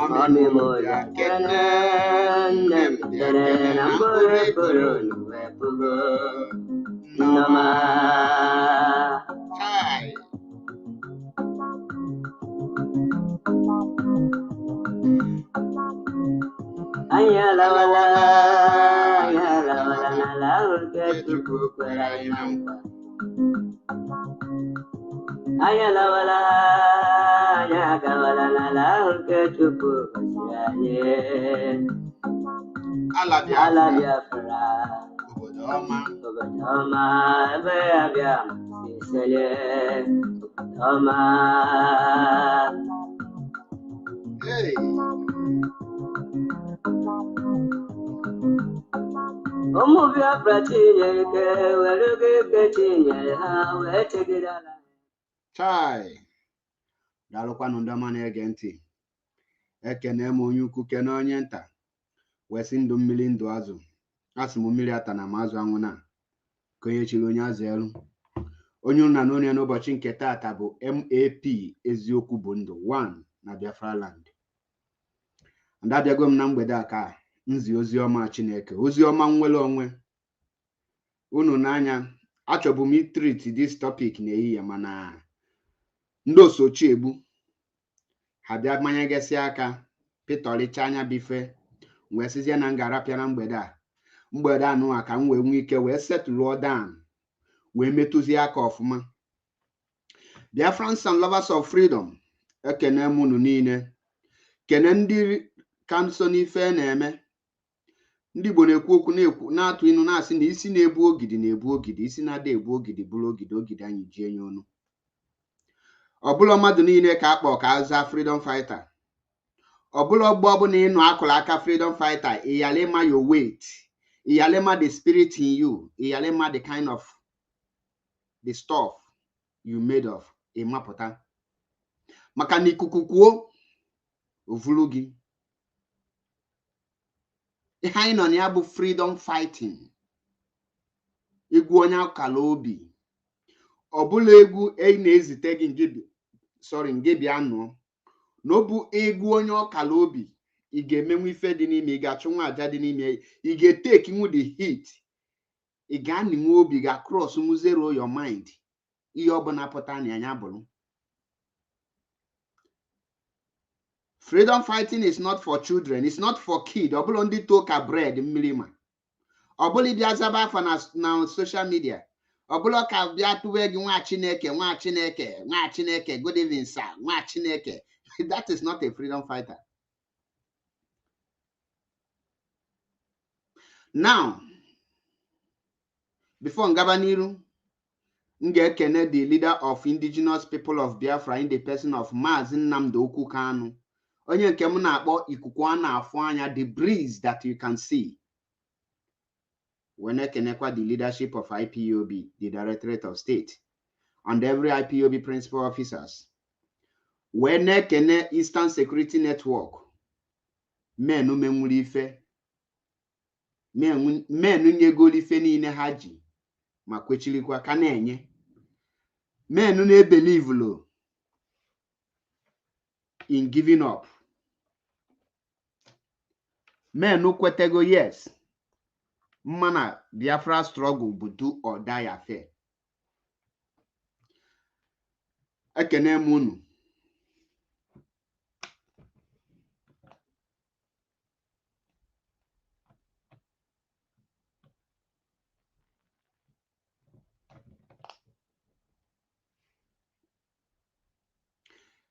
Mami moja kene kene nambure puru nuwe pugo Noma Chai. Ayala wala nala urke tuku kwerai nampa Ayala wala nala urke tuku kwerai Ala Biafra Obodoma ebe abia sisele Obodoma Hey. Omo Biafra Chineke weluge ke Chineke ha wee chegidala Chai. Dalụkwanụ ndị ọma na-ege ntị. Ekene m onye ukwu kene onye nta. Wesi ndụ mmiri ndụ azụ. Asị m mmiri ata na m azụ anwụ na. Ka onye chiri onye azụ elu. Onye ụna na onye n'ụbọchị nke taata bụ MAP eziokwu bụ ndụ 1 na Biafra land. Ndị abịago m na mgbede a ka nzi ozi ọma Chineke, ozi ọma nwere onwe. Unu n'anya, achọbụ m itreat this topic n'ehihie mana ndị osochi egbu ha bịa manyegesị aka pịtọrịcha anya bife wee sizie na ngarapịa na mgbede anụwa ka m wee nwee ike wee setụlụọ down wee metụzie aka ọfụma. Biafrans and lovers of freedom, ekene m unu niile, kene ndị ka nso n'ife na-eme. Ndị Igbo na-ekwu okwu na-atụ inu na-asị na isi na-ebu ogidi na-ebu ogidi, isi na-ada ebu ogidi bụrụ ogidi, ogidi anyị ji enye ọnụ. Ọbụla mmadụ niile ka akpọ ka aza freedom fighter. Ọbụla ọgbọ ọbụla ịnụ akụrụ aka freedom fighter, iyalema your weight, iyalema the spirit in you, iyalema the kind of the stuff you made of, ịmapụta. Maka na ikuku kwuo ovulu gị. Ihe anyị nọ na ya bụ freedom fighting. Egwu onye akala obi. Ọbụla egwu enyi na-ezite gị nge bịa nụọ. Na ọ bụ egwu onye ọkala obi, ị ga-emenwu ife dị n'ime, ị ga-achụ nwa aja dị n'ime, ị ga-etekinwu the heat, ị ga-anịnwu obi, ga-cross mu zero your mind. Ihe ọbụla pụta na anya bụrụ. Freedom fighting is not for children, it's not for kids. Ọbụla ndị toka bread mmiri ma. Ọbụla ịbịa zaba afa na social media. Ọbụla ka bịa tụwe gị nwa Chineke, good evening sir, nwa Chineke. That is not a freedom fighter. Now, before ngaba n'iru, m ga-ekene the leader of indigenous people of Biafra in the person of Maazị Nnamdi Okwu Kanu. Onye nke m na-akpọ ikuku a na-afụ anya, the breeze that you can see. When ekenekwa the leadership of IPOB, the Directorate of State, and every IPOB principal officers. When ekene Eastern Security Network, menu menwuri ife, menu nyegolu ife niile ha ji, ma kwechilikwa ka na-enye. Menu na-ebelieve lo in giving up. Menu kwetego yes. Mana Biafra struggle bụ do or die affair. Ekene m unu.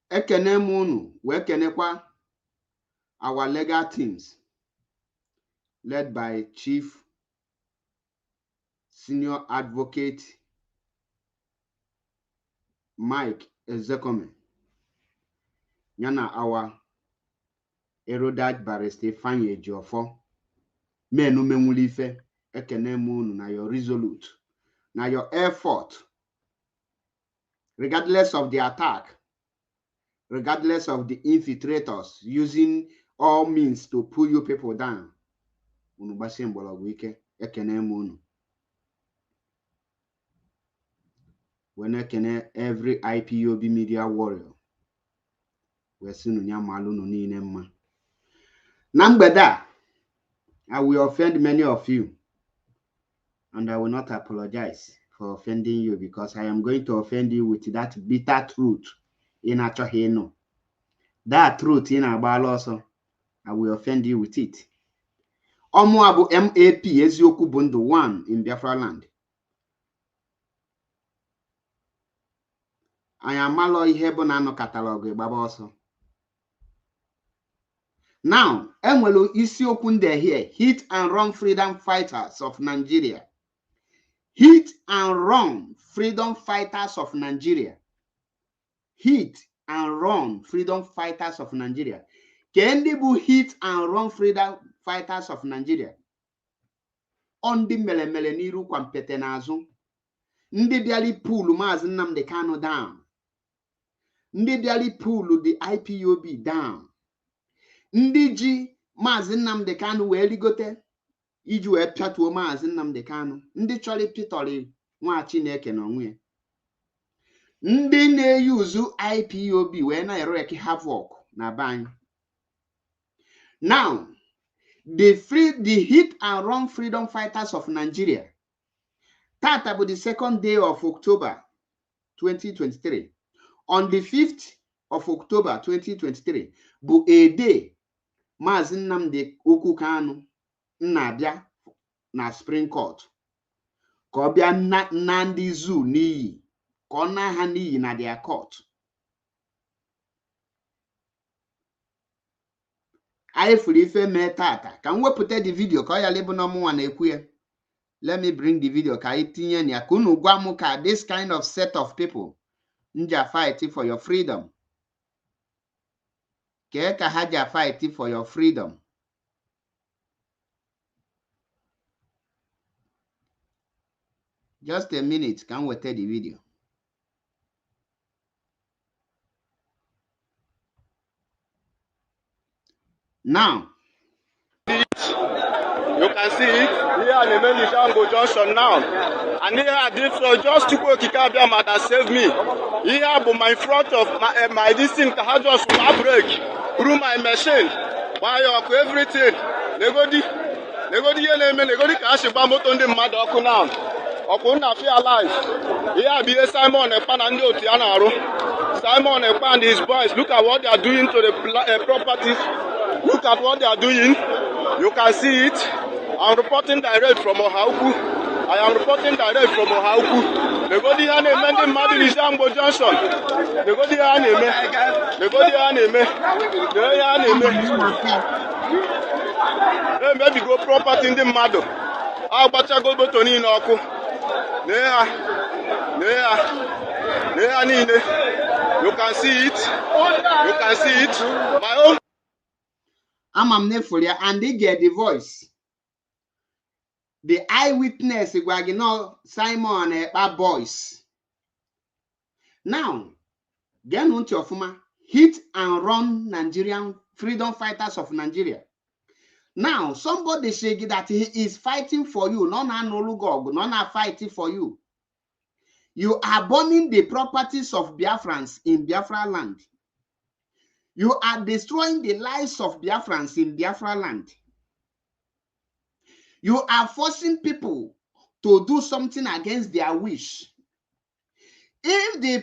Ekene m unu wee kenekwa our legal teams led by Chief Senior Advocate Mike Ezekome, yana our erudite barrister Ifeanyi Ejiofor. Menu menwuli ife, ekene m unu na your resolute, na your effort, regardless of the attack, regardless of the infiltrators using all means to pull you people down. Unu gbasi mgbọrọgwụ ike, ekene m unu. When ekene every IPOB media warrior, we sinu nya malụ unu niile mma. Nambeda, I will offend many of you, and I will not apologize for offending you, because I am going to offend you with that bitter truth in Achohino. That truth in Abaloso, I will offend you with it. Omuabu MAP Ezioku Bundu 1 in Biafra land. I am malo ihe bụ na anọ catalog gbaba ọsọ. Now, enwelu isiokwu ndị here, hit and run freedom fighters of Nigeria. Hit and run freedom fighters of Nigeria. Hit and run freedom fighters of Nigeria. Kendi bụ hit and run freedom fighters of Nigeria. Ondi melemele n'iru kwa mpete n'azụ. Ndị bịali pool Maazị Nnamdi Kanu down. Ndị bịali pool the IPOB down. Ndị ji Maazị Nnamdi Kanu wee ligote iji wee pịatuo Maazị Nnamdi Kanu. Ndị chọrọ pịtọrị nwa Chineke n'onwe ya. Ndị na-eyuzu IPOB wee na-erek havoc na bany. Now, the hit and run freedom fighters of Nigeria. Tata bụ the 2nd day of October 2023. On the 5th of October 2023 bụ a day Maazị Nnamdi Okwu Kanu na-abịa na Supreme Court ka ọ bịa na ndị zoo n'iyi ka ọ na ha n'iyi na their court. Anyị furu ife mee tata ka m wepụta the video ka ọ ya lebu n'ọmụnwa na-ekwu ya. Let me bring the video ka anyị tinye ya ka unu gwa m ka this kind of set of people nja fight for your freedom. Kee ka ha ja fight for your freedom. Just a minute, can we tell the video? Now, you can see it here at the main Ishango Junction now. And here I did so just to go Kikabia that saved me. Here but my front of my this thing I just break through my machine. Why everything. They go the cash moto ndị mmadụ ọkụ now. Ọkụ na feel alive. Here be Simon Ekpan and Otiana. Simon Ekpan and his boys. Look at what they are doing to the properties. Look at what they are doing. You can see it. I'm reporting direct from Ohauku. I am reporting direct from Ohauku. They go the Mending Madin Ishambo Junction. They go the anime. They go the anime. The anime. Hey, maybe go property in the Mado. I'll batch a go to Ninoku. You can see it. You can see it. My own. I'm Nefolia, and they get the voice. The eyewitness, Simon Ekpa boys. Now, get on to your hit and run Nigerian freedom fighters of Nigeria. Now, somebody say that he is fighting for you, not fighting for you. You are burning the properties of Biafrans in Biafra land. You are destroying the lives of Biafrans in Biafra land. You are forcing people to do something against their wish. If the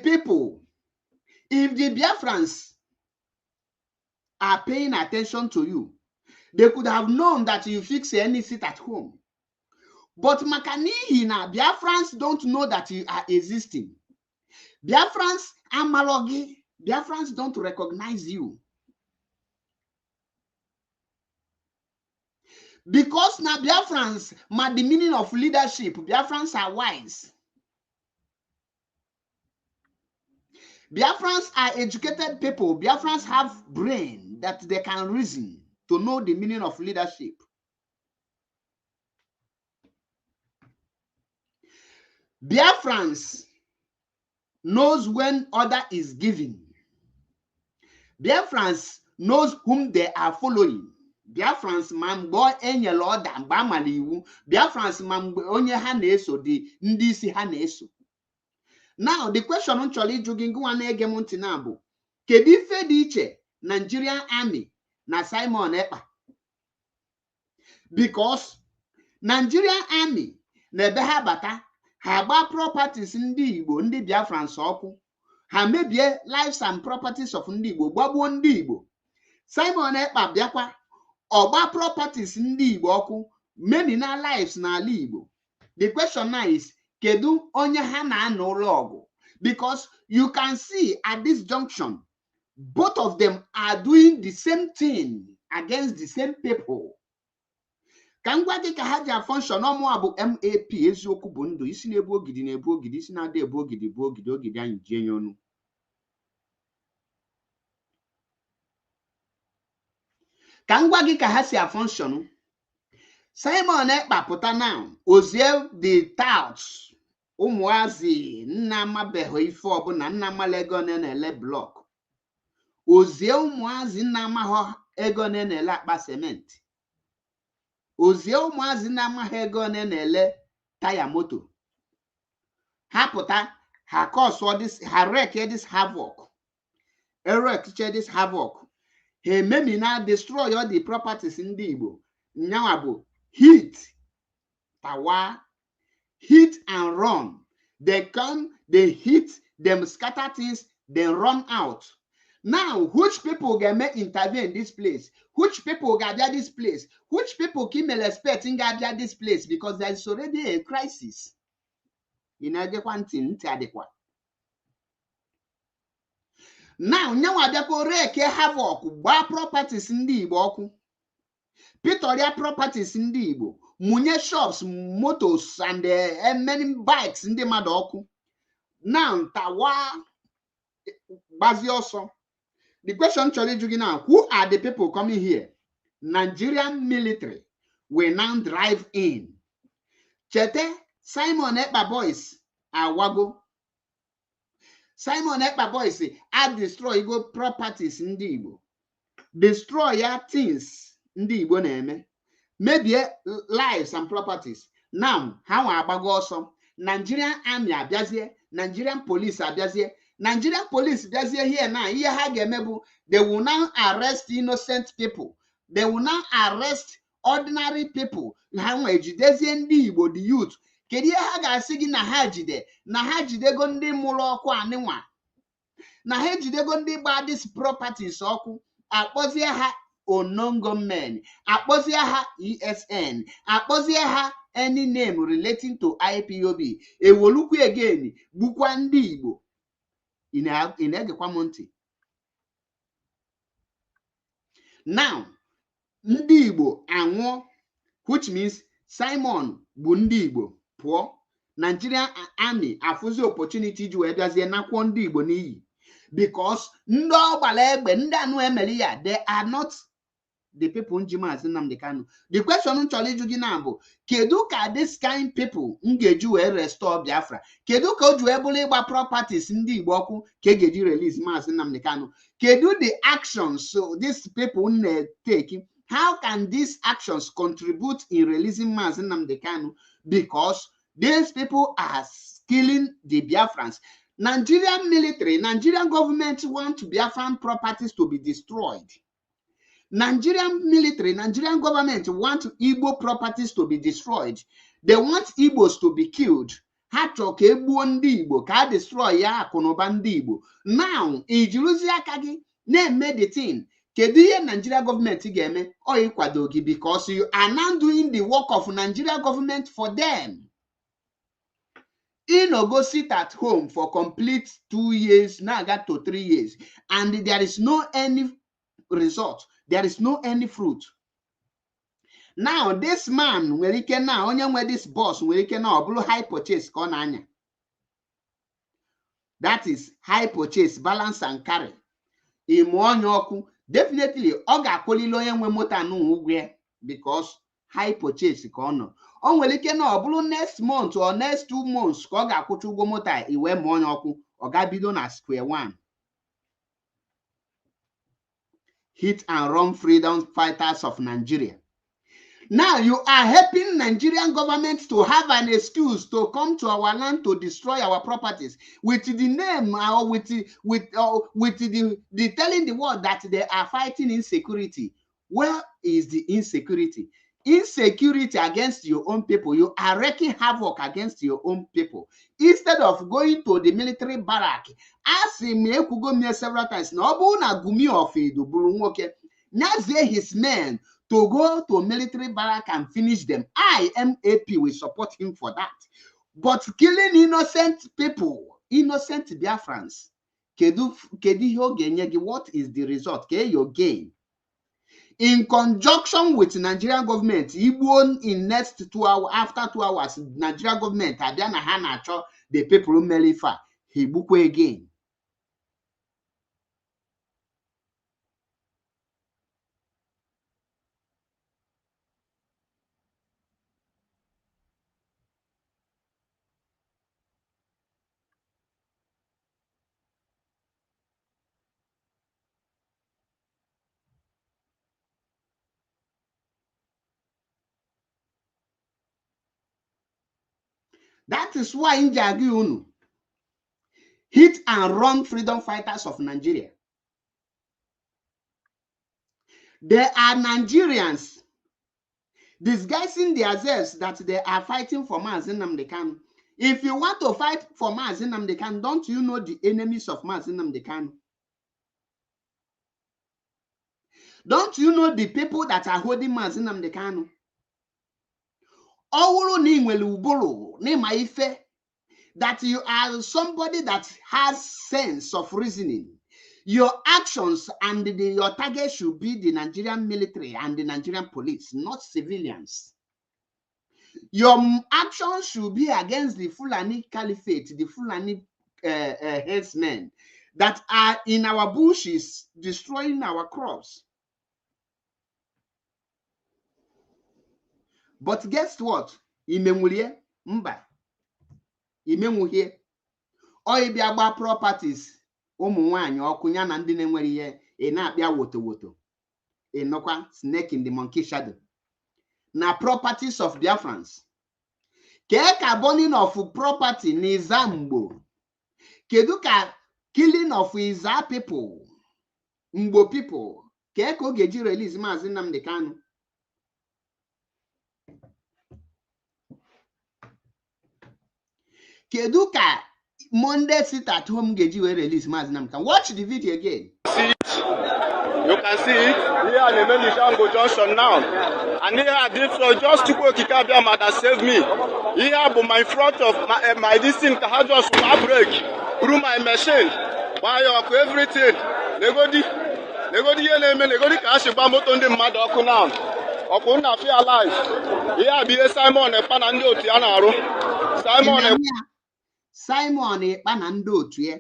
Biafrans are paying attention to you, they could have known that you fix any seat at home. But Makanihina, Biafrans don't know that you are existing. Biafrans are malogi. Biafrans don't recognize you. Because now Biafrans, the meaning of leadership, Biafrans are wise. Biafrans are educated people. Biafrans have brain that they can reason to know the meaning of leadership. Biafrans knows when order is given. Biafrans knows whom they are following. Biafrans mambo enye order mba maliwu. Biafrans mambo onye ha na-eso di ndị isi ha na-eso. Now the question on chọrọ ịjụ gị ngwa na-ege m ntị na bụ kedu ife dị iche Nigerian Army na Simon Ekpa because Nigerian army na-ebe ha bata ha gba properties ndị Igbo ndị Biafrans ọkụ ha mebie lives and properties of ndị Igbo gbagbuo ndị Igbo. Simon Ekpa bịakwa ọgba properties ndị Igbo ọkụ many na lives n'ala Igbo. The question now is kedu onye ha na-anọ ụlọ ọgụ? Because you can see at this junction both of them are doing the same thing against the same people. Ka ngwa gị ka ha ji function ọmụ bụ MAP eziokwu bụ ndụ isi na-ebu ogidi na-ebu ogidi isi na-ada ebu ogidi bụ ogidi ogidi anyị ji enye ọnụ. Ka ngwa gị ka ha si function. Simon Ekpa pụta now ozie the touts ụmụazị nna amabeghị ife ọbụla nna amala ego na-ele blọk ozie ụmụazị nna amaghị ego na-ele akpa sementi ozie ụmụazị nna amaghị ego na-ele taya moto ha pụta ha cause this ha wreck this havoc this havoc ha ememina destroy all the properties ndị Igbo. Nyawa bụ hit tawa hit and run. They come, they hit, them scatter things, they run out. Now, which people can make intervene in this place? Which people can get this place? Which people can expecting get this place? Because there is already a crisis. In adequate. Now, nyawa reke havoc, bar properties in the Igbo. Pitoria properties in the Igbo. Munye shops, motos, and many bikes in the Madoku. Now, Tawa Bazioso. The question challenge now, who are the people coming here? Nigerian military will now drive in. Chete, Simon Ekpa boys, Awago. Simon Ekpa boys, I destroy Igbo properties in the Igbo. Destroy your things in the Igbo name. Maybe lives and properties. Now, how about also Nigerian army abiazie, Nigerian police abiazie, Nigerian police abiazie here now. Here hagemebu, they will now arrest innocent people. They will now arrest ordinary people. How ejidezie ndị Igbo the youth. Kedu ha ga-asị gị na ha jide? Na ha jidego ndị mụrụ ọkụ anịnwa. Na ha ejidego ndị gba these properties ọkụ. Akpọzie ha Onongo men, akpọzie ha ESN, akpọzie ha any name relating to IPOB, ewolukwu again, bukwa ndị Igbo. Inegekwa monti. Now, ndị Igbo anwụọ, which means Simon bụ ndị Igbo pụọ. Nigerian army afụzi opportunity ji wee bịazie nakwọ ndị Igbo n'iyi. Because ndị ọgbala egbe ndị anụ emeli ya, they are not the people Njima Nnamdi Kanu. The question challenge you now, kedu ka this kind people ngeju wee restore Biafra? Kedu ka oju ebule gba properties ndị Igbo ọkụ ka egeji release Maazị Nnamdi Kanu? Kedu the actions so these people take? How can these actions contribute in releasing Maazị Nnamdi Kanu? Because these people are killing the Biafrans. Nigerian military, Nigerian government want Biafran properties to be destroyed. Nigerian military, Nigerian government want Igbo properties to be destroyed. They want Igbos to be killed. Ha chọrọ ka egbuo ndị Igbo ka destroy ya akụnụba ndị Igbo. Now, ijiruzi aka gị na-eme the thing. Kedu ihe Nigeria government ga-eme? Ọ ịkwado gị because you are now doing the work of Nigeria government for them. Go sit at home for complete 2 years, now got to 3 years, and there is no any result. There is no any fruit. Now, this man, where he can now, where this boss, where he can now blow high purchase, that is high purchase, balance and carry. Definitely, Oga Kolilo yenwe mota no ugwe because high purchase kono. On where he can now blow next month or next 2 months, Oga Kochugo mota, iwe monyoku, Oga bido na square one. Hit and run freedom fighters of Nigeria. Now you are helping Nigerian government to have an excuse to come to our land to destroy our properties with the name or with the telling the world that they are fighting insecurity. Where is the insecurity? insecurity against your own people. You are wreaking havoc against your own people. Instead of going to the military barrack, as he may go me several times, no na Gumi of Iduburu Naze his men to go to military barrack and finish them. IMAP will support him for that. But killing innocent people, innocent Biafrans, what is the result? Your gain. In conjunction with Nigerian government, Igbo in next 2 hours, after 2 hours, Nigerian government, Adiana Hanacho, the people who Melifa, he book again. That is why in Jagiunu, hit and run freedom fighters of Nigeria. There are Nigerians disguising themselves that they are fighting for Mazi Nnamdi Kanu. If you want to fight for Mazi Nnamdi Kanu, don't you know the enemies of Mazi Nnamdi Kanu? Don't you know the people that are holding Mazi Nnamdi Kanu? That you are somebody that has sense of reasoning. Your actions and your target should be the Nigerian military and the Nigerian police, not civilians. Your actions should be against the Fulani Caliphate, the Fulani headsmen that are in our bushes destroying our crops. But guess what? Imemulie mba. Imemuhie. Oibiagba properties. Ụmụnwaanyị ọkụ ya na ndị na-enwere ihe ị na-akpịa woto ịnọkwa snake in the monkey shadow na properties of Biafrans. Kee ka burning of property n'Iza Mgbo, kedu ka killing of Iza people, Mgbo people, kee ka ọ ga-eji release Mazi Nnamdi Kanu? Kedu ka Monday sit at home Geji will release Mazi Nnamdi Kanu? Watch the video again. You can see it here at the Shango Junction now. And here I did so just to go Kikabiama that saved me. Here but my front of my this thing had just break through my machine. Why everything. Negodi cash moto ndị mmadụ ọkụ now. Ọkụ na fear life. Here be Simon Ekpa ndị otu ya na-arụ. Simon Ekpa na ndị otu ya.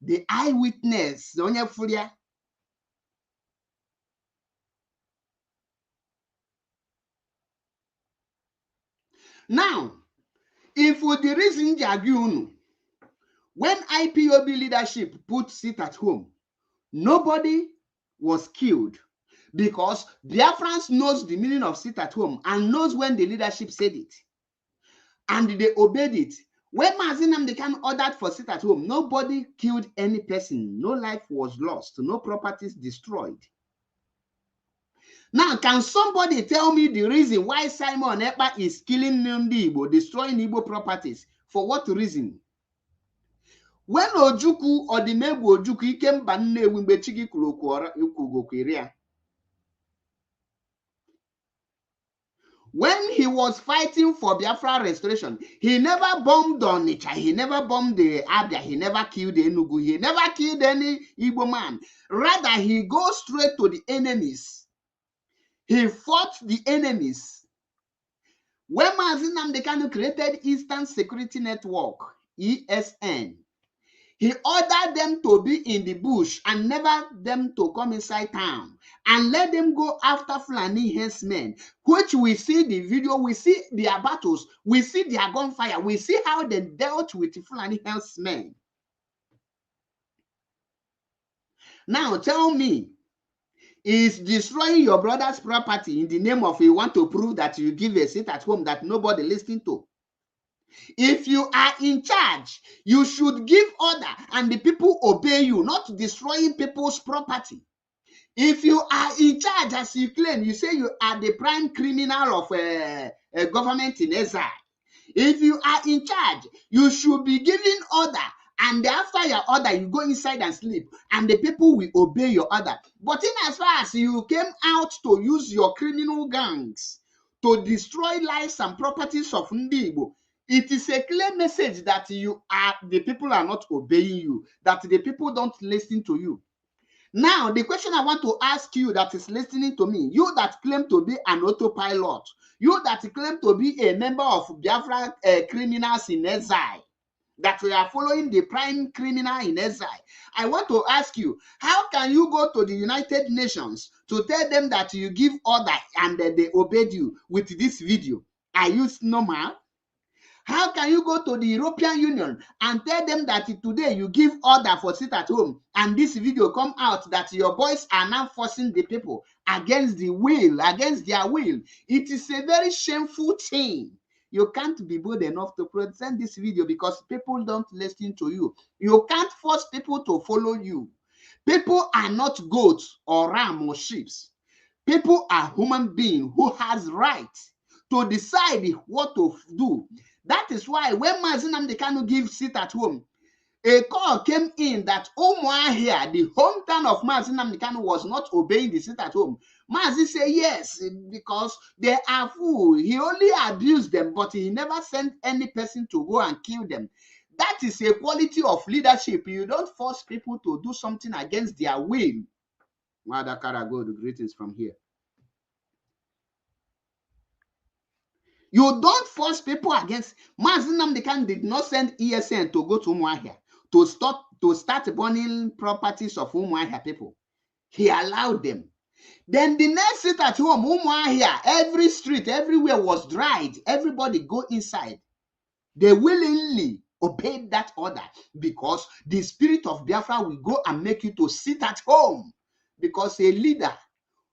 The eyewitness onye furu ya. Now, if for the reason Jagiunu, when IPOB leadership put sit at home, nobody was killed because Biafrans knows the meaning of sit at home and knows when the leadership said it. And they obeyed it. When Mazi Nnamdi Kanu ordered for sit at home, nobody killed any person. No life was lost. No properties destroyed. Now, can somebody tell me the reason why Simon Ekpa is killing Nnamdi Igbo, destroying Igbo properties? For what reason? When Ojukwu or the Megbu Ojukwu came Bannewi mgbe Chigi Kulokuria, when he was fighting for Biafra restoration, he never bombed Onitsha, he never bombed the Abia, he never killed Enugu, he never killed any Igbo man. Rather, he goes straight to the enemies. He fought the enemies. When Mazi Nnamdi Kanu created Eastern Security Network, ESN, he ordered them to be in the bush and never them to come inside town and let them go after Fulani headsmen, which we see the video, we see their battles, we see their gunfire, we see how they dealt with Fulani headsmen. Now tell me, is destroying your brother's property in the name of you want to prove that you give a seat at home that nobody listening to? If you are in charge, you should give order and the people obey you, not destroying people's property. If you are in charge, as you claim, you say you are the prime criminal of a government in exile. If you are in charge, you should be giving order, and after your order, you go inside and sleep, and the people will obey your order. But in as far as you came out to use your criminal gangs to destroy lives and properties of Ndi Igbo, it is a clear message that the people are not obeying you, that the people don't listen to you. Now, the question I want to ask you that is listening to me, you that claim to be an autopilot, you that claim to be a member of Biafra criminals in exile, that we are following the prime criminal in exile, I want to ask you, how can you go to the United Nations to tell them that you give order and they obeyed you with this video? Are you normal? How can you go to the European Union and tell them that today you give order for sit at home and this video come out that your boys are now forcing the people against their will? It is a very shameful thing. You can't be bold enough to present this video because people don't listen to you. You can't force people to follow you. People are not goats or ram or sheep. People are human beings who has rights to decide what to do. That is why when Mazi Nnamdi Kanu give sit at home, a call came in that Umuahia, the hometown of Mazi Nnamdi Kanu, was not obeying the sit at home. Mazi say yes, because they are fools. He only abused them, but he never sent any person to go and kill them. That is a quality of leadership. You don't force people to do something against their will. Madakara, go to greetings from here. You don't force people against. Mazi Nnamdi Kanu did not send ESN to go to Umuahia to start burning properties of Umuahia people. He allowed them. Then the next sit at home, Umuahia, every street, everywhere was dried. Everybody go inside. They willingly obeyed that order because the spirit of Biafra will go and make you to sit at home, because a leader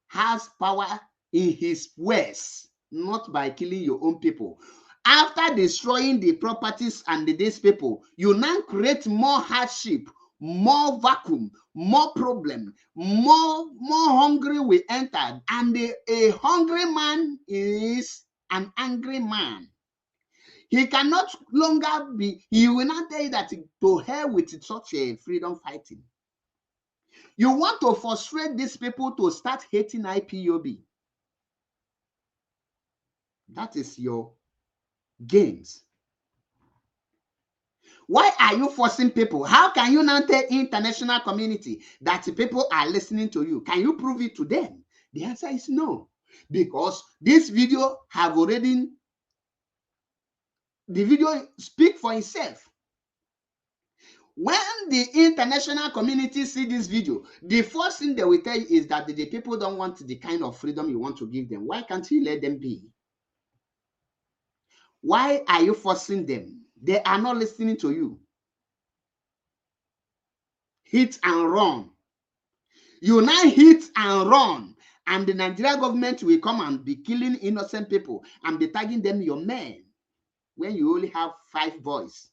has power in his words, not by killing your own people. After destroying the properties and these people, you now create more hardship, more vacuum, more problem, more hungry will enter. And a hungry man is an angry man. He cannot longer be, he will not tell you that to hell with such a freedom fighting. You want to frustrate these people to start hating IPOB. That is your games. Why are you forcing people? How can you now tell international community that people are listening to you? Can you prove it to them? The answer is no. Because this video have already, the video speak for itself. When the international community see this video, the first thing they will tell you is that the people don't want the kind of freedom you want to give them. Why can't you let them be? Why are you forcing them? They are not listening to you. Hit and run. You now hit and run, and the Nigerian government will come and be killing innocent people and be tagging them your men when you only have 5 boys.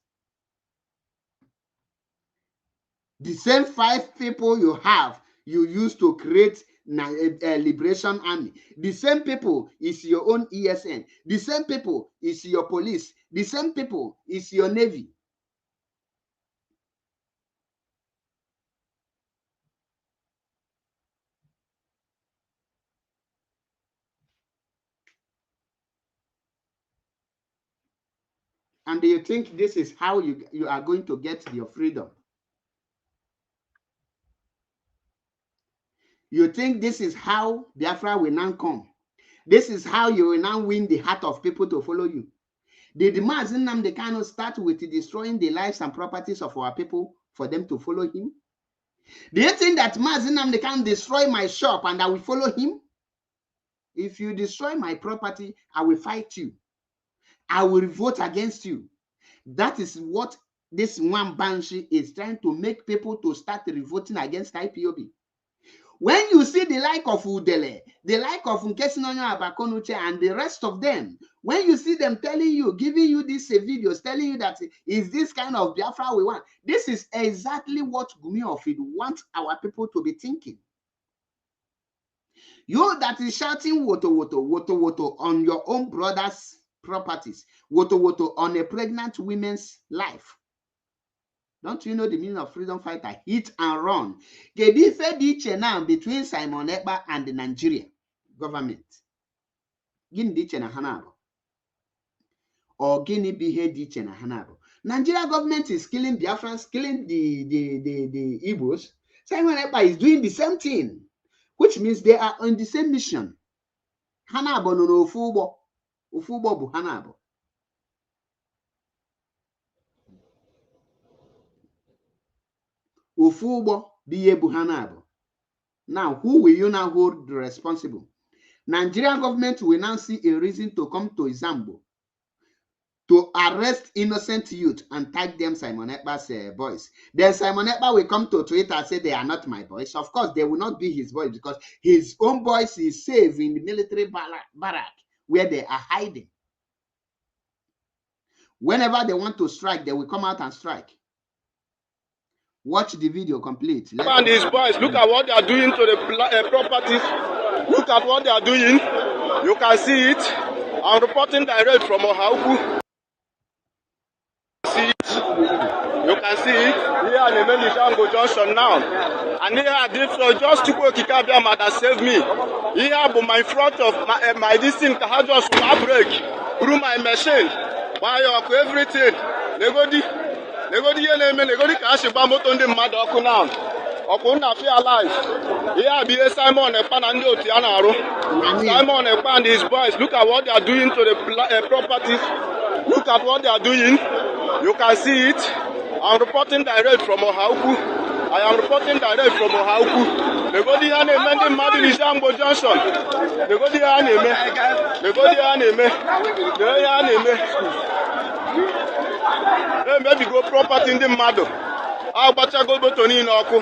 The same 5 people you have, you used to create a liberation army. The same people is your own ESN. The same people is your police. The same people is your navy. And you think this is how you are going to get your freedom? You think this is how Biafra will now come? This is how you will now win the heart of people to follow you? Did Mazi Nnamdi Kanu start with destroying the lives and properties of our people for them to follow him? Do you think that Mazi Nnamdi Kanu destroy my shop and I will follow him? If you destroy my property, I will fight you. I will vote against you. That is what this one Banshee is trying to make people to start revolting against IPOB. When you see the like of Udele, the like of Nkesinonyo Abakonuche, and the rest of them, when you see them telling you, giving you these videos, telling you that is this kind of Biafra we want, this is exactly what Gumi Ofid wants our people to be thinking. You that is shouting woto woto woto woto on your own brother's properties, woto woto on a pregnant woman's life. Don't you know the meaning of freedom fighter? Hit and run. Get difference now between Simon Ekpa and the Nigeria government. Gini diche na hanabo. Or gini bihe diche na hanabo. Nigeria government is killing Biafrans, killing the Igbos. Simon Ekpa is doing the same thing, which means they are on the same mission. Hanabo no ufubo. Ufubo bu hanabo. Ufubo biye bu hanabo. Now, who will you now hold responsible? Nigerian government will now see a reason to come to Izambo to arrest innocent youth and tag them Simon Ekpa's boys. Then Simon Ekpa will come to Twitter and say they are not my boys. Of course, they will not be his boys because his own boys is safe in the military barrack where they are hiding. Whenever they want to strike, they will come out and strike. Watch the video complete. And his boys, look at what they are doing to the properties. Look at what they are doing. You can see it. I'm reporting direct from Ohauku. You can see it here at the Melishango Junction now. And here at this, just to go Kikabiama that saved me. Here, but my front of my this thing can just break through my machine. Why everything? Negodi eneme negodi kashi ba moto ndi mmadụ ọkụ now. Ọkụ na feel alive. Here be Simon Ekpa na ndị otu ya na-arụ. Simon Ekpa and his boys, look at what they are doing to the properties. Look at what they are doing. You can see it. I'm reporting direct from Ohauku. I am reporting direct from Ohauku. Negodi ya na-eme ndị mmadụ n'Izambo Junction. Negodi ya na-eme. Negodi ya na-eme. Negodi ya na-eme. Maybe go property in the mado. I'll batch a go button in Oku.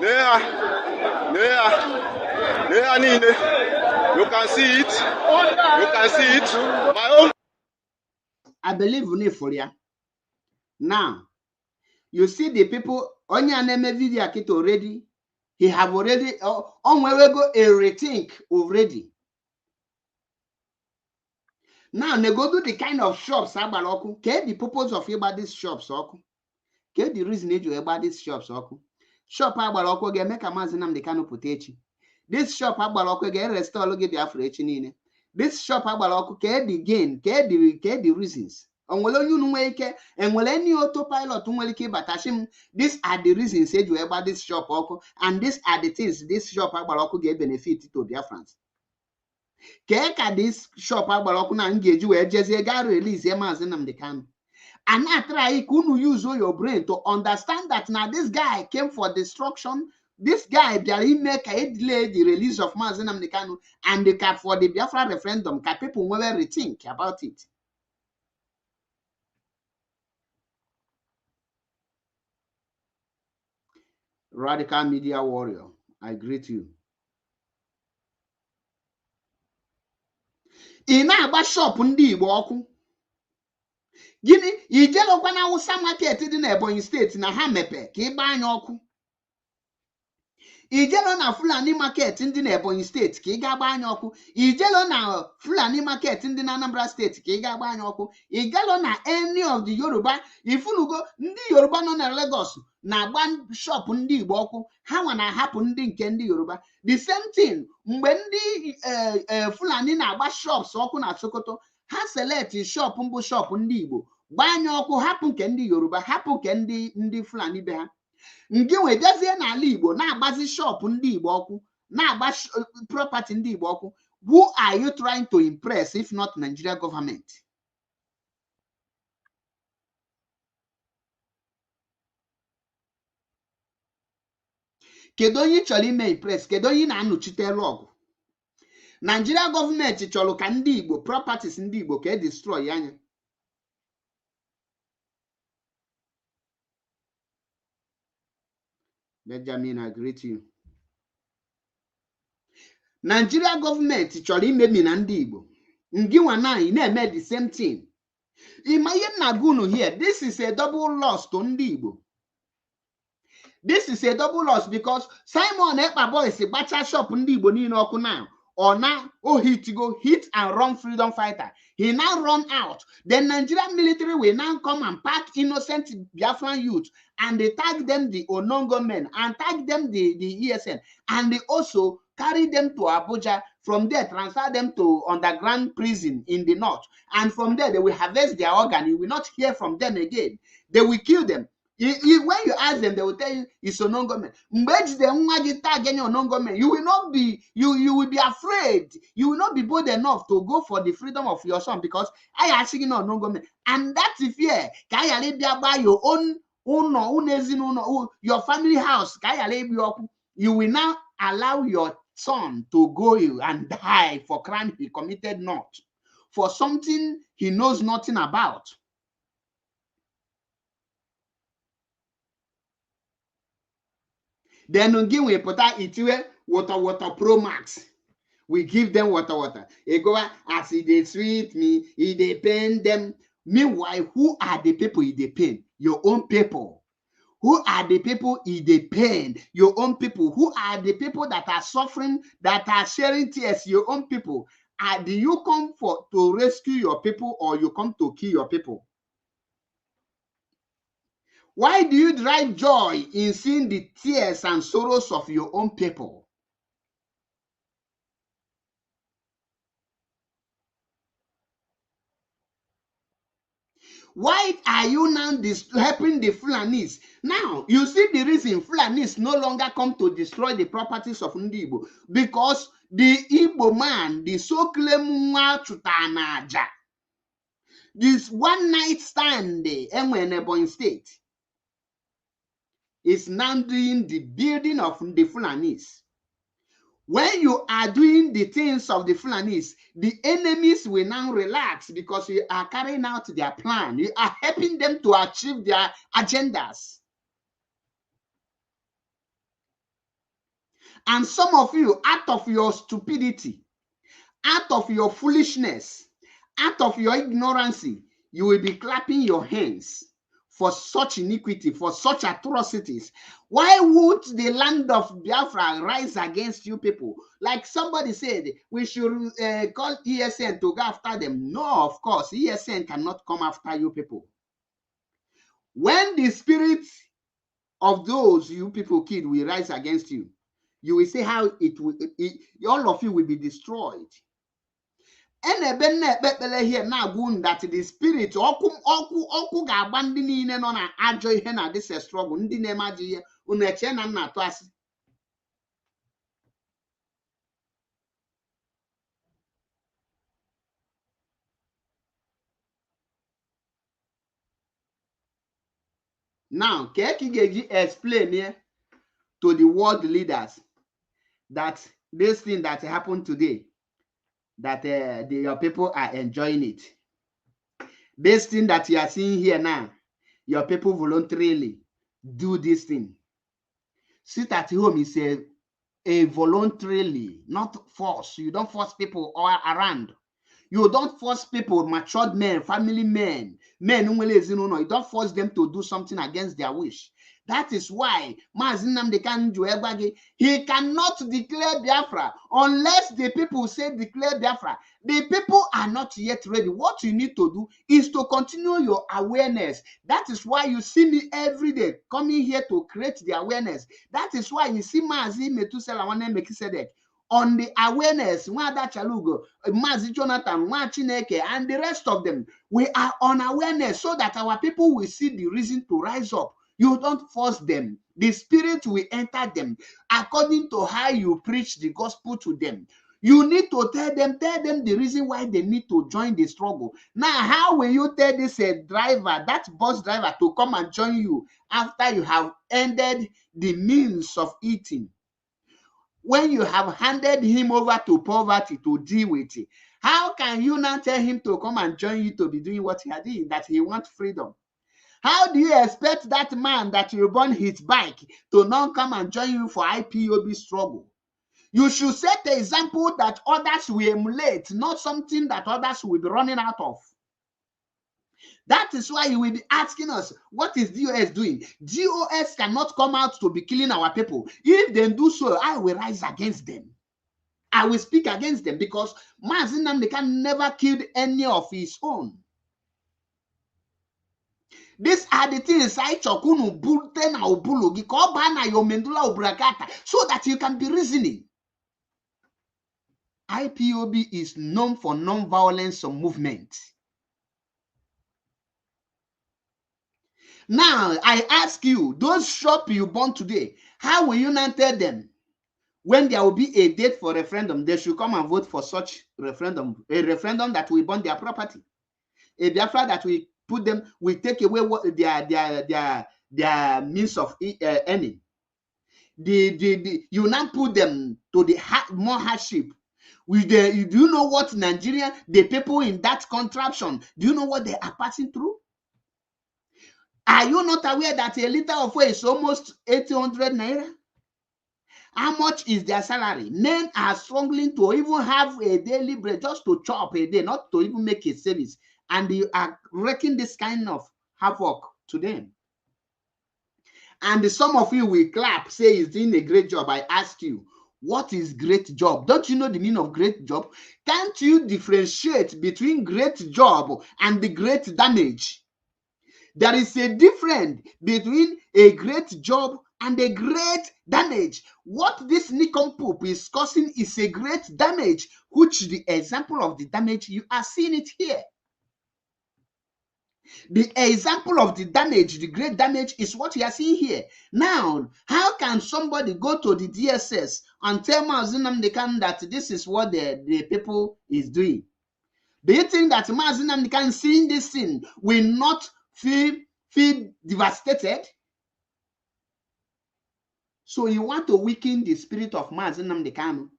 There. You can see it. You can see it. My own. I believe in for you. Now, you see the people on your name video kit already. He have already on where we go a rethink already. Now, they go to the kind of shops about the purpose of about these shops. The reason you about these shops. Shop about get make a mazinam the cano potachi. This shop about get restore get the afrechi. This shop about the gain, the reasons. And will you know and will any autopilot batashim? These are the reasons said you about this shop, and these are the things this shop about get benefit to their friends. Keka this shop agbalokwu na engage we jezie ga release Mazinam the can. And I try kunu use all your brain to understand that now this guy came for destruction. This guy he make a delay the release of Mazinam the Kanu and the cap for the Biafra referendum. Can people will rethink about it? Radical media warrior, I greet you. Ị na-agba shop ndị Igbo ọkụ. Gịnị ijelokwa na Hausa market dị na Ebonyi steeti na ha mepe ka ịgba anya ọkụ. Ijelo na Fulani market ndị na Ebonyi steeti ka ị ga-agba anya ọkụ. Ijelo na Fulani market ndị na Anambra steeti ka ị ga-agba anya ọkụ. Ijelo na any of the Yoruba, ifunugo ndị Yoruba nọ na Lagos na-agba shop ndị Igbo ọkụ. Ha nwa na-ahapụ ndị nke ndị Yoruba. The same thing mgbe ndị Fulani na-agba shops ọkụ na Sokoto, ha select shop mbụ shop ndị Igbo gbanye ọkụ, hapụ nke ndị Yoruba, hapụ nke ndị Fulani be ha. Nke nwe bịazie n'ala Igbo na-agbazi shop ndị Igbo ọkụ, na-agba property ndị Igbo ọkụ. Who are you trying to impress if not Nigeria government? Kedu onye chọrọ ime impress? Kedu onye na-anọchite ọgụ? Nigeria gọọmenti chọrọ ka ndị Igbo properties ndị Igbo ka destroy anya. Benjamin, I greet you. Nigeria gọọmenti chọrọ imebi na ndị Igbo. Ngiwa na na-eme the same thing. Ima ihe na-agụ unu here, this is a double loss to ndị Igbo. This is a double loss because Simon Ekpa boy is a butcher shop ndi Igbo niile ọkụ now. Or now, hit and run freedom fighter. He now run out. The Nigerian military will now come and pack innocent Biafran youth, and they tag them the Onongo men and tag them the ESN, and they also carry them to Abuja. From there, transfer them to underground prison in the north, and from there they will harvest their organ. You will not hear from them again. They will kill them. When you ask them, they will tell you it's Onongo men. You will not be, you will be afraid. You will not be bold enough to go for the freedom of your son because I asking Onongo men. And that's fear. Buy your own your family house. You will now allow your son to go and die for crime he committed not, for something he knows nothing about. Then again, we put out it water pro max. We give them water. They go as they treat me, they pain them. Meanwhile, who are the people they pain? Your own people. Who are the people they pain? Your own people. Who are the people that are suffering, that are sharing tears? Your own people. Do you come to rescue your people, or you come to kill your people? Why do you derive joy in seeing the tears and sorrows of your own people? Why are you now helping the Fulanis? Now, you see the reason Fulanis no longer come to destroy the properties of Ndi Igbo, because the Igbo man, the so-claimed Chutanaja, this one night stand in Ebonyi State, is now doing the building of the Fulanis. When you are doing the things of the Fulanis, the enemies will now relax because you are carrying out their plan. You are helping them to achieve their agendas. And some of you, out of your stupidity, out of your foolishness, out of your ignorance, you will be clapping your hands for such iniquity, for such atrocities. Why would the land of Biafra rise against you people? Like somebody said, we should call ESN to go after them. No, of course, ESN cannot come after you people. When the spirit of those you people killed will rise against you, you will see how all of you will be destroyed. And here now that the spirit oku ga-agba niile nọ na ajọ ihe na this struggle ndị na-eme ajọ ihe unu eche na nna atụ asị. Now, Kekigeji explain here to the world leaders that this thing that happened today, that your people are enjoying it. This thing that you are seeing here now, your people voluntarily do this thing. Sit at home is a voluntarily, not force. You don't force people all around. You don't force people, matured men, family men, you don't force them to do something against their wish. That is why he cannot declare Biafra unless the people say declare Biafra. The people are not yet ready. What you need to do is to continue your awareness. That is why you see me every day coming here to create the awareness. That is why you see Mazi Metusela Mekisedek on the awareness, Wada Chalugo, Mazi Jonathan, Chineke, and the rest of them. We are on awareness so that our people will see the reason to rise up. You don't force them. The spirit will enter them according to how you preach the gospel to them. You need to tell them the reason why they need to join the struggle. Now, how will you tell this driver, that bus driver, to come and join you after you have ended the means of eating? When you have handed him over to poverty to deal with it, how can you now tell him to come and join you to be doing what he had done, that he wants freedom? How do you expect that man that you burn his bike to not come and join you for IPOB struggle? You should set the example that others will emulate, not something that others will be running out of. That is why you will be asking us, what is DOS doing? DOS cannot come out to be killing our people. If they do so, I will rise against them. I will speak against them, because Mazi Nnamdi Kanu never killed any of his own. These are the things I chokunu bulten au bulugi kobana yo mendula obrakata, so that you can be reasoning. IPOB is known for non-violence movement. Now, I ask you, those shops you burn today, how will you not tell them when there will be a date for referendum, they should come and vote for such referendum, a referendum that will burn their property, a Biafra that will put them, will take away what their means of earning. You now put them to the more hardship. Do you know what Nigeria, the people in that contraption, do you know what they are passing through? Are you not aware that a liter of oil is almost 800 naira? How much is their salary? Men are struggling to even have a daily bread, just to chop a day, not to even make a service. And you are wreaking this kind of havoc to them. And some of you will clap, say he's doing a great job. I ask you, what is great job? Don't you know the meaning of great job? Can't you differentiate between great job and the great damage? There is a difference between a great job and a great damage. What this nincompoop is causing is a great damage, which the example of the damage, you are seeing it here. The example of the damage, the great damage, is what you are seeing here. Now, how can somebody go to the DSS and tell Mazi Nnamdi Kanu that this is what the people is doing? Do you think that Mazi Nnamdi Kanu, seeing this thing, will not feel devastated? So you want to weaken the spirit of Mazi Nnamdi Kanu,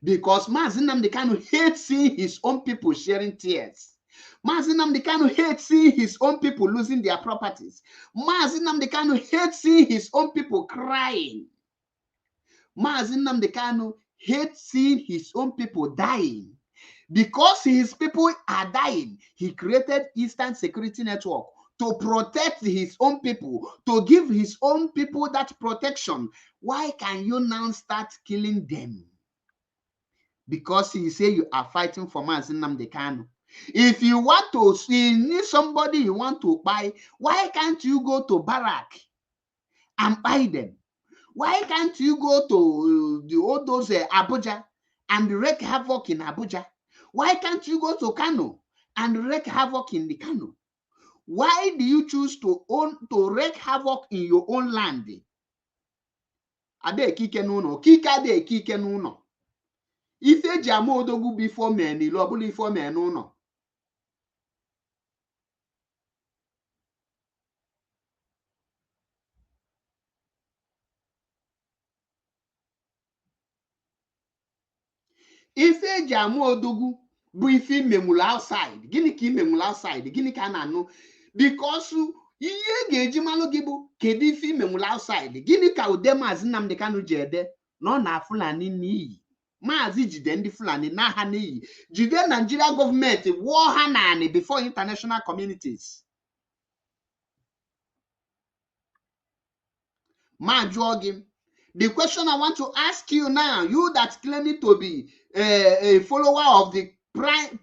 because Mazi Nnamdi Kanu hates seeing his own people sharing tears. Mazi Nnamdi Kanu hates seeing his own people losing their properties. Mazi Nnamdi Kanu hates seeing his own people crying. Mazi Nnamdi Kanu hates seeing his own people dying. Because his people are dying, he created Eastern Security Network to protect his own people, to give his own people that protection. Why can you now start killing them? Because you say you are fighting for Mazi Nnamdi Kanu. If you want to see somebody you want to buy, why can't you go to Barrack and buy them? Why can't you go to all those Abuja and wreak havoc in Abuja? Why can't you go to Kano and wreak havoc in the Kano? Why do you choose to wreak havoc in your own land? Ade kike n'ụlọ, kike ade kike n'ụlọ. Ife ji ama odogwu before men ilu, ọbụla ife men n'ụlọ. Ife ji ama odogwu bụ ife imemulu outside. Gịnị ka imemulu outside? Gịnị ka a na-anụ? Because ihe ga-eji malụ gị bụ kedu ife imemulu outside. Gịnị ka ude Mazi Nnamdi Kanu ji ede na ọ na Fulani n'iyi? Mazi jide ndị Fulani na ha n'iyi. Jide Nigeria government wụọ ha naanị before international communities. Ma jụọ gị, the question I want to ask you now, you that claiming to be a follower of the prime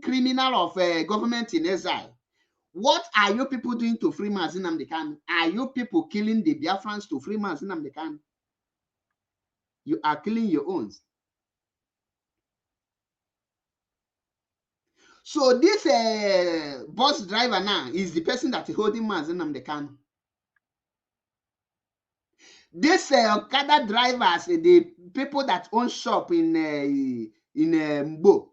criminal of government in exile, what are you people doing to free Mazi Nnamdi Kanu? Are you people killing the Biafrans to free Mazi Nnamdi Kanu? You are killing your own. So this bus driver now is the person that is holding Mazi Nnamdi Kanu. These Okada drivers, the people that own shop in Mbo,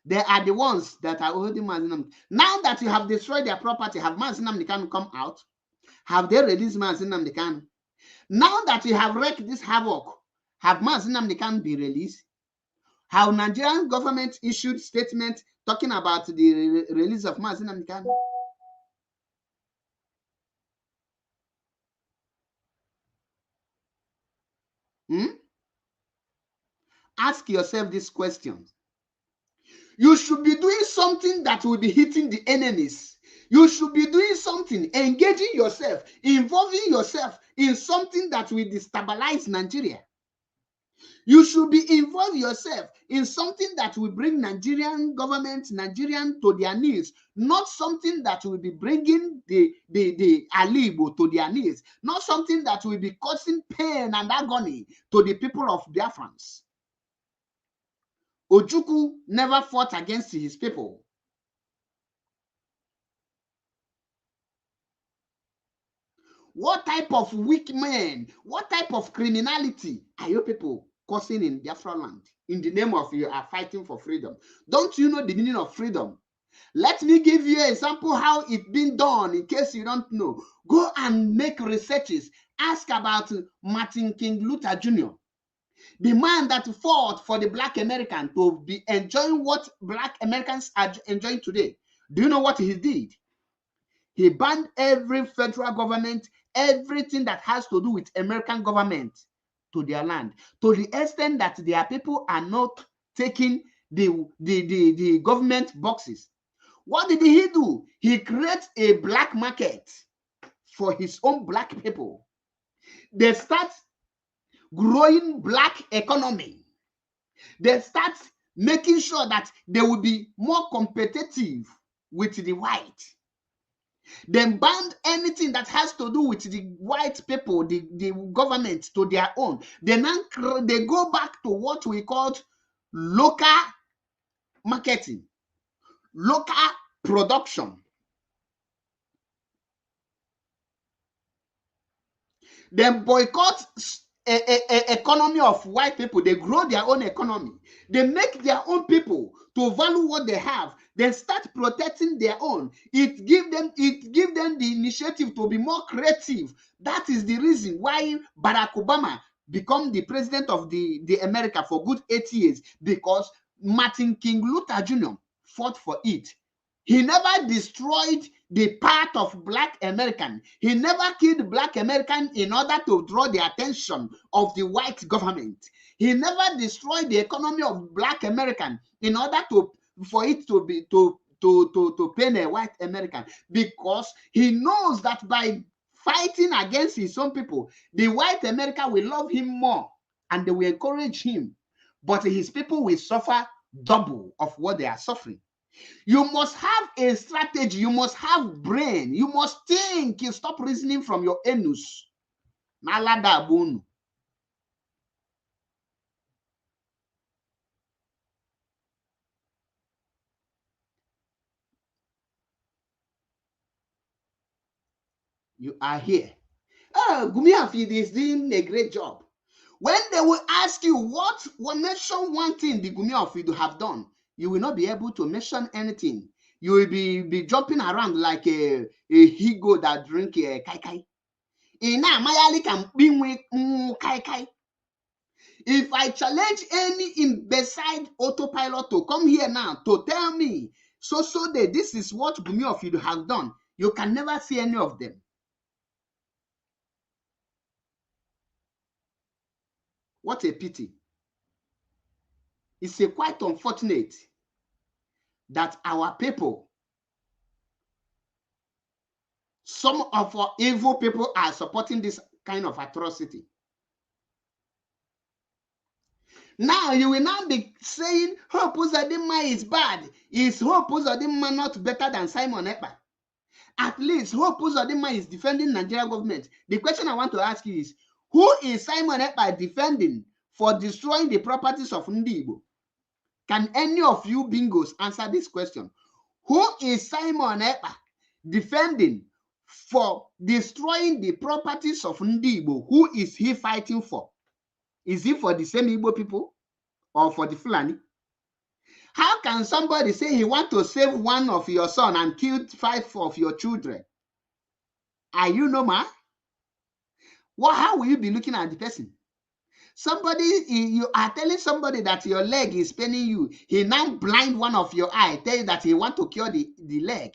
they are the ones that are holding Mazi Nnamdi. Now that you have destroyed their property, have Mazi Nnamdi Kanu come out? Have they released Mazi Nnamdi Kanu? Now that you have wreaked this havoc, have Mazi Nnamdi Kanu been released? Have Nigerian government issued statement talking about the release of Mazi Nnamdi Kanu? Ask yourself these questions. You should be doing something that will be hitting the enemies. You should be doing something, engaging yourself, involving yourself in something that will destabilize Nigeria. You should be involved yourself in something that will bring Nigerian government, Nigerian to their knees, not something that will be bringing the Alibo to their knees, not something that will be causing pain and agony to the people of Biafrans. Ojukwu never fought against his people. What type of weak men, what type of criminality are you people causing in Biafra land in the name of you are fighting for freedom? Don't you know the meaning of freedom? Let me give you an example how it's been done in case you don't know. Go and make researches. Ask about Martin King Luther Jr., the man that fought for the Black American to be enjoying what Black Americans are enjoying today. Do you know what he did? He banned every federal government, everything that has to do with American government to their land, to the extent that their people are not taking the government boxes. What did he do? He created a black market for his own black people. They start growing black economy. They start making sure that they will be more competitive with the white. Then banned anything that has to do with the white people, the government to their own. They go back to what we called local marketing, local production. Then boycott economy of white people. They grow their own economy. They make their own people to value what they have. Then start protecting their own. It give them the initiative to be more creative. That is the reason why Barack Obama become the president of the America for good 8 years, because Martin King Luther Jr. fought for it. He never destroyed the part of Black American. He never killed Black American in order to draw the attention of the white government. He never destroyed the economy of Black American in order for it to be to pain a white American, because he knows that by fighting against his own people, the white America will love him more and they will encourage him, but his people will suffer double of what they are suffering. You must have a strategy. You must have brain. You must think. You stop reasoning from your anus. Nalada bunu. You are here. Oh, Gumi Afid is doing a great job. When they will ask you mention one thing the Gumi Afid have done, you will not be able to mention anything. You will be jumping around like a higo that drink a kai kai. If I challenge any imbecile autopilot to come here now to tell me, so this is what Gumi Afid has done, you can never see any of them. What a pity. It's quite unfortunate that our people, some of our evil people, are supporting this kind of atrocity. Now you will now be saying Hope Uzodinma is bad. Is Hope Uzodinma not better than Simon Ekpa? At least Hope Uzodinma is defending Nigerian government. The question I want to ask you is, who is Simon Ekpa defending for destroying the properties of Ndi Igbo? Can any of you bingos answer this question? Who is Simon Ekpa defending for destroying the properties of Ndi Igbo? Who is he fighting for? Is he for the same Igbo people or for the Fulani? How can somebody say he wants to save one of your son and kill 5 of your children? Are you normal? How will you be looking at the person? Somebody, you are telling somebody that your leg is paining you. He now blind one of your eye, tell you that he want to cure the leg.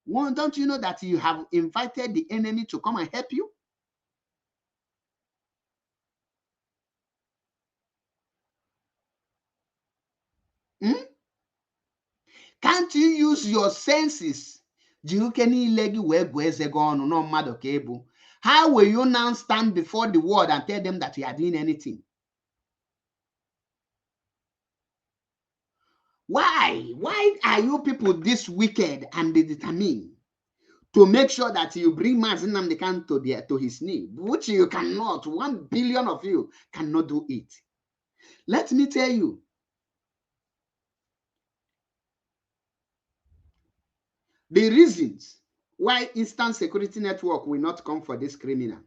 Well, don't you know that you have invited the enemy to come and help you? Can't you use your senses? How will you now stand before the world and tell them that you are doing anything? Why? Why are you people this wicked and determined to make sure that you bring Mazi Nnamdi Kanu to his knee, which you cannot? 1 billion of you cannot do it. Let me tell you, the reasons why Eastern Security Network will not come for this criminal.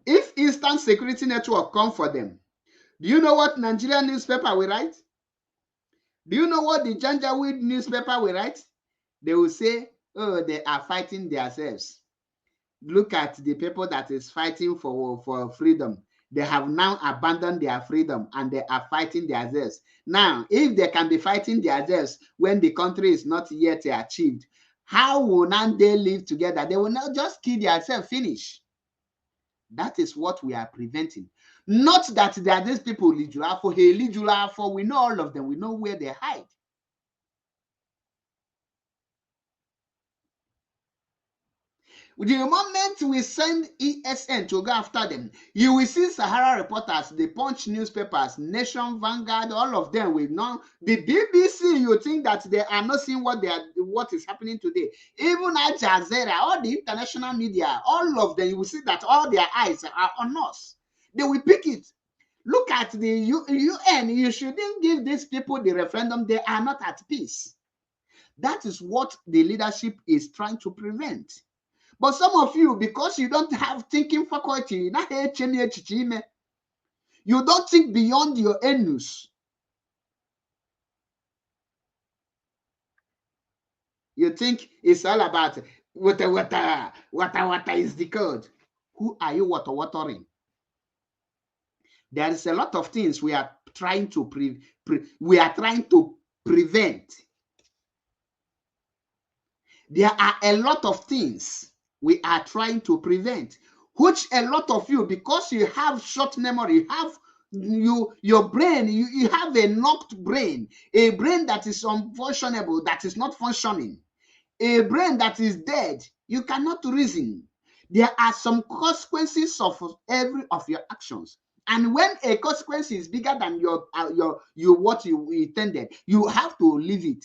If Eastern Security Network come for them, do you know what Nigerian newspaper will write? Do you know what the Janjaweed newspaper will write? They will say, oh, they are fighting themselves. Look at the people that is fighting for freedom. They have now abandoned their freedom and they are fighting themselves. Now, if they can be fighting themselves when the country is not yet achieved, how will now they live together? They will not just kill themselves, finish. That is what we are preventing. Not that there are these people, we know all of them, we know where they hide. The moment we send ESN to go after them, you will see Sahara Reporters, the Punch newspapers, Nation, Vanguard, all of them will know. The BBC, you think that they are not seeing what is happening today. Even Al Jazeera, all the international media, all of them, you will see that all their eyes are on us. They will pick it. Look at the UN. You shouldn't give these people the referendum. They are not at peace. That is what the leadership is trying to prevent. But some of you, because you don't have thinking faculty, you don't think beyond your anus. You think it's all about water is the code. Who are you watering? There is a lot of things we are trying to prevent. There are a lot of things we are trying to prevent, which a lot of you, because you have short memory, your brain, you have a knocked brain, a brain that is unfunctionable, that is not functioning, a brain that is dead. You cannot reason. There are some consequences of every of your actions. And when a consequence is bigger than what you intended, you have to leave it.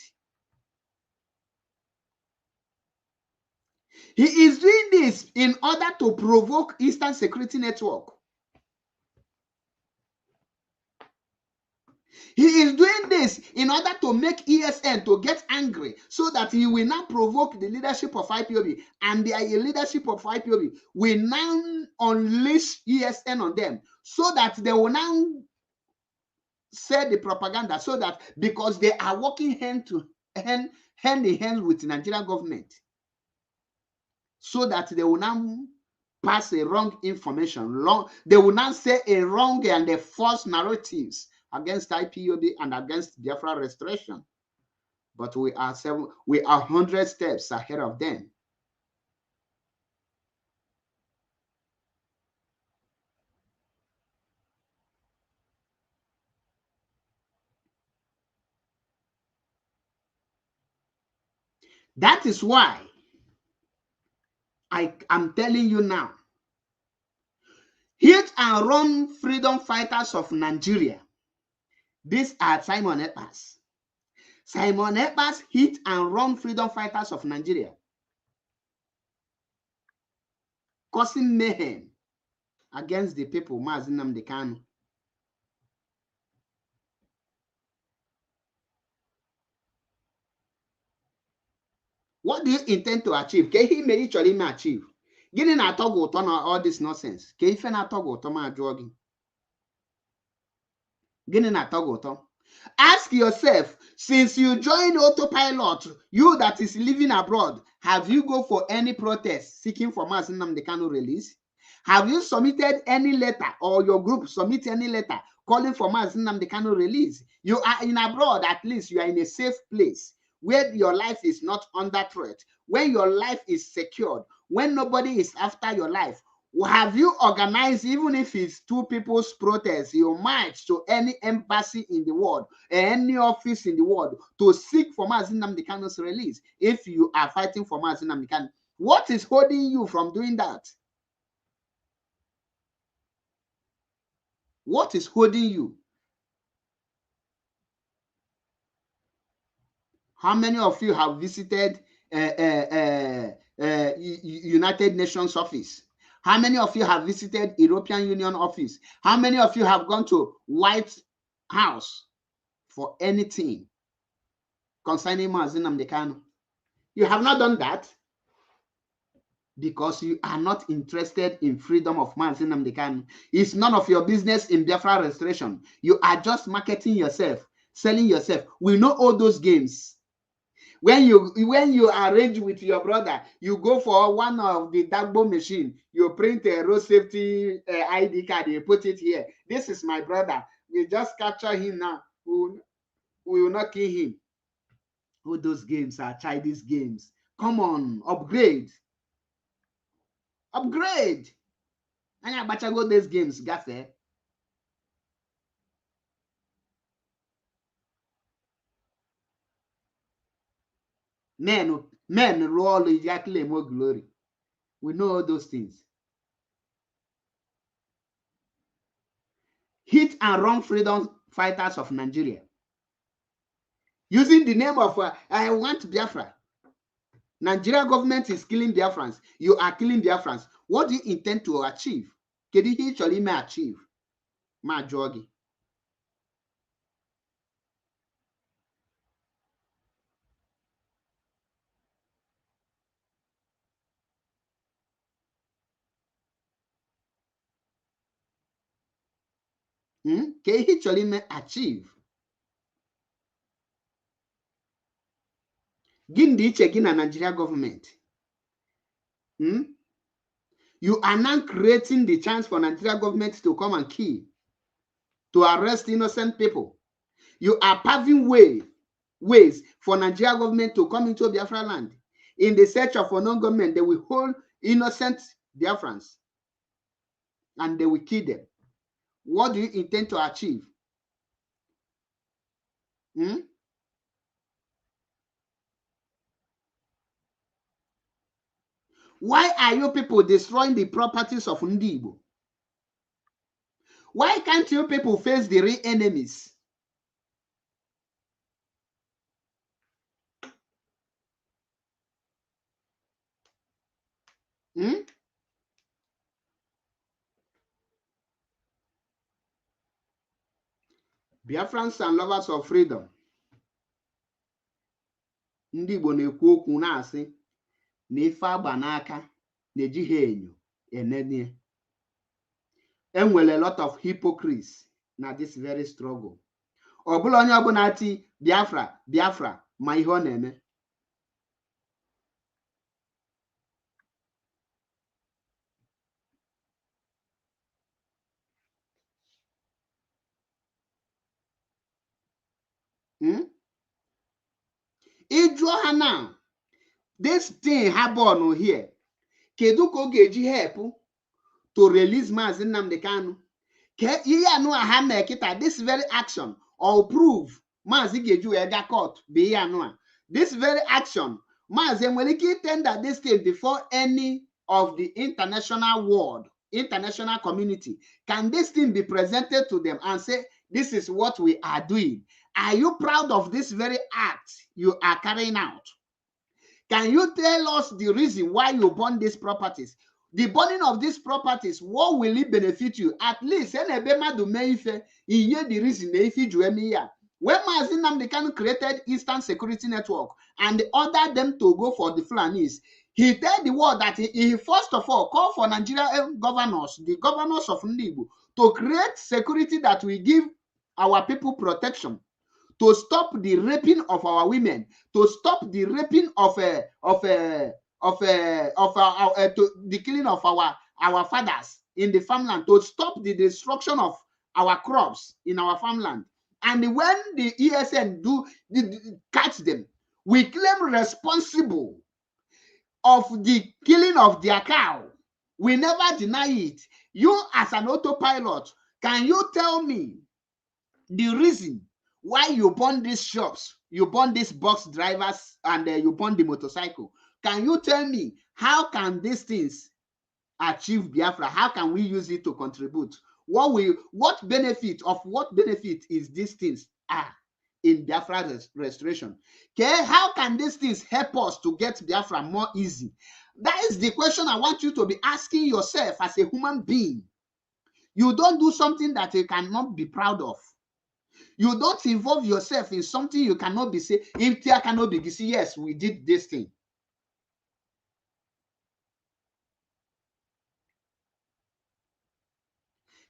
He is doing this in order to provoke Eastern Security Network. He is doing this in order to make ESN to get angry, so that he will now provoke the leadership of IPOB, and the leadership of IPOB will now unleash ESN on them, so that they will now say the propaganda, so that because they are working hand in hand with the Nigerian government, so that they will now pass a wrong information. They will now say a wrong and a false narratives against IPOB and against Biafra restoration. But we are 100 steps ahead of them. That is why I am telling you now, hit and run freedom fighters of Nigeria. These are Simon Ekpas. Simon Ekpas hit and run freedom fighters of Nigeria, causing mayhem against the people, Mazi Nnamdi Kanu. What do you intend to achieve? Can he may actually achieve? Getting a toggle on all this nonsense. Can you a toggle to my jogging? Getting a toggle. Ask yourself, since you joined Autopilot, you that is living abroad, have you go for any protest seeking for Mazi Nnamdi Kanu release? Have you submitted any letter, or your group submit any letter calling for Mazi Nnamdi Kanu release? You are in abroad, at least you are in a safe place, where your life is not under threat, when your life is secured, when nobody is after your life. Have you organized, even if it's 2 people's protest, you march to any embassy in the world, any office in the world to seek for Mazi Nnamdi Kanu's release? If you are fighting for Mazi Nnamdi Kanu, what is holding you from doing that? What is holding you? How many of you have visited United Nations office? How many of you have visited European Union office? How many of you have gone to White House for anything concerning Mazi Nnamdi Kanu? You have not done that because you are not interested in freedom of Mazi Nnamdi Kanu. It's none of your business in Biafra restoration. You are just marketing yourself, selling yourself. We know all those games. When you arrange with your brother, you go for one of the Dagbo machine, you print a road safety ID card, you put it here. This is my brother. We just capture him now. We will not kill him. All those games are childish games. Come on, upgrade. Upgrade. And I bet you go these games, Gaffe. Men roll exactly more glory. We know all those things. Hit and run freedom fighters of Nigeria. Using the name of I want Biafra. Nigeria government is killing Biafrans. You are killing Biafrans. What do you intend to achieve? Can you actually achieve? Ma jogi. Can you actually achieve? Gindi checking a Nigeria government. You are now creating the chance for Nigeria government to come and kill, to arrest innocent people. You are paving ways for Nigeria government to come into Biafra land. In the search of a non-government, they will hold innocent Biafrans and they will kill them. What do you intend to achieve? Why are you people destroying the properties of Ndibo? Why can't you people face the real enemies? Biafrans and lovers of freedom. Ndibo na-ekwu okwu na-asị na ife agba n'aka na-ejighị enyo enene. Enwere a lot of hypocrites na this very struggle. Ọ bụla onye ọbụla ati Biafra ma ihe ọ na-eme. Ịjụọ ha now, this thing happen here. Kedu ka ọ ga-eji help to release Mazi Nnamdi Kanu? Ke ihe anụ ha mee kịta, this very action or prove Mazi ga-eji wee ga court bụ ihe anụ a. This very action, Mazi enwere ike tender this thing before any of the international world, international community. Can this thing be presented to them and say, this is what we are doing? Are you proud of this very act you are carrying out? Can you tell us the reason why you burn these properties? The burning of these properties, what will it benefit you? At least, the reason when Mazi Nnamdi Kanu created Eastern Security Network and ordered them to go for the Fulanis, he told the world that he first of all called for Nigerian governors, the governors of Ndibo, to create security that will give our people protection, to stop the raping of our women, to stop the raping of the killing of our fathers in the farmland, to stop the destruction of our crops in our farmland. And when the ESN catch them, we claim responsible of the killing of their cow. We never deny it. You as an autopilot, can you tell me the reason why you burn these shops, you burn these bus drivers, and you burn the motorcycle? Can you tell me how can these things achieve Biafra? How can we use it to contribute? What benefit is these things are in Biafra restoration? Okay, how can these things help us to get Biafra more easy? That is the question I want you to be asking yourself as a human being. You don't do something that you cannot be proud of. You don't involve yourself in something you cannot be say, if there cannot be say, yes, we did this thing.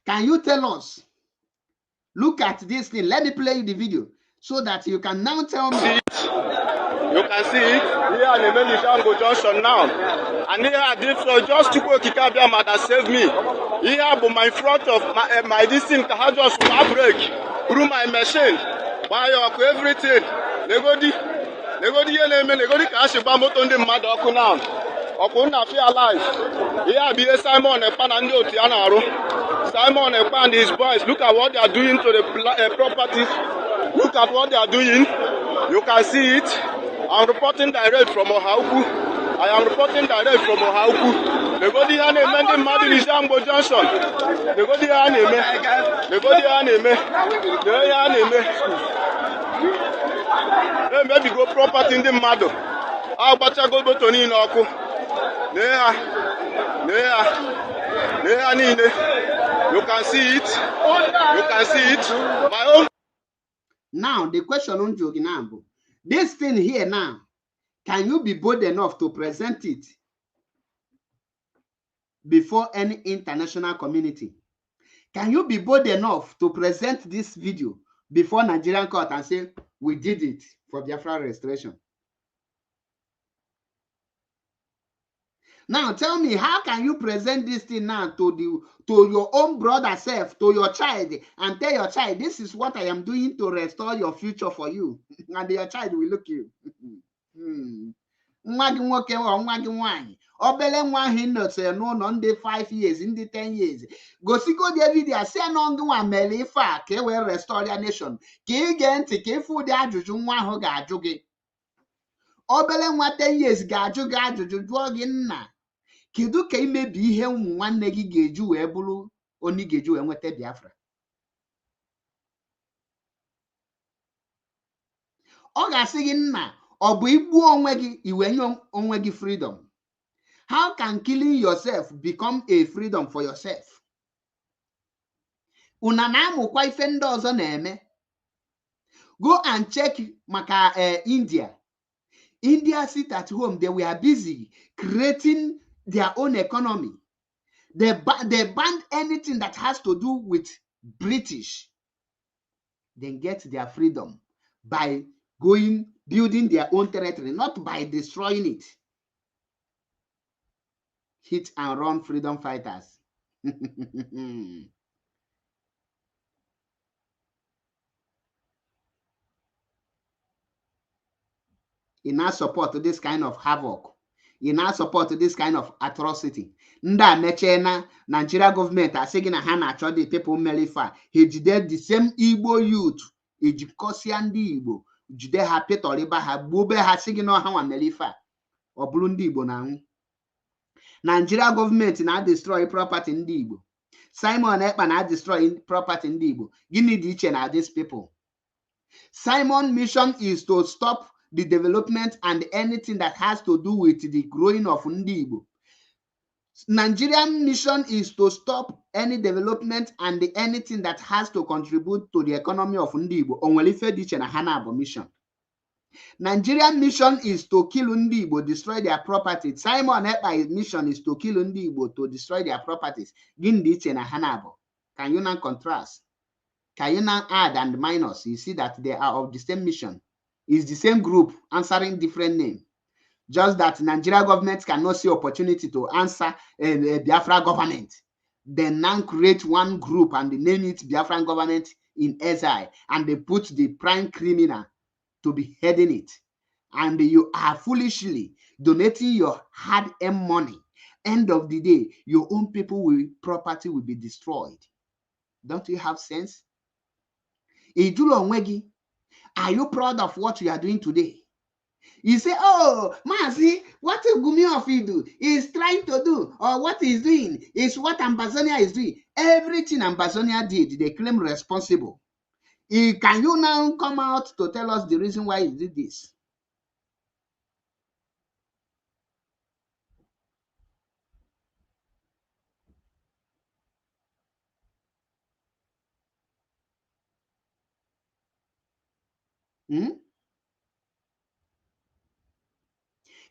Can you tell us? Look at this thing. Let me play the video so that you can now tell me. You can see it here at the Shango Junction now. And here I did so just to go Kikabiama that saved me. Here but my front of my this thing has just break through my machine. Why everything. They go the cash bamot on the mad now. Okuna feel alive. Here be Simon Epan and Tianaro. Simon Epan and his boys. Look at what they are doing to the properties. Look at what they are doing. You can see it. I'm reporting direct from Ohauku. I am reporting direct from Ohauku. They go the enemy mad in Shango Junction. They go the enemy. They go the enemy. The enemy. They maybe go property in the mad. How about I go to Tony Noko? There. You can see it. You can see it. My own. Now the question on Joginambo. This thing here now, can you be bold enough to present it before any international community? Can you be bold enough to present this video before Nigerian court and say, we did it for Biafra restoration? Now tell me, how can you present this thing now to your own brother self, to your child, and tell your child, this is what I am doing to restore your future for you, and your child will look you. Obele nwa hinote no non de 5 years, in the 10 years. Go see go the video, say no nwa mele ifa ke we restore your nation. Ke genti ke fu de ajuju nwa ho ga ajugi. Obele nwa 10 years ga ajugi ajuju juo gi nna. Kedu ka imebi ihe ụmụ nwanne gị ga-eju wee bụrụ onye ga-eju wee nweta Biafra? Ọ ga-asị gị nna, ọ bụ igbu onwe gị iwe nye onwe gị freedom. How can killing yourself become a freedom for yourself? Una na-amụkwa ife ndị ọzọ na-eme. Go and check maka India. India sit at home. They were busy creating their own economy. They banned anything that has to do with British. Then get their freedom by building their own territory, not by destroying it. Hit and run freedom fighters. You now support this kind of havoc. You now support this kind of atrocity. Nda mechena Nigeria government are saying na ha na-achọ the people melifa. He jide the same Igbo youth. Ejikosia ndị Igbo. Jide ha petoliba ha gbube ha sigi no ha wa melifa. Obulu ndị Igbo na anwụ. Nigeria government na destroy property ndị Igbo. Simon Ekpa na destroy property ndị Igbo. Gini dị iche na these people. Simon mission is to stop the development and anything that has to do with the growing of Ndi Igbo. Nigerian mission is to stop any development and anything that has to contribute to the economy of Ndi Igbo. Onwelife diche na Hanabo mission. Nigerian mission is to kill Ndi Igbo, destroy their property. Simon Ekpa's mission is to kill Ndi Igbo, to destroy their properties. Gin diche na Hanabo. Can you now contrast? Can you now add and minus? You see that they are of the same mission. It's the same group answering different name. Just that Nigeria government cannot see opportunity to answer Biafra government. They now create one group and they name it Biafran government in SI, and they put the prime criminal to be heading it. And you are foolishly donating your hard-earned money End of the day, your own property will be destroyed. Don't you have sense? Are you proud of what you are doing today? You say, oh, Mazi, what Gumi of Idu is trying to do, or what he's doing is what Ambazonia is doing. Everything Ambazonia did, they claim responsible. Can you now come out to tell us the reason why he did this?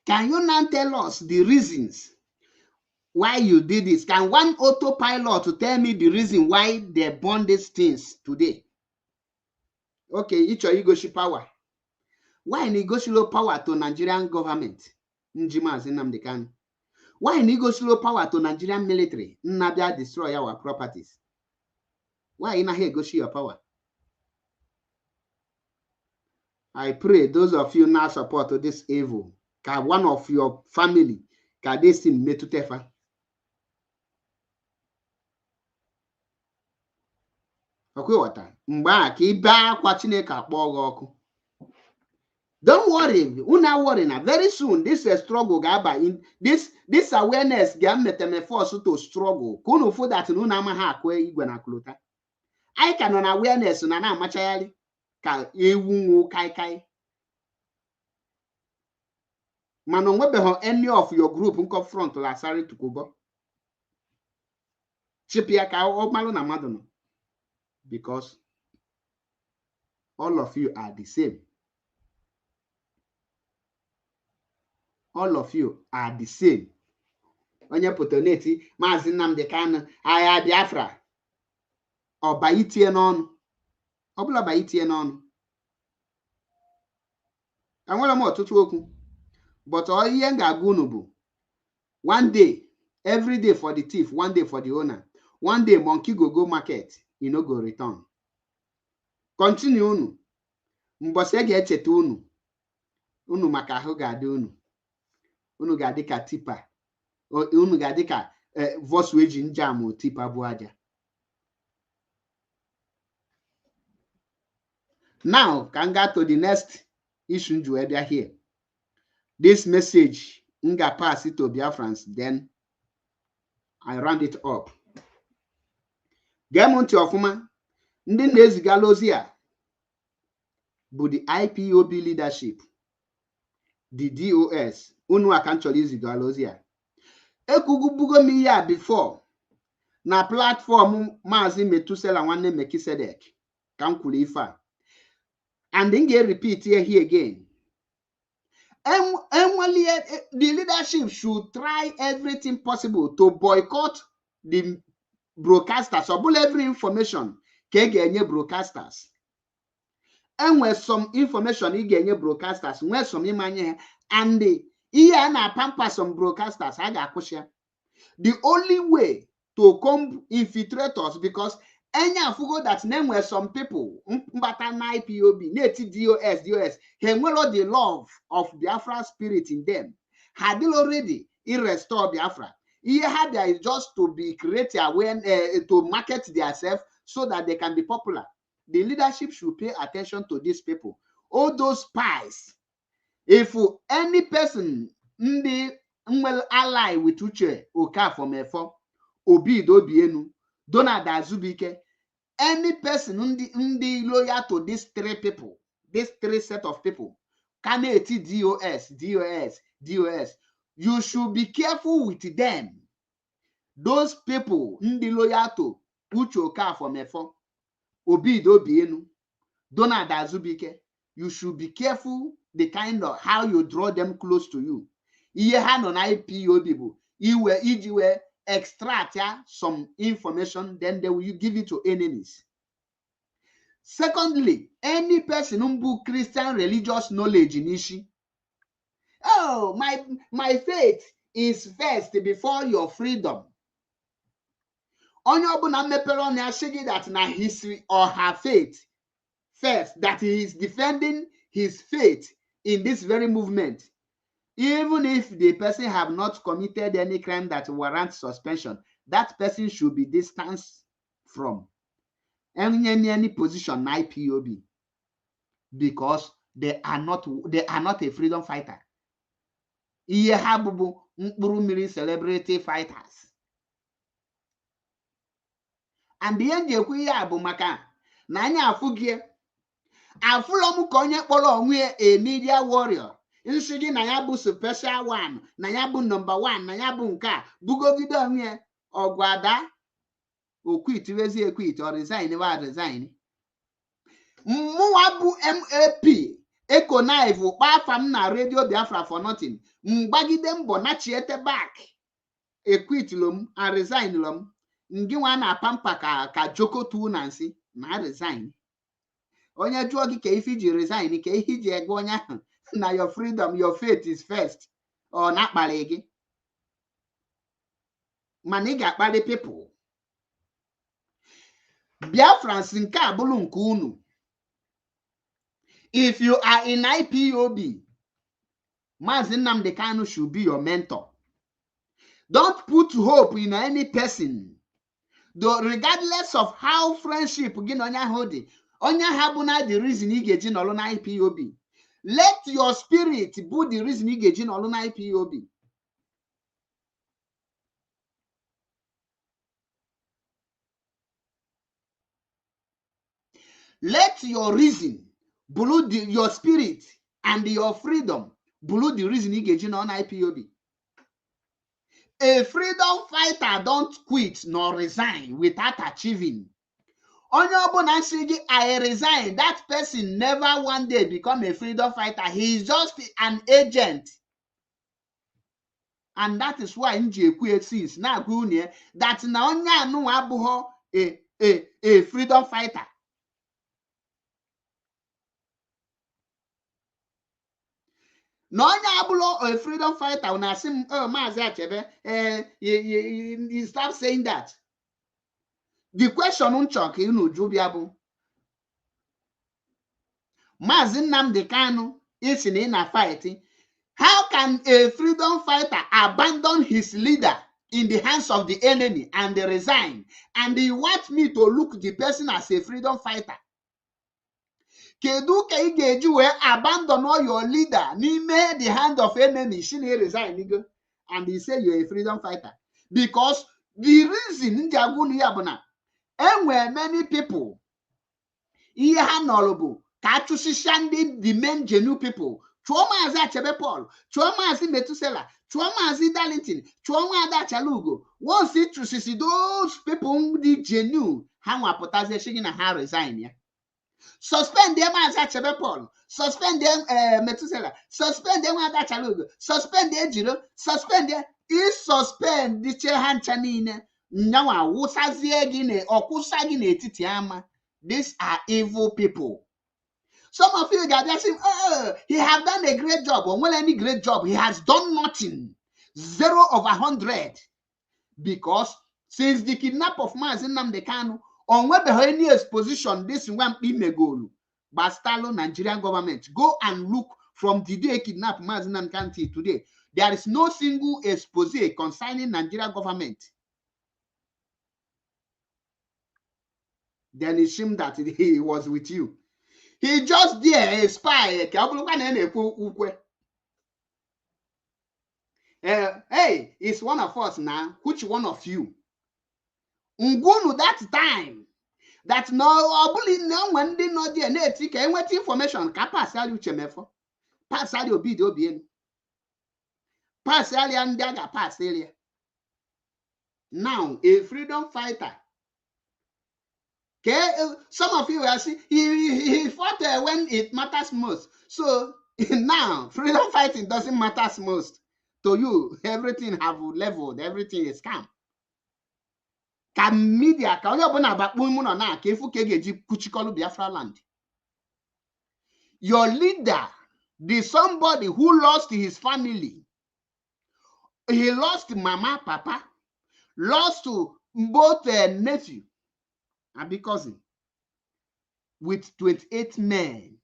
Can you now tell us the reasons why you did this? Can one autopilot tell me the reason why they burn these things today? Okay, each of you go power. Why negotiate power to Nigerian government? Why negotiate power to Nigerian military? Nnabia destroy our properties. Why in here negotiate your power? I pray those of you now support this evil. Can one of your family can they still metutefa? Okay, water. Don't worry, una worry now. Very soon, this struggle gaba in this awareness get force to struggle. Kuno for that no na ha akwa igwe na klota. I can on awareness na na machayali ka ewu kai. Manon webe any of your group nko front la sari tukubo. Chipia ka o malo na madono. Because all of you are the same. All of you are the same. Onye potoneti, Mazi Nnamdi Kanu, Aya Biafra. Or Baitie non. Obula Baitie non. I want more to talk. But all yenga gunubu. One day, every day for the thief, one day for the owner. One day, monkey go market, you no go return. Continue unu. Mbose ge echete unu. Unu maka ahụ ga-adị unu. Unu ga-adị ka tipa. Unu ga-adị ka voice weji njam tipa bụ aja. Now, can go to the next issue nju here. This message nga pass it to Biafrans, then I round it up. Gemonti ofuma ndị na-ezigala ozi a bụ the IPOB leadership, the DOS, unu aka nchọrọ izigala ozi a. Ekwubugo m ihe a before na platform Maazị Metusela nwanne Mekisedek ka m kwuru ife a. And then get repeat here again. The leadership should try everything possible to boycott the broadcasters or every information ke broadcasters. And when some information you get broadcasters, when some imanye and the na pamper some broadcasters, the only way to come infiltrate us, because enya fugo that name were some people mbata na IPOB, native DOS, henwelo the love of Biafra spirit in them. Had they already restore Biafra. Here had there is just to be created when to market themselves so that they can be popular. The leadership should pay attention to these people. All those spies. If any person will ally with Uche Oka from Efo, Obi Dobienu, Donald Azubike, any person loyal to these three people, these three set of people, Kaneti DOS, you should be careful with them. Those people loyal to Uche Oka from Efo, Obi Dobienu, Donald Azubike, you should be careful the kind of how you draw them close to you. Iye hand on IPOB, you were extract some information, then they will give it to enemies. Secondly, any person who Christian religious knowledge in Ishi. Oh, my faith is first before your freedom. Onye ọbụla mepere ọnụ ashigi that na history or her faith first, that he is defending his faith in this very movement. Even if the person have not committed any crime that warrants suspension, that person should be distanced from any position in IPOB, because they are not a freedom fighter. Ihe ha bụbu mkpụrụ mmiri celebrity fighters. And the nji ekwu ihe a bụ maka na anyị afụgie afụlọ m ka onye kpọrọ onwe a media warrior nsị gị na ya bụ special one, na ya bụ number one, na ya bụ nke a bugogide onwe ọgwụ ada okwit wezi ekwit or resign wa resign. Mụwa bụ MAP Econive kpa afa m na Radio Biafra for nothing. Mgbagide mbọ nachiete back ekwitilo m and resign lo m. Ngị nwa na pampa ka Joko tu na nsị na resign. Onye jụọ gị ka ife ji resign, ka ihe ji ego onye ahụ na your freedom, your faith is first, ọ na-akpali gị mana ị ga-akpali people. Biafrans nke a bụrụ nke unu. If you are in IPOB, Mazi Nnamdi Kanu should be your mentor. Don't put hope in any person, though, regardless of how friendship gị na onye ahụ dị. Onye ahụ bụ na the reason ị ga-eji nọrọ na IPOB. Let your spirit be the reason ị ga-eji nọrọ na IPOB. Let your reason, your spirit and your freedom, the reason ị ga-eji nọrọ na IPOB. A freedom fighter don't quit nor resign without achieving. Onye ọbụla nsị gị I resign, that person never one day become a freedom fighter. He is just an agent. And that is why nji ekwu since na-agwa unu that na onye anụnwa abụghị a freedom fighter. Na onye abụrụ a freedom fighter na asị m Maazị Achebe you stop saying that. The question nchọ ka unu jụ bịa bụ Maazị Nnamdi Kanu isi na ị na fight. How can a freedom fighter abandon his leader in the hands of the enemy and resign, and he want me to look the person as a freedom fighter? Kedu ka ị ga-eji wee abandon all your leader n'ime the hand of enemy, she na resign go, and he say you're a freedom fighter? Because the reason ndị agwụ ya bụ na enwere many people ihe ha nọrọ bụ ka achụsịsịa ndị the main genuine people. Chụọ Maazị Achebe Paul, chụọ Maazị Metusela, chụọ Maazị Darlington, chụọ Nwaada Achalugo. Once it chụsịsị those people dị genuine, ha nwapụtazie shigi na ha resign ya. Suspend them Maazị Achebe Paul, suspend them Metusela, suspend them Nwaada Achalugo, suspend Ejiro, suspend them. Is suspend the che ha ncha niile. Nyawa wụsazie gị na ọkwụsa gị n'etiti ama. These are evil people. Some of you guys are saying, oh, he have done a great job. Or well, any great job, he has done nothing. 0 over 100. Because since the kidnap of Maazị Nnamdi Kanu, on where any exposition this one imegolu, Bastalo Nigerian government, go and look from the day kidnap Maazị Nnamdi Kanu till today. There is no single expose concerning Nigerian government. Then it seemed that he was with you. He just there a spy. Hey, it's one of us now. Which one of you? Ngunu that time. That no, I believe no one did not there. What information can pass you chemefo? Pass you be the obien. Pass and daga pass area. Now, a freedom fighter. Okay, some of you will see he fought when it matters most. So now freedom fighting doesn't matter most to you. Everything have leveled, everything is calm. Can media ka onye ọbụla bakpu mụ nọ na ka efu ka ga-eji kuchikọlụ Biafra land. Your leader, the somebody who lost his family, he lost mama, papa, lost to both nephew and because with 28 men.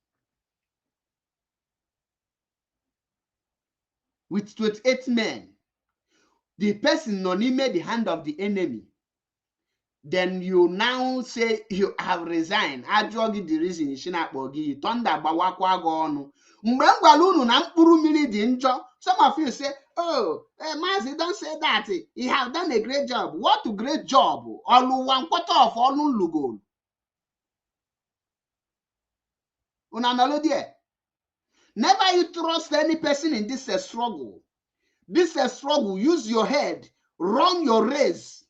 with 28 men. The person no made the hand of the enemy. Then you now say you have resigned. Ajụọ the reason you akpọ gị thunder gbawakwa gị ọnụ. Mgbe m gwara unu na mkpụrụ mmiri dị njọ, some of you say, oh, Mazi, don't say that. You have done a great job. What a great job. Ọlụ 1/4 of ọlụ nlugol. Una nọlụ there. Never you trust any person in this struggle. This struggle, use your head, run your race.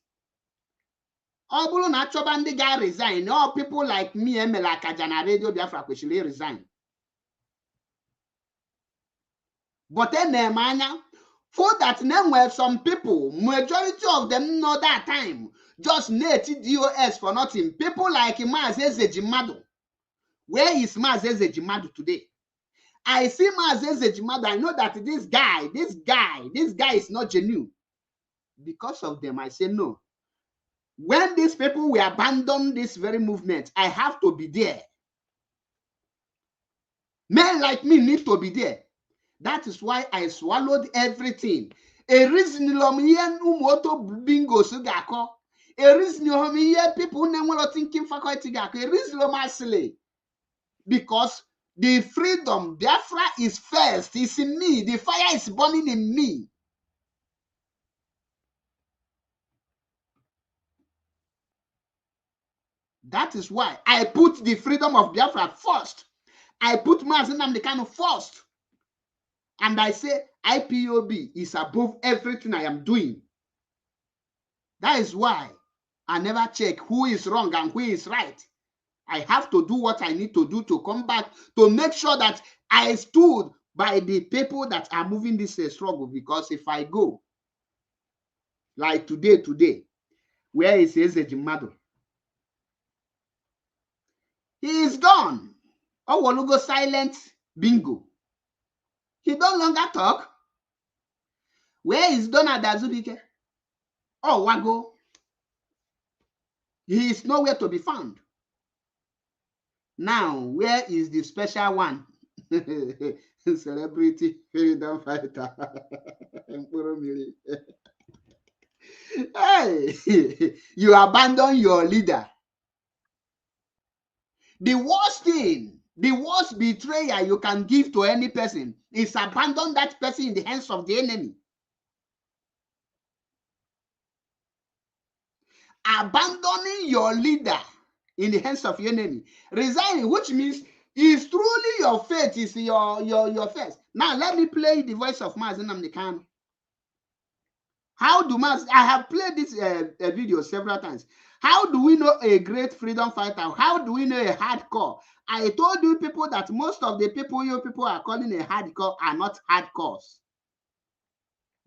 All bụrụ na achọba ndị ga resign, all people like me emela akaja na Radio Biafra kwesịrị resign. But then anya, for that name were some people, majority of them know that time, just native DOS for nothing. People like Mazi Ezejimadu. Where is Mazi Ezejimadu today? I see Mazi Ezejimadu, I know that this guy is not genuine. Because of them, I say no. When these people will abandon this very movement, I have to be there. Men like me need to be there. That is why I swallowed everything. A reason umoto bingo sugako. A reason people never thinking faculty gako. A reason because the freedom, Biafra is first. It's in me. The fire is burning in me. That is why I put the freedom of Biafra first. I put Mazi Nnamdi Kanu first. And I say IPOB is above everything I am doing. That is why I never check who is wrong and who is right. I have to do what I need to do to come back to make sure that I stood by the people that are moving this struggle. Because if I go, like today, where is Ezejimadu? He is gone. Owolugo silent bingo. He no longer talk. Where is Donald Azubike? Oh, Wago. He is nowhere to be found. Now, where is the special one? Celebrity freedom fighter. Hey, you abandon your leader. The worst thing, the worst betrayal you can give to any person is abandon that person in the hands of the enemy. Abandoning your leader in the hands of your enemy. Resigning, which means is truly your faith, is your faith. Now let me play the voice of Mazi Nnamdi Kanu. How do I have played this video several times. How do we know a great freedom fighter? How do we know a hardcore? I told you people that most of the people you people are calling a hardcore are not hardcores.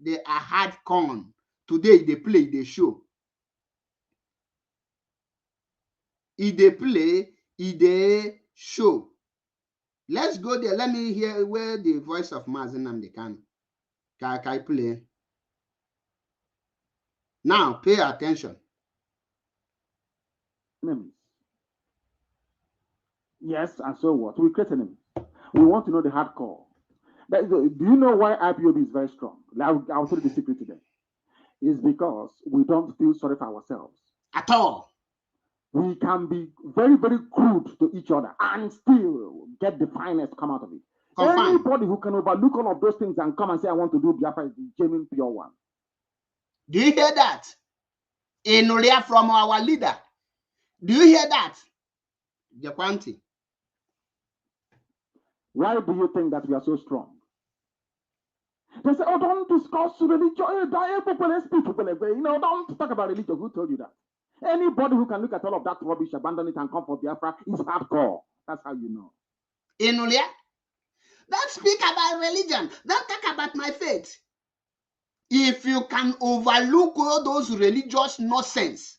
They are hardcore. Today they play, they show. If they play, if they show. Let's go there. Let me hear where the voice of Mazi Nnamdi Kanu. Can I play? Now pay attention. Yes, and so what? We create enemies. We want to know the hardcore. Do you know why IPOB is very strong? I'll tell you the secret today. It's because we don't feel sorry for ourselves. At all. We can be very, very crude to each other and still get the finest come out of it. Confirm. Anybody who can overlook all of those things and come and say, I want to do Biafra is the genuine pure one. Do you hear that? Inulia from our leader. Do you hear that? Jakwanti. Why do you think that we are so strong? They say, oh, don't discuss religion. Don't talk about religion. Who told you that? Anybody who can look at all of that rubbish, abandon it, and come for Biafra is hardcore. That's how you know. Inulia, don't speak about religion. Don't talk about my faith. If you can overlook all those religious nonsense,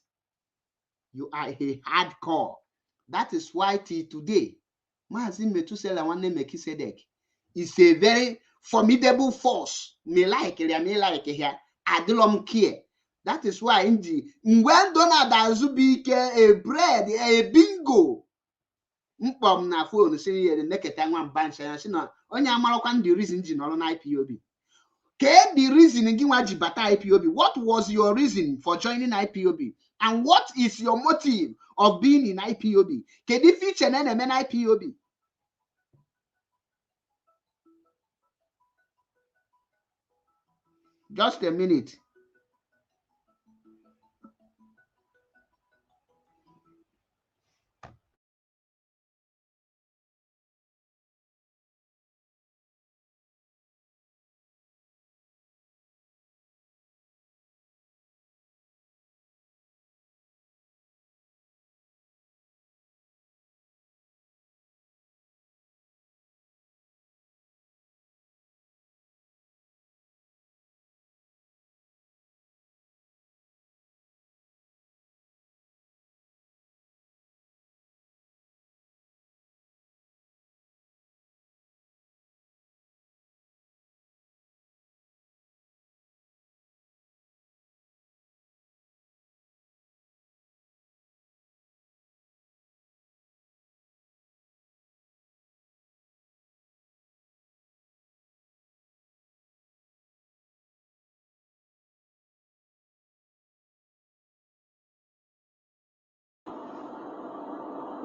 you are a hardcore. That is why till today, Mazi Methuselah Nwanemekisedek is a very formidable force. Me like here. I don't care. That is why when Donald Azubike a bread, a bingo, mpom na phone saying the naked one bunch and the reason in IPOB. The reason in Bata IPOB? What was your reason for joining IPOB? And what is your motive of being in IPOB? The feature and IPOB? Just a minute.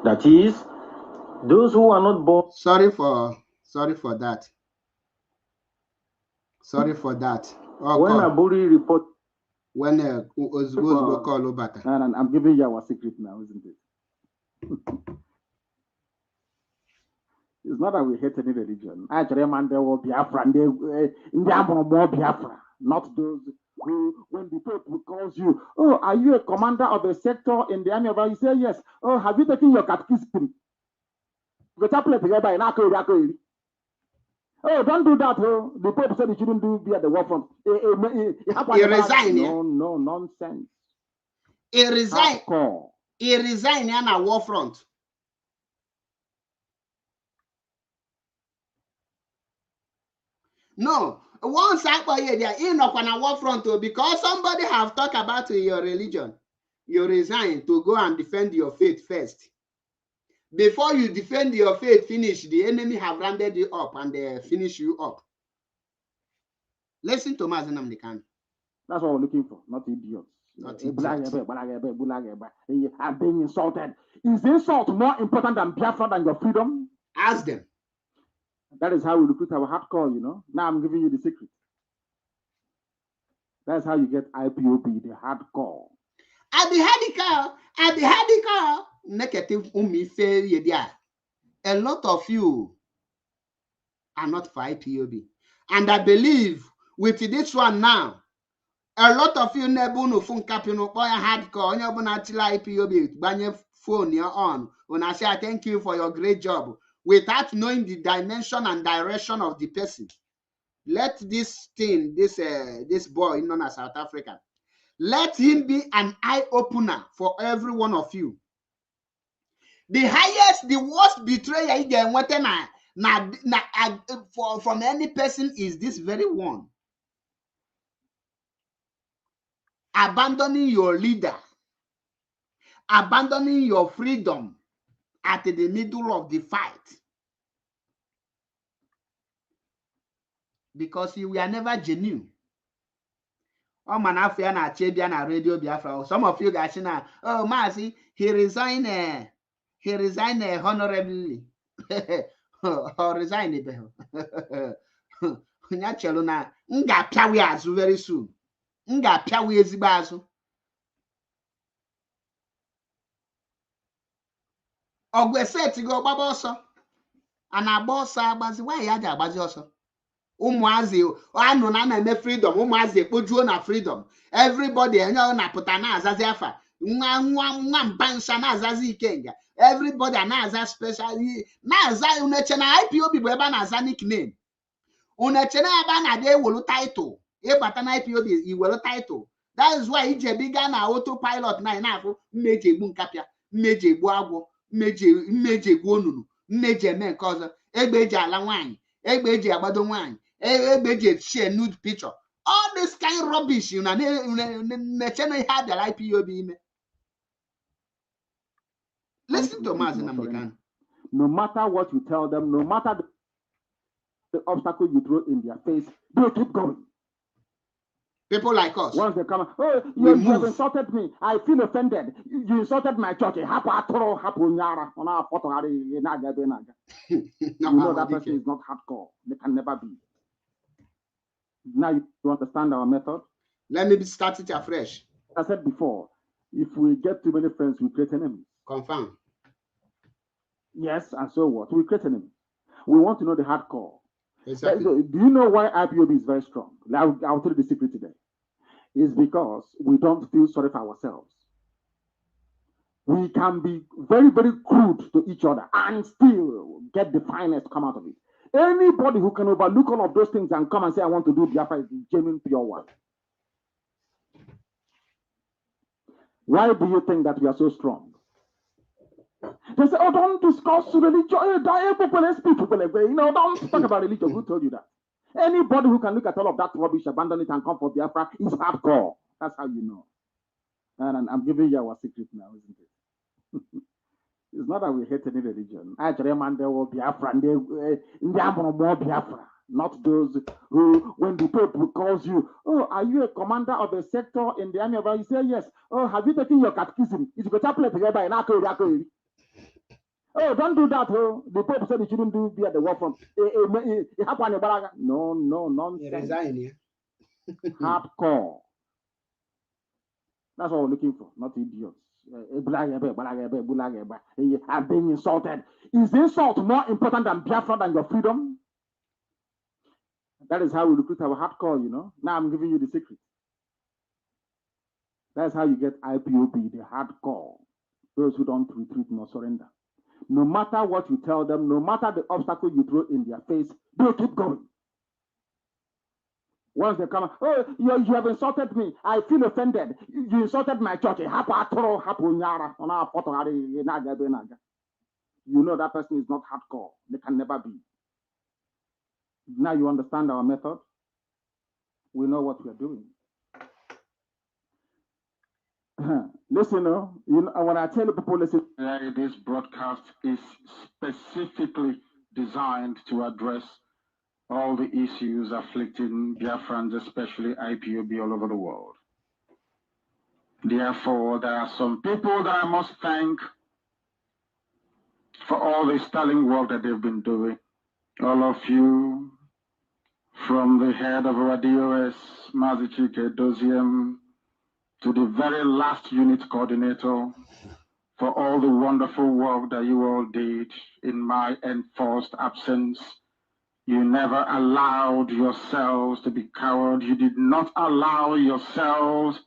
That is, those who are not born. Sorry for that. Sorry for that. Oh, when Aburi report. When Ozugbo call Obata. And I'm giving you our secret now, isn't it? It's not that we hate any religion. Actually, man, there will be Biafra, and more Biafra, not those who, when the Pope calls you, oh, are you a commander of a sector in the army of God? You say yes. Oh, have you taken your catechism? The tablet together in Akko. Oh, don't do that. Oh, the Pope said you shouldn't be at the war front. He resigned. No, nonsense. He resigned. He resigned on a war front. No, once I go here, they are not on a war front because somebody have talked about your religion. You resign to go and defend your faith first. Before you defend your faith, finish, the enemy have rounded you up and they finish you up. Listen to Mazen Amdekan. That's what we're looking for, not idiots. I'm being insulted. Is insult more important than Biafra than your freedom? Ask them. That is how we recruit our hardcore, you know. Now I'm giving you the secret. That's how you get IPOB, the hardcore. At the hardcore, negative a lot of you are not for IPOB. And I believe with this one now, a lot of you never know phone capino boy hardcore, on your bonatila IPOB, banya phone you're on. When I say thank you for your great job, without knowing the dimension and direction of the person. Let this thing, this boy known as South African, let him be an eye-opener for every one of you. The highest, the worst betrayer from any person is this very one. Abandoning your leader, abandoning your freedom at the middle of the fight. Because you were never genuine. Oh man, I feel na Chebia na Radio Biafra. Some of you guys now, oh Mazi, he resigned honorably. Or resigned. Nyachelo na nga piawe azu very soon. Nga piawe ezigbo azu. Ogwese go gbaba ọsọ. Ana agba ọsọ agbazi, why ya ji agbazi ọsọ? Umuazi anu na na freedom, umuazi ekpojuo na freedom. Everybody enyo na puta na azazi afa. Nwa mbansha na azazi ikenga. Everybody na aza special na aza uneche na IPOB bụ ebe na aza nickname. Uneche na ebe na dey wolu title. Ịbata na IPOB iwelu title. That is why ije biga na autopilot na afụ mmeji egbu nkapịa, mmeji egbu agwọ, mmeji egbu onunu, mmeji eme nke ọzọ, egbe eji ala nwaanyị, egbe eji agbado nwaanyị, egbe eji share nude picture. All this kind of rubbish you na neche na ihe abịara IPOB ime. Listen to Mazen Amdekan. No matter what you tell them, no matter the obstacle you throw in their face, they keep going. People like us. Once they come, oh, you have insulted me. I feel offended. You insulted my church. You know that person is not hardcore. They can never be. Now you understand our method? Let me start it afresh. I said before, if we get too many friends, we create enemies. Confirm. Yes, and so what? We create enemies. We want to know the hardcore. Exactly. Do you know why IPOB is very strong? I'll tell you the secret today. It's because we don't feel sorry for ourselves. We can be very, very crude to each other and still get the finest come out of it. Anybody who can overlook all of those things and come and say, I want to do Biafra is the genuine pure one. Why do you think that we are so strong? They say, oh, don't discuss religion. Don't talk about religion. Who told you that? Anybody who can look at all of that rubbish, abandon it, and come for Biafra is hardcore. That's how you know. And I'm giving you our secret now, isn't it? It's not that we hate any religion. Actually, man, there will Biafra, and more Biafra. Not those who, when the Pope calls you, oh, are you a commander of a sector in the army of God? You say yes. Oh, have you taken your catechism? It's a chaplet together in Akori. Oh, don't do that. Oh, the Pope said you shouldn't be at the war front. No, nonsense. Hardcore. That's what we're looking for, not idiots. I'm being insulted. Is insult more important than Biafra, than your freedom? That is how we recruit our hardcore, you know. Now I'm giving you the secret. That's how you get IPOB, the hardcore. Those who don't retreat nor surrender. No matter what you tell them, no matter the obstacle you throw in their face, they keep going. Once they come, oh, you have insulted me. I feel offended. You insulted my church. You know that person is not hardcore. They can never be. Now you understand our method. We know what we are doing. Listen, you know, when I tell people, listen, this broadcast is specifically designed to address all the issues afflicting Biafrans, especially IPOB all over the world. Therefore, there are some people that I must thank for all the sterling work that they've been doing. All of you, from the head of our DOS, Mazichike Doziem, to the very last unit coordinator, for all the wonderful work that you all did in my enforced absence. You never allowed yourselves to be cowed. You did not allow yourselves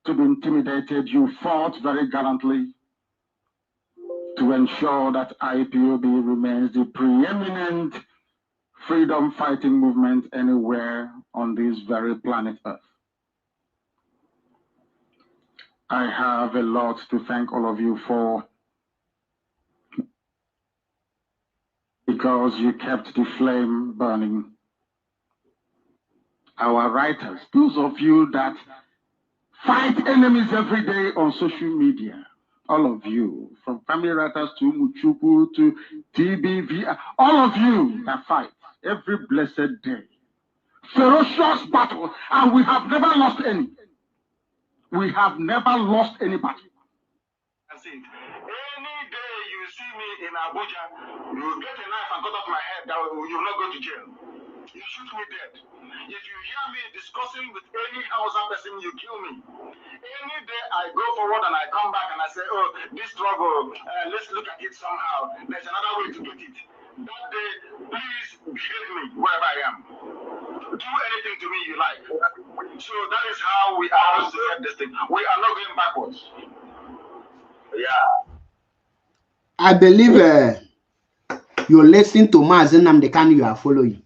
to be intimidated. You fought very gallantly to ensure that IPOB remains the preeminent freedom fighting movement anywhere on this very planet Earth. I have a lot to thank all of you for, because you kept the flame burning. Our writers, those of you that fight enemies every day on social media, all of you, from family writers to Muchuku to TBV, all of you that fight every blessed day. Ferocious battle, and we have never lost any. We have never lost any battle. That's it. Any day you see me in Abuja, you get a knife and cut off my head, you will not go to jail. You shoot me dead. If you hear me discussing with any Hausa person, you kill me. Any day I go forward and I come back and I say, oh, this struggle, let's look at it somehow. There's another way to get it. That day, please behave me wherever I am. Do anything to me you like. So that is how we are to get this thing. We are not going backwards. Yeah. I believe you're listening to Mazen Namdekan, you are following.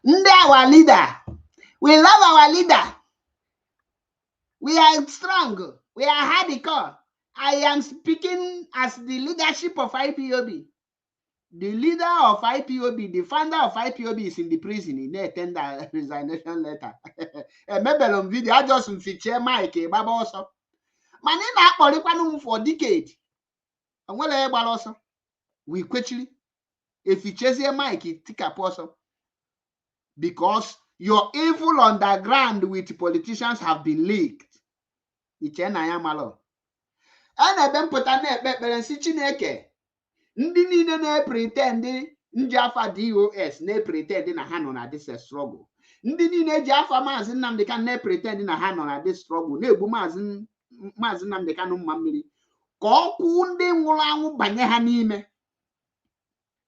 Our leader. We love our leader. We are strong. We are hardcore. I am speaking as the leadership of IPOB. The leader of IPOB, the founder of IPOB is in the prison. He didn't attend the resignation letter. Maybe video, I just feature Mike, Baba also. Man, in for decade. And what I also, we quickly, if you chase Mike, take up also. Because Your evil underground with politicians have been leaked. Ichena ya malo. Ana ebe mpụta na-ekpe ekpere nsị Chineke. Ndị niile na-pretend nji afa DOS na-pretend na ha nọ na this struggle. Ndị niile ji afa Maazị Nnamdi Kanu na-pretend na ha nọ na this struggle na-egbu Maazị Nnamdi Kanu mma mmiri ka ọkwụ ndị nwụrụ anwụ banye ha n'ime.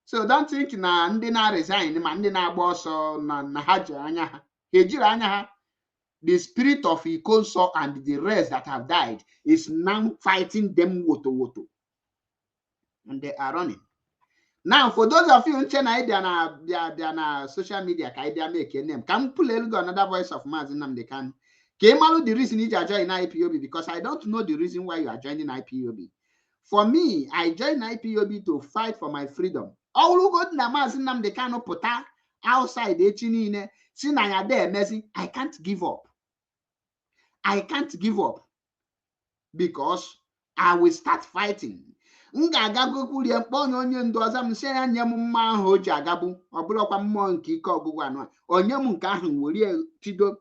So don't think na ndị na-resign ma ndị na-agba ọsọ na ha ji anya ha. Ha ejiri anya ha. The spirit of Ikonso and the rest that have died is now fighting them woto. And they are running. Now, for those of you in China, they are na social media, they are making them. Can pull another voice of Maazị Nnamdi Kanu? Kemalu, the reason you are joining IPOB, because I don't know the reason why you are joining IPOB. For me, I joined IPOB to fight for my freedom. All who go to Maazị Nnamdi Kanu put outside the chinine, see na ya there, Messi. I can't give up. I can't give up because I will start fighting. Nga-agago kwurie mkpọ onye ndu ọzọ m sị ya nye m mma ahụ o ji agabu ọ bụrụkwa mmụọ nke ike ọgụgụ anụ onye m nke ahụ were chido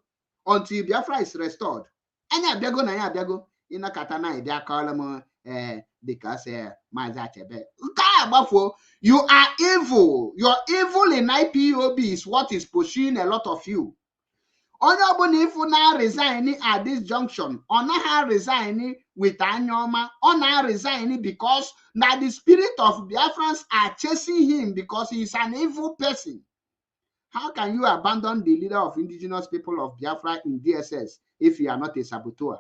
until Biafra is restored. Anya abịago na ya abịago ịnakọta na ịdị akọọla m dịka sị Maazị Achebe nke a gbafuo. You are evil. Your evil in IPOB is what is pushing a lot of you. Onye ọbụla ifu na resign at this junction, ọ naghị resign with Anyoma, ọ na resign because now the spirit of Biafrans are chasing him because he is an evil person. How can you abandon the leader of indigenous people of Biafra in DSS if you are not a saboteur?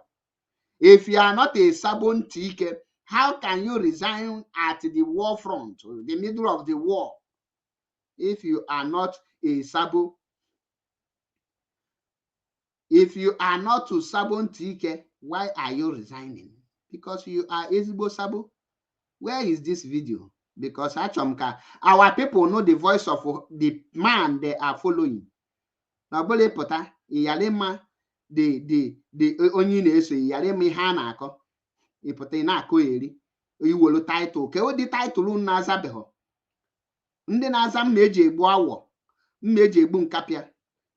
If you are not a sabontike, how can you resign at the war front, the middle of the war, if you are not a sabo? If you are not to Sabon Tike, why are you resigning? Because you are Ezigbo Sabo. Where is this video? Because Achomka, our people know the voice of the man they are following. Now, Bole Pota, Iyalema, the only name, Iyalema Hanako, Ipotena Koeri, you will title, Ko the title Nazabeho. Ndị na-aza mmeji egbu awọ, mmeji egbu nkapịa,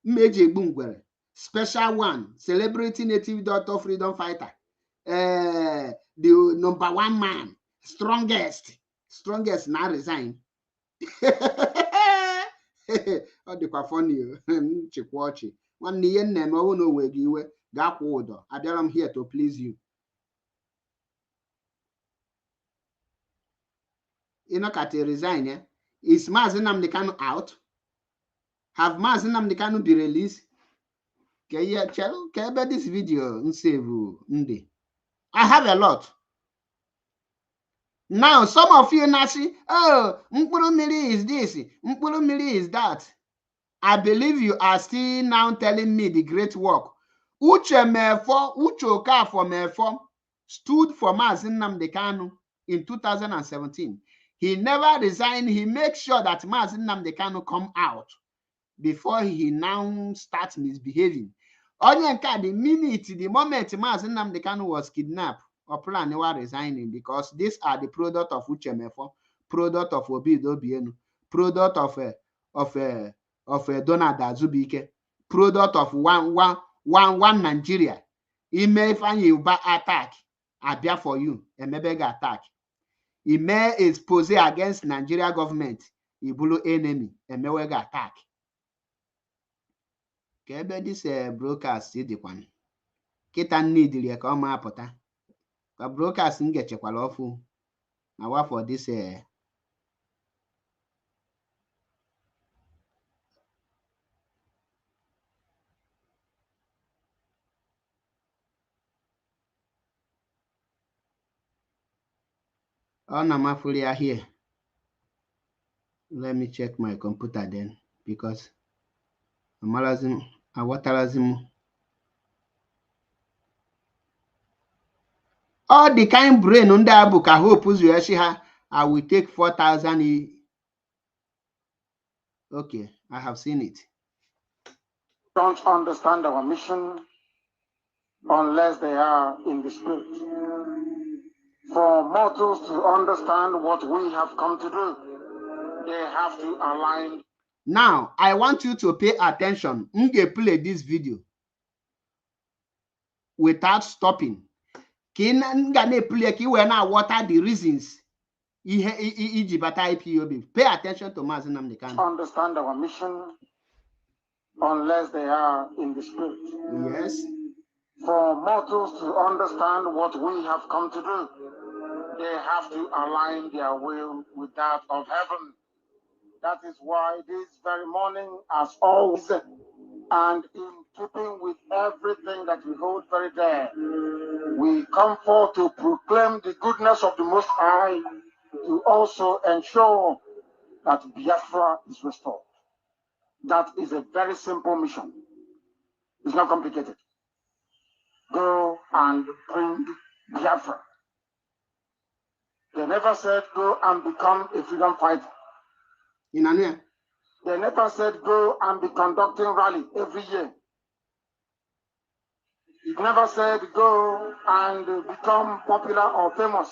mmeji egbu ngwere. Special one, celebrity native daughter freedom fighter, the #1 man, strongest now resign. Ọ dịkwa funny chịkwa ọchị nwanne ihe nne na ọwụ na owe gị iwe ga-akwụ ụdọ abịara m here to please you. Ịnọkata resign ya. Is Maazị Nnamdi Kanu out? Have Maazị Nnamdi Kanu be released? Can this video save Ndi? I have a lot. Now, some of you Nasi, oh, Mkpuru Mmiri is this, Mkpuru Mmiri is that. I believe you are still now telling me the great work. Uche Okafor Mefo stood for Maazị Nnamdi Kanu in 2017. He never resigned. He makes sure that Maazị Nnamdi Kanu come out before he now starts misbehaving. The moment Maazị Nnamdi Kanu was kidnapped, Opula was resigning because these are the product of Uche Mefo, product of Obido Obienu, product of Donald Azubike, product of one Nigeria. He may find you back attack, Abia for you, a mebega attack. He may expose against Nigeria government, Ibulu enemy, a mewega attack. Kebe this broadcast dị kwan kita need ya ka ọ ma apụta ka broadcast ngechekwala ọfụ na wa for this ọ na mafuli ya here. Let me check my computer then because Awatarazim. All the kind brain under book I hope I will take 4,000. Okay, I have seen it. Don't understand our mission unless they are in the spirit. For mortals to understand what we have come to do, they have to align. Now, I want you to pay attention. I'm going to play this video without stopping. I'm going to play what are the reasons IPOB. Pay attention to Mazi Nnamdi Kanu. Understand our mission unless they are in the spirit. Yes. For mortals to understand what we have come to do, they have to align their will with that of heaven. That is why this very morning, as always, and in keeping with everything that we hold very dear, we come forth to proclaim the goodness of the Most High, to also ensure that Biafra is restored. That is a very simple mission. It's not complicated. Go and bring Biafra. They never said go and become a freedom fighter. In Ania. They never said go and be conducting rally every year. It never said go and become popular or famous.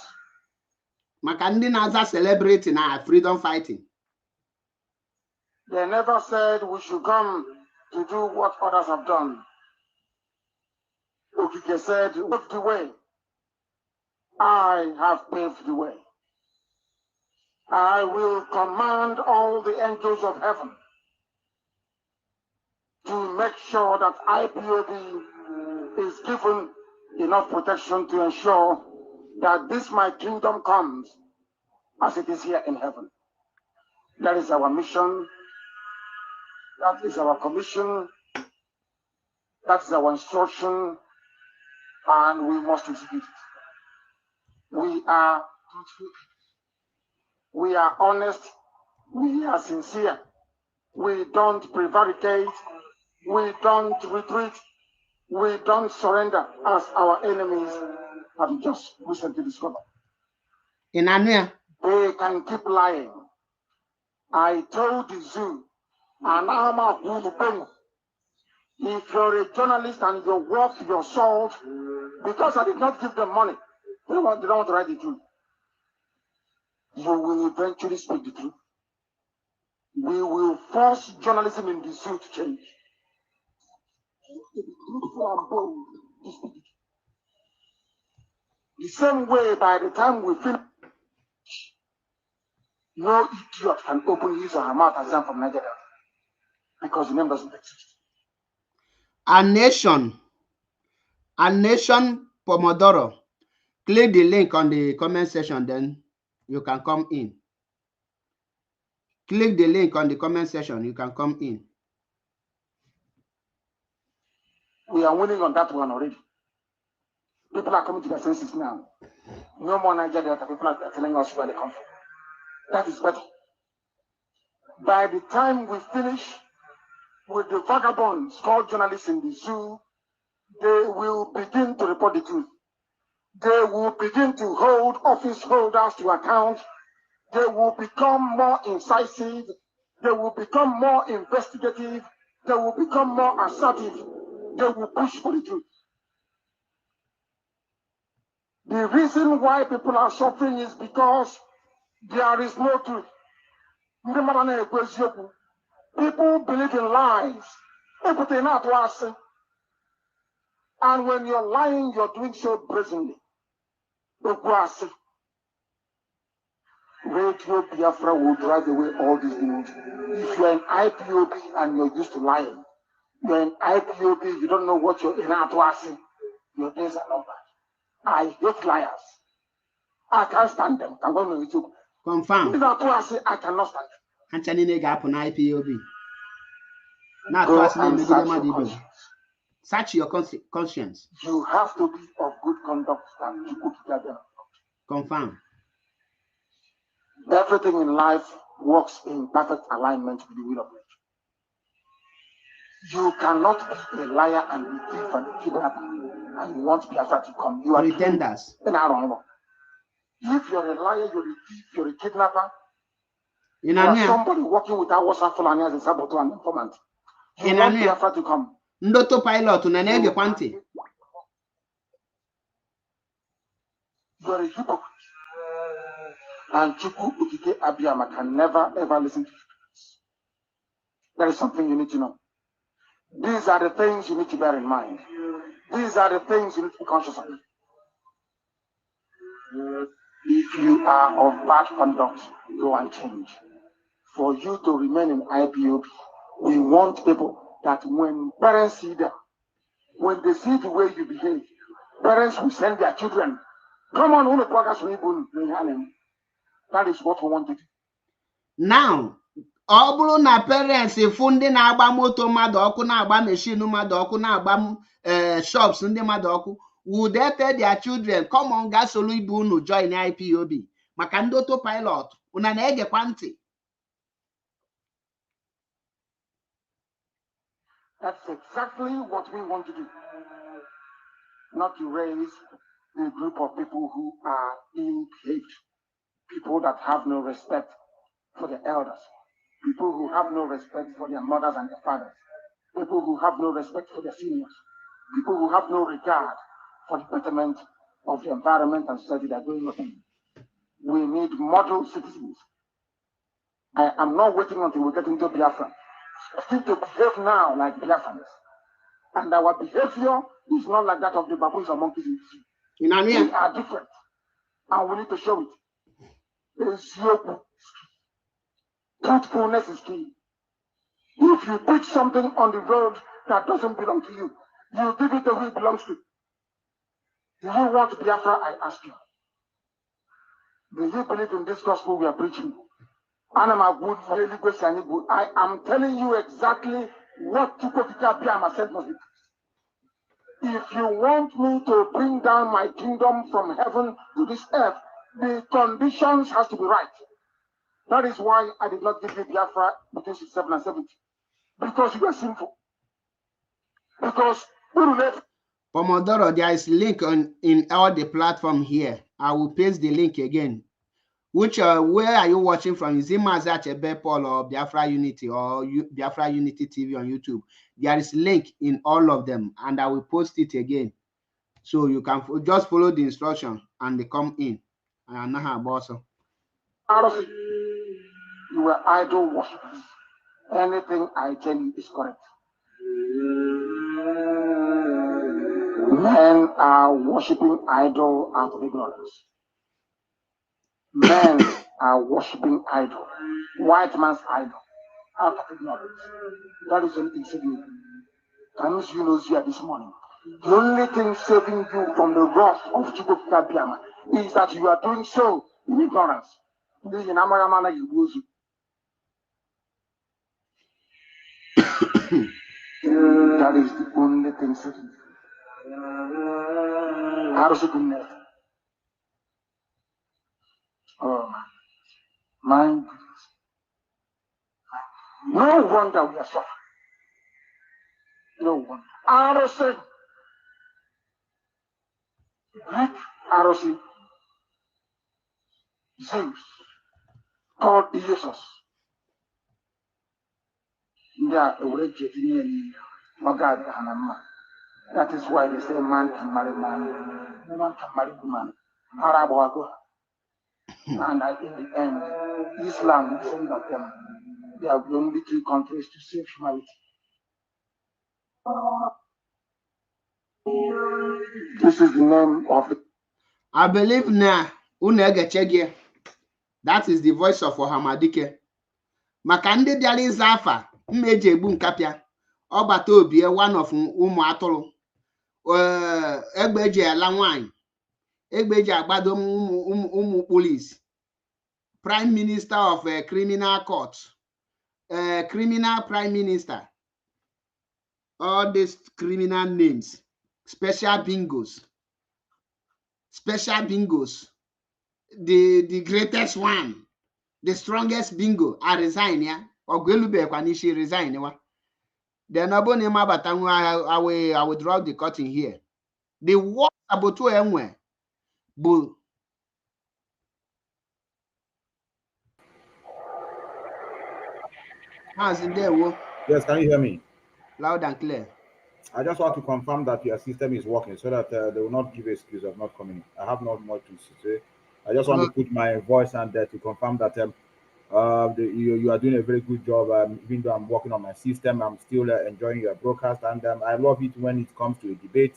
Makandi Naza celebrating our freedom fighting. They never said we should come to do what others have done. Okike said, pave the way. I have paved the way. I will command all the angels of heaven to make sure that IPOB is given enough protection to ensure that this my kingdom comes as it is here in heaven. That is our mission. That is our commission. That is our instruction. And we must execute it. We are truthful. We are honest. We are sincere. We don't prevaricate. We don't retreat. We don't surrender as our enemies have just recently discovered. In Ania. They can keep lying. I told the zoo, and I'm a if you're a journalist and you're worth your salt, because I did not give them money, they don't want to write the truth. You will eventually speak the truth. We will force journalism in the zoo to change. The same way, by the time we finish, no idiot can open his or her mouth and say from Nigeria, because the name doesn't exist. A nation Pomodoro. Click the link on the comment section, then you can come in. Click the link on the comment section, you can come in. We are winning on that one already. People are coming to their senses now. No more Nigeria Delta. People are telling us where they come from. That is better. By the time we finish with the vagabonds called journalists in the zoo, they will begin to report the truth. They will begin to hold office holders to account. They will become more incisive. They will become more investigative. They will become more assertive. They will push for the truth. The reason why people are suffering is because there is no truth. People believe in lies. And when you're lying, you're doing so brazenly. Radio Biafra will drive away all these news. If you're an IPOB and you're used to lying, you're an IPOB, you don't know what you're in Atuasi, your days are numbered. I hate liars. I can't stand them. I'm going to Confirm. In Atuasi, I cannot stand them. Hanchanine gap on IPOB. Now, search your conscience. You have to be of good conduct and you put together. Confirm. Everything in life works in perfect alignment with the will of nature. You cannot be a liar and be thief and a kidnapper and you want Biafra to come. You are pretenders. If you're a liar, you're a thief, you're a kidnapper, you are somebody working with our WhatsApp Fulani as a saboteur and informant. You want Biafra to come. Ndoto pilot na nege kwanti. You're a hypocrite. And Chukwu Okike Abiyama can never ever listen to you. That is something you need to know. These are the things you need to bear in mind. These are the things you need to be conscious of. If you are of bad conduct, go and change. For you to remain in IPOB, we want people that when parents see them, when they see the way you behave, parents will send their children. Come on, that is what we want to do. Now, ọ bụrụ na parents fụ ndị na-agba moto mmadụ ọkụ, na-agba machine mmadụ ọkụ, na-agba shops ndị mmadụ ọkụ, would they tell their children, come on, gaa soro ibe unu join IPOB? Maka ndị autopilot, una na-egekwa ntị. That's exactly what we want to do. Not to raise a group of people who are ill-behaved, people that have no respect for their elders, people who have no respect for their mothers and their fathers, people who have no respect for their seniors, people who have no regard for the betterment of the environment and society they're going in. We need model citizens. I am not waiting until we get into Biafra. I need to behave now like Biafrans. And our behavior is not like that of the baboons and monkeys in the sea. We are different. And we need to show it. Truthfulness is key. If you put something on the road that doesn't belong to you, you give it to who it belongs to. Do you want Biafra? I ask you. Do you believe in this gospel we are preaching? I am telling you exactly what Chukwuka Biama said must be. If you want me to bring down my kingdom from heaven to this earth, the conditions has to be right. That is why I did not give you Biafra between 67 and 70. Because you are sinful. Because Pomodoro, there is link in all the platform here. I will paste the link again. Which where are you watching from? Is it Maza Achebe Paul or Biafra Unity or Biafra Unity TV on YouTube? There is link in all of them, and I will post it again, so you can just follow the instruction and they come in. And now, also, you were idol worshippers. Anything I tell you is correct. Men are worshipping idol out of ignorance. Men are worshipping idol, white man's idol, out of ignorance. That is the only thing saving you. Can you know here this morning? The only thing saving you from the wrath of Chukwuka Biama is that you are doing so in ignorance. That is the only thing saving you. How does it do? Oh, my goodness. No wonder we are suffering. No wonder. ROC. Greek ROC. Zeus. Called Jesus. That is why they say man can marry man. Woman can marry woman. And in the end, Islam is saying that they are the only three countries to save humanity. This is the name of it. I believe now, that is the voice of Ohamadike. Makande Diali Zafa, Meje Bunkapia, Obato Obie, one of Umu Atolo, Egbeje Alawine, Egbeje Agbado Umu Police, Prime Minister of Criminal Court, Criminal Prime Minister, all these criminal names, special bingos, the greatest one, the strongest bingo, I resign, yeah, or Gwelube Kwanishi resign. Then Abonema Batangu, I will draw the curtain here. The war about to anywhere, but how's in there? Yes, can you hear me? Loud and clear. I just want to confirm that your system is working so that they will not give excuse of not coming. I have not much to say. I just want to put my voice and there to confirm that You are doing a very good job. Even though I'm working on my system, I'm still enjoying your broadcast, and I love it when it comes to a debate.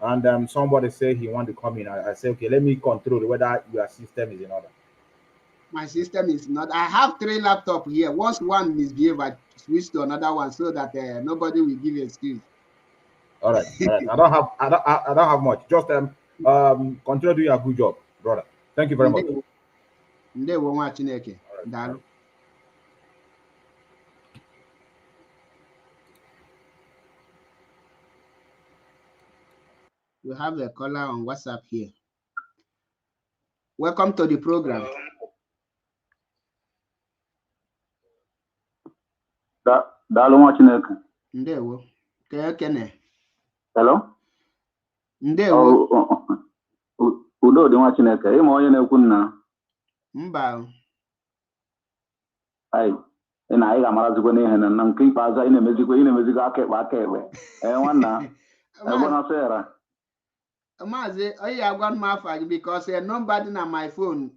And somebody say he want to come in. I say, okay, let me control whether your system is in order. My system is not. I have 3 laptops here. Once one misbehave, I switch to another one so that nobody will give excuse. All right. I don't have much. Just continue doing a good job, brother. Thank you very much. Ndewo nwa Chineke. Daalụ. We have a caller on WhatsApp here. Welcome to the program. Daalụ nwa Chineke. Ndewo. Kene. Hello? Ndewo. Udo dị nwa Chineke. Ịma onye na-ekwu nna. Mba. Ai, ị ga-amarazikwa n'ihe na nke ikpeazụ ị na-emezikwa aka ekpe. Nwanna. Ebe na sera. Maazị, onye agwa m afa gị because number dị na my phone,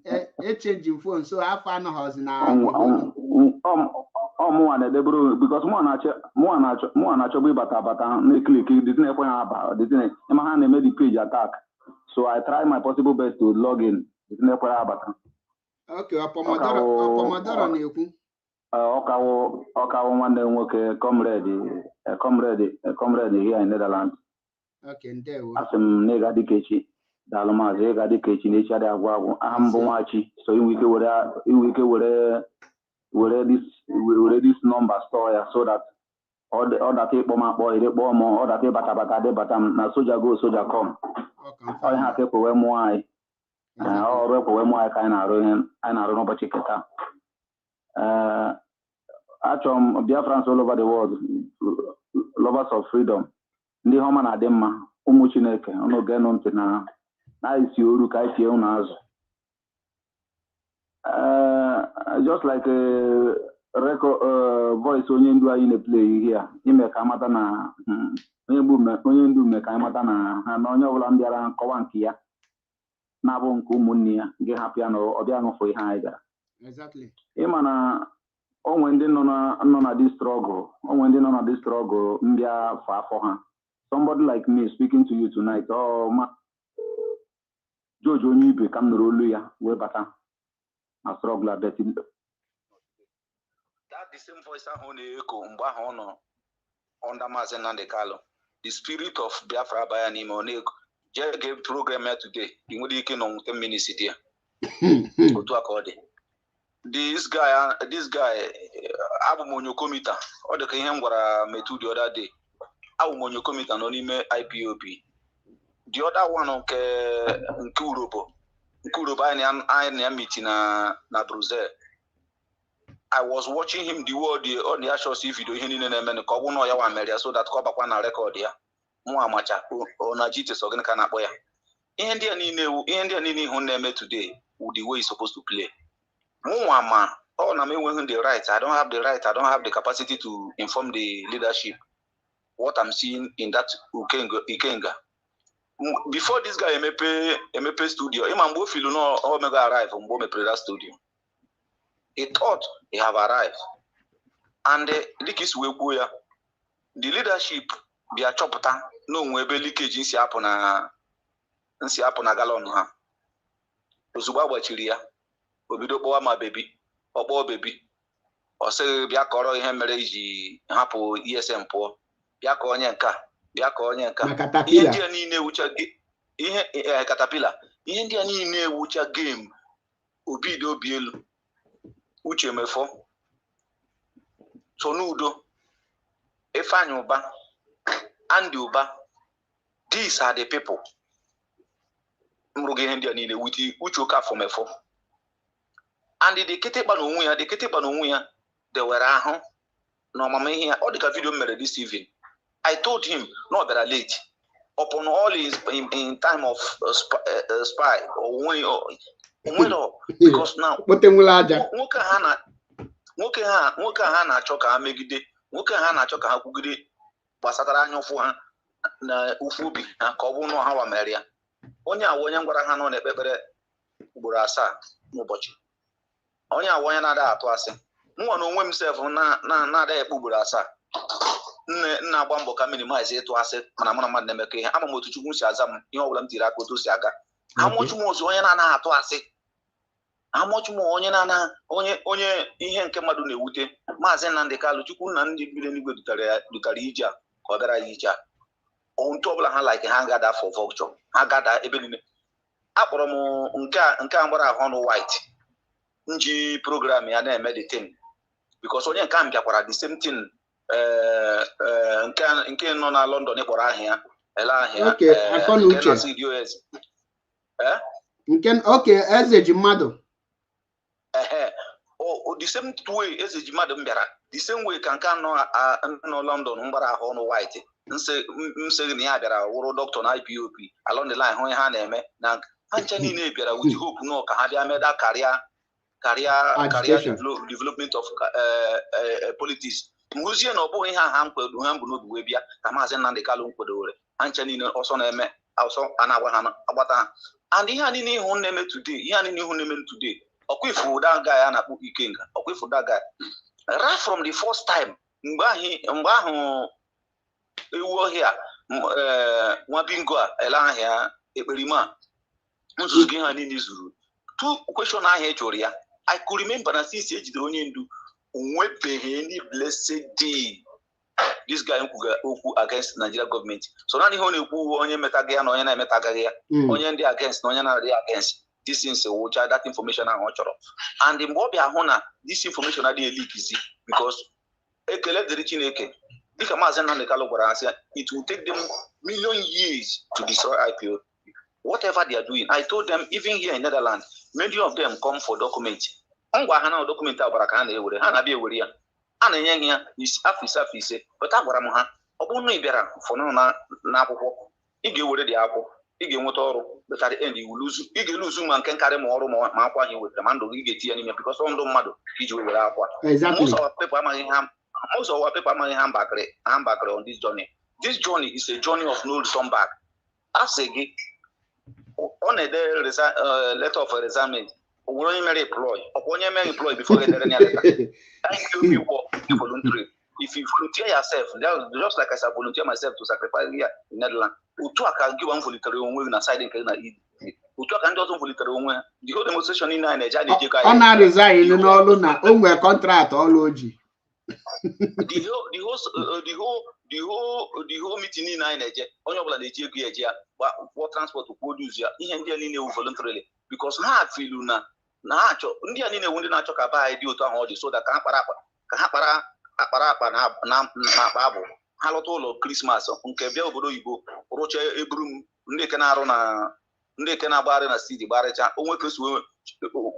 changing phone, so afa anọghọzi na mụnwa na-edeburu because mụnwa na-achọbụ ịbata abata na-ekiliki dịtị na-ekwe ha aba dịtị ịma ha na-eme the page attack, so I try my possible best to log in dịtị na-ekwe ha abata. Okay, Ọpọmọdọrọ na-ekwu. Ọkawo nwanne nwoke comrade here in Netherlands. Okay, ndewo. Asị m na ịga dịka echi. Daalụ maazị, ịga dịka echi na echi adịghị agwụ agwụ. Aha m bụ Nwachi, so inwe ike were this number store ya so that ọ data ịkpọ m akpọ ire kpọọ m ọ data ịbata adịbata m na soja go soja com. Ọ ihe aka ekwewe mụọ anyị. Ọrụ ekwewe mụọ anyị ka anyị na-arụ n'ụbọchị keta. Achọrọ m Biafrans all over the world, lovers of freedom. Ndị ọma na-adị mma, ụmụ Chineke, unu ga-enụ ntị na isi oru ka anyị tie unu azụ. Just like voice onye ndu anyị na-eplay here, ime ka amata na onye ndu me ka amata na ha na onye ọbụla mbịara nkọwa nke ya na-abụ nke ụmụnne ya gị hapụ ya na ọbịa ṅụfụ ihe anyị gara. Exactly. Ịma na onwe ndị nọ na this struggle mbịa afọ ha. Somebody like me speaking to you tonight, George onye ibe ka m nụrụ olu ya wee bata na struggle abeti. That the same voice ahụ na-eko mgbe ahụ ọ nọ under Maazị Nnamdi Kanu, the spirit of Biafra baya n'ime ọ na-eko. Jee gee program ya today, ị nwere ike nọ 10 minutes dị ya. Otu aka ọ dị. This guy, abụ m onye komita, ọ dị ka ihe m gwara Metu the other day. Abụ m onye komita nọ n'ime IPOB. The other one nke Urobo anyị na meeting na Brussels. I was watching him the word on the actual video ihe niile na-eme ka ọ bụ na ya wa mere so that ka ọ bakwa na record ya. Mụ amacha na jite so gịnị ka na-akpọ ya. Ihe ndị a niile ihu na-eme today with the way it's supposed to play. Mụnwa ma ọ na m enweghị the right. I don't have the capacity to inform the leadership what I'm seeing in that Ikenga. Before this guy emepe studio, ịma mgbe o filu na omega arrive mgbe o mepere that studio. He thought he have arrived. And dịka isi wee kwuo ya, the leadership bịa chọpụta na onwe ebe leakage nsi apụ na galọn ha. Ozugbo agbachiri ya, obido kpọwa ma bebi, ọkpọọ bebi. Ọ sịghị bịa kọrọ ihe mere iji hapụ ESM pụọ. Bịa ka onye nka. Ihe ndị a niile ewucha ihe katapila. Ihe ndị a niile ewucha game Obido Obielu, Uche Mefo, Soludo, Ifeanyi Uba, Andy Uba. These are the people. Mruge ihe ndị a niile wuti Uche Okafọ Mefo. And the ketekpa n'onwe ya they were ahụ na ọmama ihe ya. Ọ dịka video mere this evening. I told him no better late upon all his in time of spy or when because now nwoke ha na-achọ ka ha megide, nwoke ha na-achọ ka ha kwugide gbasatara anya ụfụ ha na ụfụ obi ha ka ọ bụ na ha wa mere ya. Onye ngwara ha nọ na-ekpekpere ugboro 7 n'ụbọchị. onye awonye na-ada atụ asị nwa na onwe m sef na-ada ekpugburu asaa nne agba mbọ ka minimize ịtụ asị mana mụ na mmadụ na-emekọ ihe ama m otu Chukwu si aza m ihe ọbụla m tiri aka otu si aga amụchụ m ozu onye na-anaghị atụ asị amụchụ m onye ihe nke mmadụ na-ewute Maazị Nnamdi Kalu Chukwu na ndị biri n'igwe dutara ije a ka ọ bịara ya ije a ntụ ọbụla ha like ha gada for vulture ha gada ebe niile akpọrọ m nke a gbara ahụ ọnụ white nji program ya na-eme the thing because onye nke a bịakwara the same thing nke nọ na London kpọrọ ahịa ele ahịa nke eze ji mmadụ the same way eze ji mmadụ m bịara the same way ka nke nọ London mgbara ahụ ọnụ white nsị na ya bịara wụrụ doctor na IPOB along the line hụ ihe ha na-eme na ha nche niile bịara with hope nọ ka ha bịa meda career development of politics mhụzie na ọ bụghị ihe ha mkpedo ha mbụ n'obi wee bịa ka Maazị Nnamdi Kalu mkpedowere ha nche niile ọsọ na-eme ọsọ a na-agba ha agbata ha and ihe a niile ihu na-eme today ọkwa ifu that guy a na-akpọ Ikenga ọkwa ifu that guy right from the first time mgbe ahụ ewu ọhịa nwa bingo a ele ahịa ekperima nzuzu gị ha niile zuru two question ahịa jụrụ ya I could remember na since ejidere onye ndu onwebeghị any blessed day this guy kwuga okwu against Nigeria government so naanị ihe ọ na-ekwu onye metaga ya na onye na-emetagaghị ya onye ndị against na onye na-adị against this is wucha that information ahụ ọ chọrọ and mgbe ọ bịa hụ na this information adịghị elikizi because ekele dịrị Chineke dịka Maazị Nnamdi Kalu gwara asị it will take them million years to destroy IPOB whatever they are doing. I told them even here in Netherlands many of them come for document ngwa ha na document agbara ka ha na-ewere ha na-abịa ewere ya a na-enye ya afọ ise but agwara m ha ọ bụrụ na ị bịara fọnụ na akwụkwọ ị ga-ewere dị akwụkwọ ị ga-enweta ọrụ but at the end ị ga-eluzu ma nke nkarị ma ọrụ ma akwa ha wetara ma ndụ gị ga-eti ya n'ime because ndụ mmadụ iji were akwa most of our people amaghị ha mbakịrị on this journey. This journey is a journey of no return back. Asị gị ọ na-ede letter of resignation onye mere employ before getting a letter. Thank you for voluntary. If you volunteer yourself, just like I volunteer myself to sacrifice here in Netherlands, utu aka give one voluntary onwe na side nke na utu aka ndị ọzọ voluntary onwe the whole demonstration in Nigeria na ejeka ọ na resign n'ọrụ na o nwere contract ọrụ oji the whole meeting in Nigeria onye ọbụla na-eji ego eji ya for transport produce ya ihe ndị a niile wu voluntarily because ha feel na ha achọ ndị a niile wu ndị na-achọ ka ba dị otu ahụ ọ dị so that ka ha kpara akpa na akpa abụ ha lọta ụlọ Christmas nke bịa obodo oyibo rụcha eburu m ndị eke na-agbagharị na steeti gbarịcha onwe ka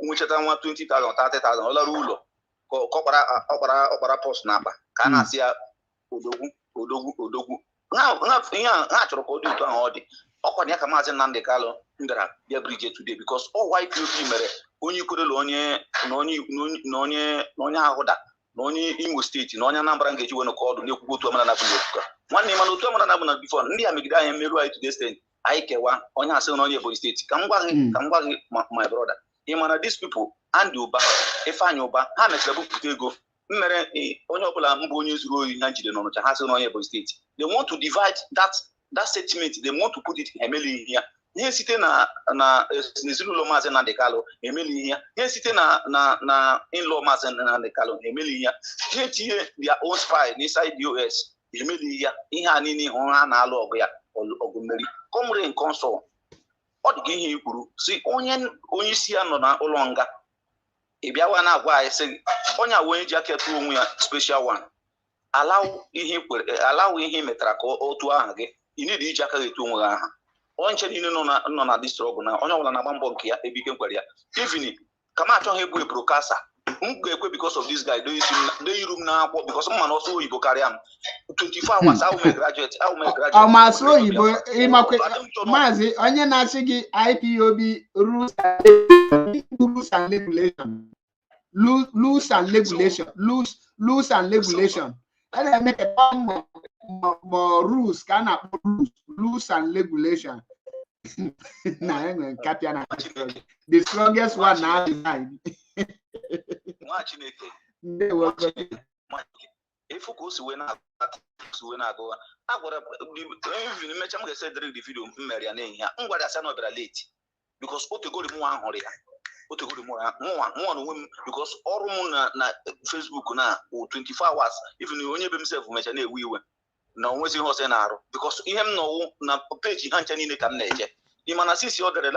nwechata nwa 20,000 30,000 ọ lara ụlọ ọkpara post na akpa ka a na-asị ya odogwu ha chọrọ ka ọ dị otu ahụ ọ dị ọkwa ya ka Maazị Nnamdi Kalu ndara bịa brije today because all YPOB mere onye Ikwerelu onye ahụda na onye Imo steeti na onye Anambra ga-eji wenu ka ọdụ na-ekwukwu otu amara na bụ n'ofuka nwanne mana otu amara na bụ na bifo ndị a megide anyị merụ anyị today steeti anyị kewa onye asị na onye Ebonyi steeti ka m gwa gị my brother ị mana these people Andy Uba Ifeanyi Uba ha mechara bupụta ego mmere onye ọbụla mbụ onye zuru ohi ha jide n'Ọnịcha ha sị na onye Ebonyi steeti they want to divide that statement they want to put it emeli ihe ya ihe site na ezinụlọ Maazị Nnamdi Kalu emeli ihe ya ihe site na in-law Maazị Nnamdi Kalu emeli ihe ya ihe tinye their own spy inside the US emeli ihe ya ihe a niile hụ ha na-alụ ọgụ mmeri komre nke nsọ ọ dị ka ihe ikwuru si onye isi ya nọ na ụlọ nga ị bịawa na-agwa anyị sị onye awa onye ji aka etu onwe ya special one allow ihe metara ka otu aha gị ị need iji aka etu onwe gị aha onye nche niile nọ na distrọgụ na onye ọbụla na-agba mbọ nke ya ebe ike nkwere ya even ka m achọghị ebu ebrokasa m ga-ekwe because of this guy do iru m na-akwọ because m ma na ọsọ oyibo karịa m 24 hours ahụ mee graduate ọ masị oyibo ịmakwe maazị onye na-asị gị IPOB rules and regulation rules and regulation a na-eme ka more rules ka a na-akpọ rules and regulation na enwe nkapịa na the strongest one na design nwa Chineke ndewo ifu ka o si wee na-agụ agwara mecha m ga-ese dịrị vidio m mere ya n'ehihie m gwara ya na ọ bịara late because otegori m nwa hụrụ ya otegori m nwa onwe m because ọrụ m na Facebook na 24 hours even onye be m sef mecha na-ewe iwe na onwezi ihe ọsọ na-arụ because ihe m nọwụ na peji ha ncha niile ka m na-eje ịma na sisi ọ dere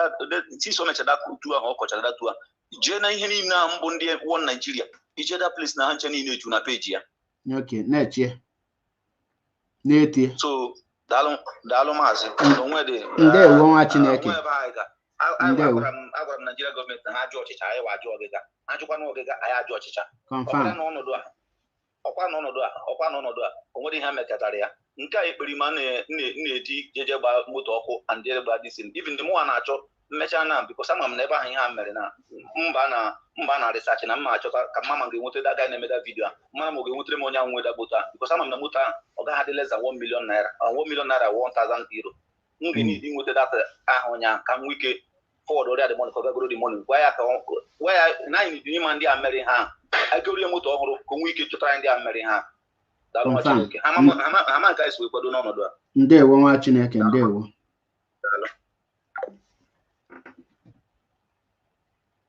sisi o mechara tu ahụ ọ kọchara datu a jee na ihe niile a mbụ ndị won Nigeria ije da place na ha ncha niile eju na peji ya okay na-eche na-etie so daalụ maazị onwe dị ndewo nwa Chineke agwara m Nigeria gọọmenti na ha ajụ ọchịcha anyị ajụ ọgịga ajụkwa na ọgịga anyị ajụ ọchịcha ọkwa n'ọnọdụ a o nwere ihe mekatara ya nke a ekperima na-eti jeje gba moto ọkụ and gba disin even mụnwa na-achọ mmecha na bikos ama m na ebe ahụ ihe ha mere na mba na research na mma achọta ka mma ga-enweta daga na-emeda vidio a mma m ga-enwetere m onye ahụ nweda moto a bikos ama m na moto ahụ ọ gaghị adị less than 1 million naira 1 million naira 1,000 euro m ga-enidi nweta data ahụ ụnyaahụ ka m nwee ike forward ọrịa dị money ka ọ gagoro dị money gwa ya na anyị n'ime ndị a mere ha agorie moto ọhụrụ ka o nwee ike chọtara ndị a mere ha daalụ nwa Chineke ha nke anyị si wee kwado n'ọnọdụ a ndewo nwa Chineke ndewo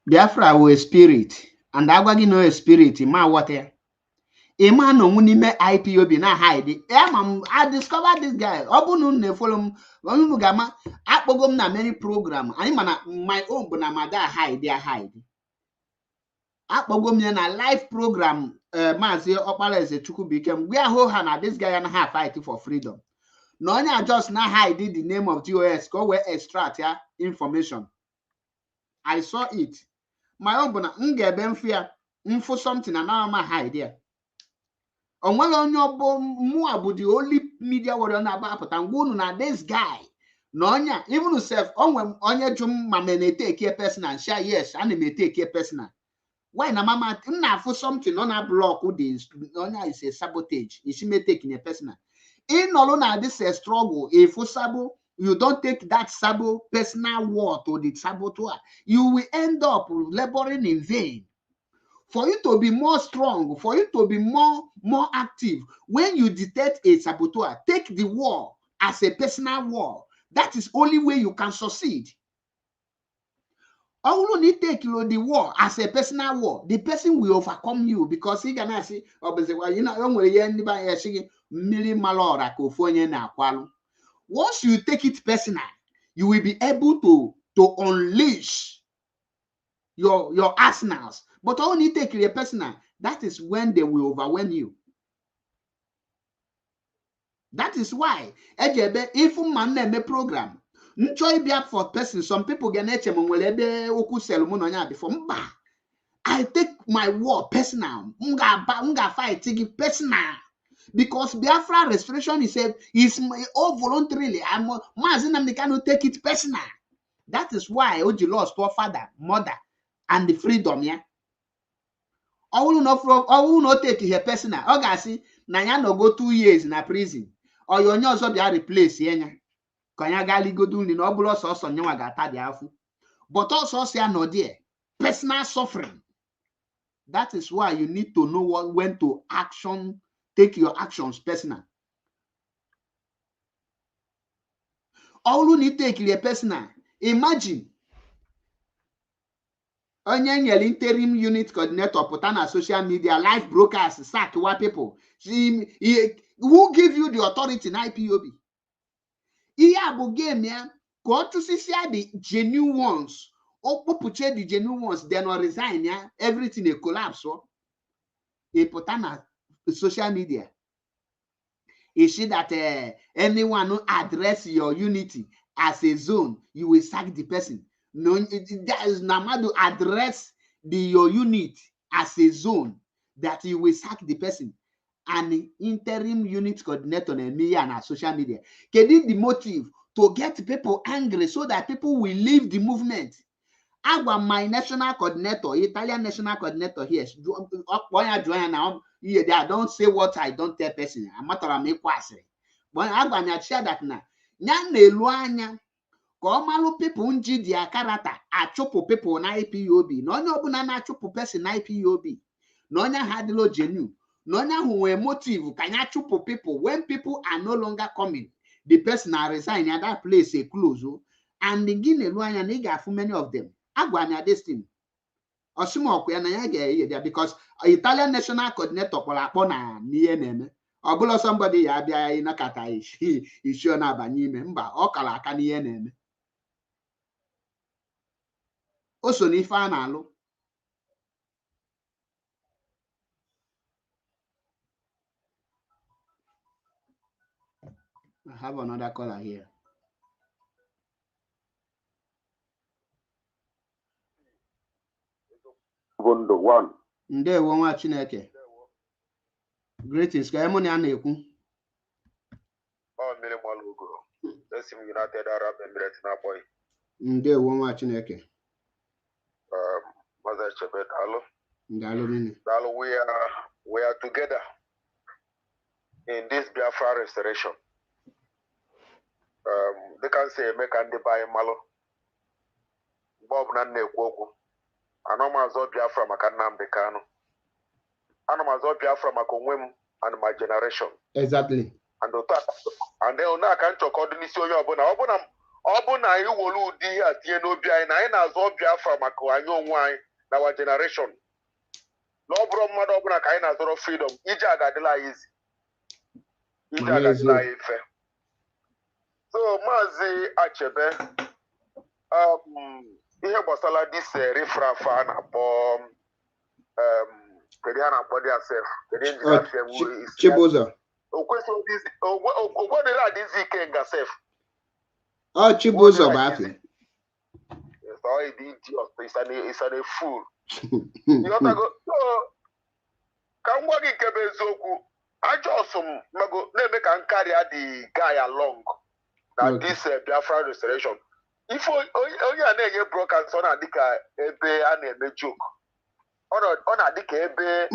Biafra wee spirit and agwa gị na spirit ma what ya ịma na onwe n'ime IPOB na hide I discovered this guy ọ bụ na follow m unu ga-ama akpọgo m na many program anyị mana my own bụ na mada hide akpọgo m ya na live program Maazị Ọkpara Ezechukwu mgbe ahụ ha na this guy na ha fight for freedom na onye just na hide the name of GOS ka o wee extract ya information. I saw it. My own bụ na m ga-ebe mfu ya mfu something na now ma hide ya onwere onye ọbụ mụa bụ the only media warrior na-aba apụta ngwa unu na this guy na onye even self onye jụ m ma me na-eteke personal share yes ana m eteke personal why na mama na afụ something no na block this onye is a sabotage isi me take in personal in all na this struggle if sabo you don't take that sabo personal war to the saboteur you will end up laboring in vain. For you to be more strong, for you to be more active, when you detect a saboteur, take the war as a personal war. That is only way you can succeed. All you take the war as a personal war, the person will overcome you because he can say, you know, once you take it personal, you will be able to unleash your arsenals. But only take it personal, that is when they will overwhelm you. That is why if man name a program, enjoy be up for person. Some people get before. I take my war personal. Munga fight personal. Because Biafra restoration is all voluntarily. I cannot take it personal. That is why Oji lost our father, mother, and the freedom. Yeah. I will not take her personal. Ogasi, Nanya no go 2 years in a prison. Or your nose be replaced. Yenya. Kanyagali go do no bulos also nyawagata the afu. But also say no dear. Personal suffering. That is why you need to know when to action. Take your actions personal. All you need to take your personal. Imagine. Onye interim unit coordinator put on social media live broadcast sack what people. Who give you the authority in IPOB? Iya game ya go to see the genuine ones. Or pupuche the genuine ones, then or resign ya everything a collapse. So he put on social media. You see that anyone who address your unity as a zone, you will sack the person. No, that is Namado address your unit as a zone that you will sack the person. An interim unit coordinator and me and our social media. Getting the motive to get people angry so that people will leave the movement. My national coordinator, Italian national coordinator here. I don't say what I don't tell person. I'm not a make quasi. But I share that now. Nyan Komalu people unji dia character a chopo people na IPOB. No no na chopo person na IPOB. na onye ahụ adịla genuine, na onye ahụ nwere motive ka ya chụpụ people. When people are no longer coming, the person are resign at that place a close, and begin a lawyer and they for many of them. Agwanya destiny. Osimo na ya ga because Italian national coordinator kpọrọ akpọ na n'ihe na-eme. Ọ bụla somebody ya abịa ịnakata isi ọ na-abanye ime mba ọ kara aka n'ihe na-eme. O so n'ife a na-alụ. I have another caller here. One. Ndewo nwa Chineke. Greetings. Ka emu na na-ekwu. Mmiri mmalụ ugoro. Esi m United Arab Emirates na boy. Ndewo nwa Chineke. Mother Chebet, hello. Hello. We are together in this Biafra restoration. They can say make and buy malo. Bob na na-ekwu okwu. Ana m azọ Biafra maka Nnamdi Kanu. Ana m azọ Biafra maka onwe m and my generation. Exactly. And then ona aka nchọkọ dị n'isi onye ọbụla. Ọ bụ na anyị wolu ụdị ihe a tinye n'obi anyị na anyị na-azọ Biafra maka anyị onwe anyị na our generation. Na ọ bụrụ mmadụ ọbụla ka anyị na-azọrọ freedom, ije agadịla anyị izi. Ije agadịla anyị mfe. So Maazị Achebe, ihe gbasara dis rifrafa na-akpọ kedu ha na-akpọ dị asef Chibuzo. Ogwedịrị adịzi ike nga sef. Chibuzo bụ afọ. It's a fool. Ka m gwa gị nke bụ eziokwu, ajọsụ m na-eme ka m karịa the guy along na this Biafra restoration. If onye a na-enye broadcast ọ na-adị ka ebe a na-eme joke. Ọ na-adị ka ebe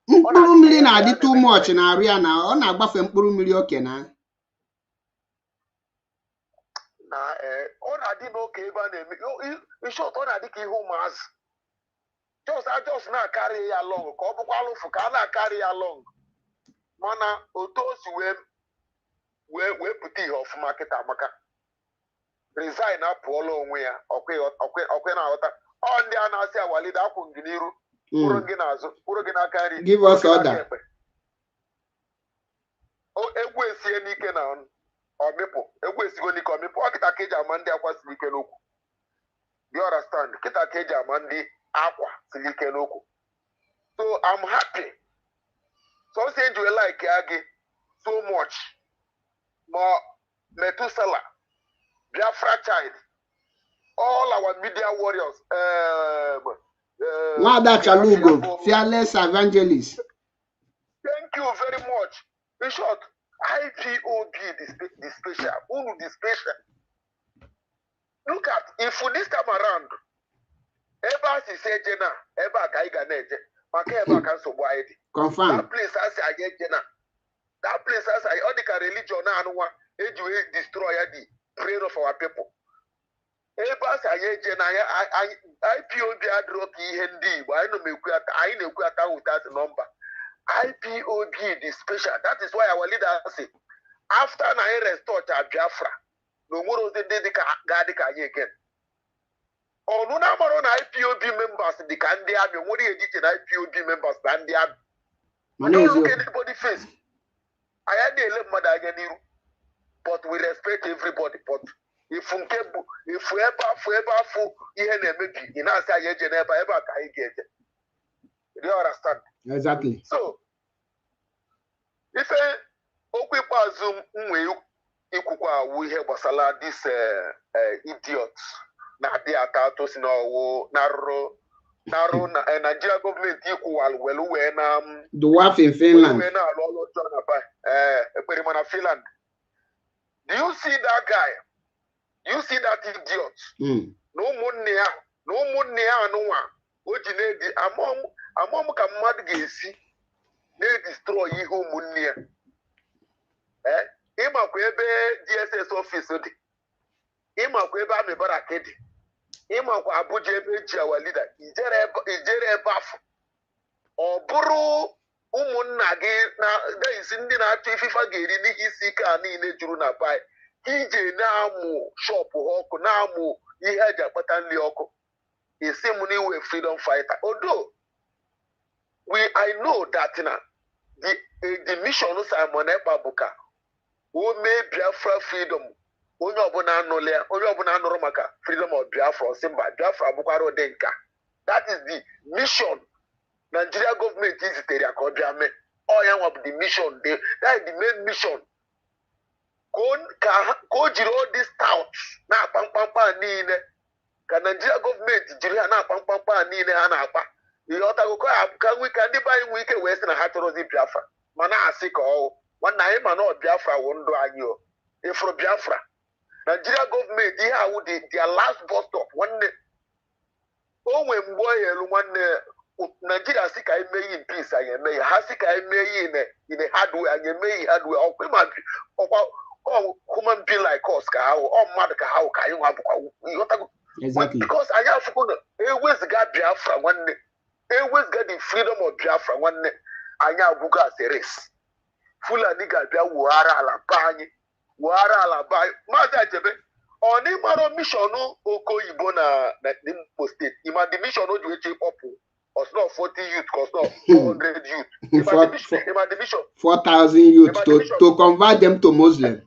mkpụrụ mmiri na-adị too much na arụ ya na ọ na-agbafe mkpụrụ mmiri oke na ọ na-adị n'oke ebe a na-eme in short ọ na-adị ka ihe ụmụazị just na-akarị ya long ka ọ bụkwa alụfụ ka a na-akarị ya long mana otu o si wee pụta ihe ọfụma kịta maka resign apụọla onwe ya ọkwe na-aghọta ọ ndị a na-asị awalide akwụ gị n'iru kwụrụ gị n'azụ kwụrụ gị n'aka nri give us order. Egwu esie n'ike na ọmịpụ egwu esigo n'ike ọmịpụ ọ kịta ka eji ama ndị akwa siri ike n'okwu. You understand? Kịta ka eji ama ndị akwa siri ike n'okwu. So I'm happy. So say you like gị so much more Methuselah, Biafra child, all our media warriors. Nwada Chalugo, fearless evangelist. Thank you very much. In short, IPOB the special. Unu the special. Look at if this time around, eba si se jena, eba ka iga neje, maka eba ka nsogbu anyị dị. Confirm. That place as I get jena. That place as I all the religion na anụwa eji destroy the prayer of our people. Ebe asị anyị eje na IPOB adịrọ ka ihe ndị Igbo anyị na-ekwu ata without number. IPOB the special. That is why our leader say after na anyị restore Biafra na onwere ozi ndị ga-adị ka anyị again. Ọnụ na-amarụ na IPOB members dị ka ndị amị nwere ihe dị iche na IPOB members na ndị amị. Don't look anybody face. Anyị na-ele mmadụ anya n'iru, but we respect everybody. But if ebe afọ ihe na-emebi ị na-asị anyị eje n'ebe a ka anyị ga-eje. Do you understand? Exactly. So ife okwu ikpeazụ m nwee ikwukwa awụ ihe gbasara this idiot na-adị ata atụ si n'ọwụ na-arụ na Nigeria gọọmenti ikwuwalụ welu wee na the wife in Finland wee na-alụ ọlụ ọjọọ na ekperima na Finland. Do you see that guy? You see that idiot? Na ụmụnne ya anụnwa o ji na-edi amụọ m ka mmadụ ga-esi na-edestroy ihe ụmụnne ya. Ịmakwa ebe DSS office dị, ịmakwa ebe Amị Barak dị, ịmakwa Abuja ebe eji awa leader ijere ebe afọ. ọ bụrụ ụmụnna gị na-esi ndị na-achọ ififa ga-eri n'ihi isi ike a niile juru na bai ije na-amụ shọpụ ọkụ na-amụ ihe eji akpata nri ọkụ isi m n'iwe freedom fighter odo I know that na the mission Simon Ekpa bụ ka o mee Biafra freedom onye ọbụla anụrụ ya onye ọbụla anụrụ maka freedom of Biafra si mba Biafra bụkwara ụdị nka that is the mission Nigeria government zitere ya ka ọ bịa mee ọ ya nwa bụ the mission that is the main mission ka o jiri all this tout na-akpa mkpamkpa niile ka Nigeria gọọmenti jiri ha na-akpa mkpamkpa niile ha na-akpa ihe ọtagụkọ ya ka ndị be anyị nwee ike wee sị na ha chọrọzi Biafra ma na-asị ka ọwụ nwanne anyị ma na ọ Biafra wụ ndụ anyị o ịfụrụ Biafra Nigeria gọọmenti ihe awụ their last bus stop nwanne o nwee mgbe ọ elu nwanne Nigeria si ka anyị mee in peace anyị eme ya ha si ka anyị mee ihe in hardware anyị eme ihe hardware ọkwa human being like us ka ha ọ mmadụ ka ha ka anyị nwa bụkwa ịghọtago because anyị afụgo na eweziga Biafra nwanne eweziga the freedom of Biafra nwanne anyị abụgo as a race Fulani ga-abịa wughara ala be anyị Maazị Achebe ọ na ịmara mishọn oke oyibo na Imo steeti ịma the mission o ji eche ịkpọpụ osno 40 youth osno 400 youth ịma the mission 4,000 youth to convert them to Muslim.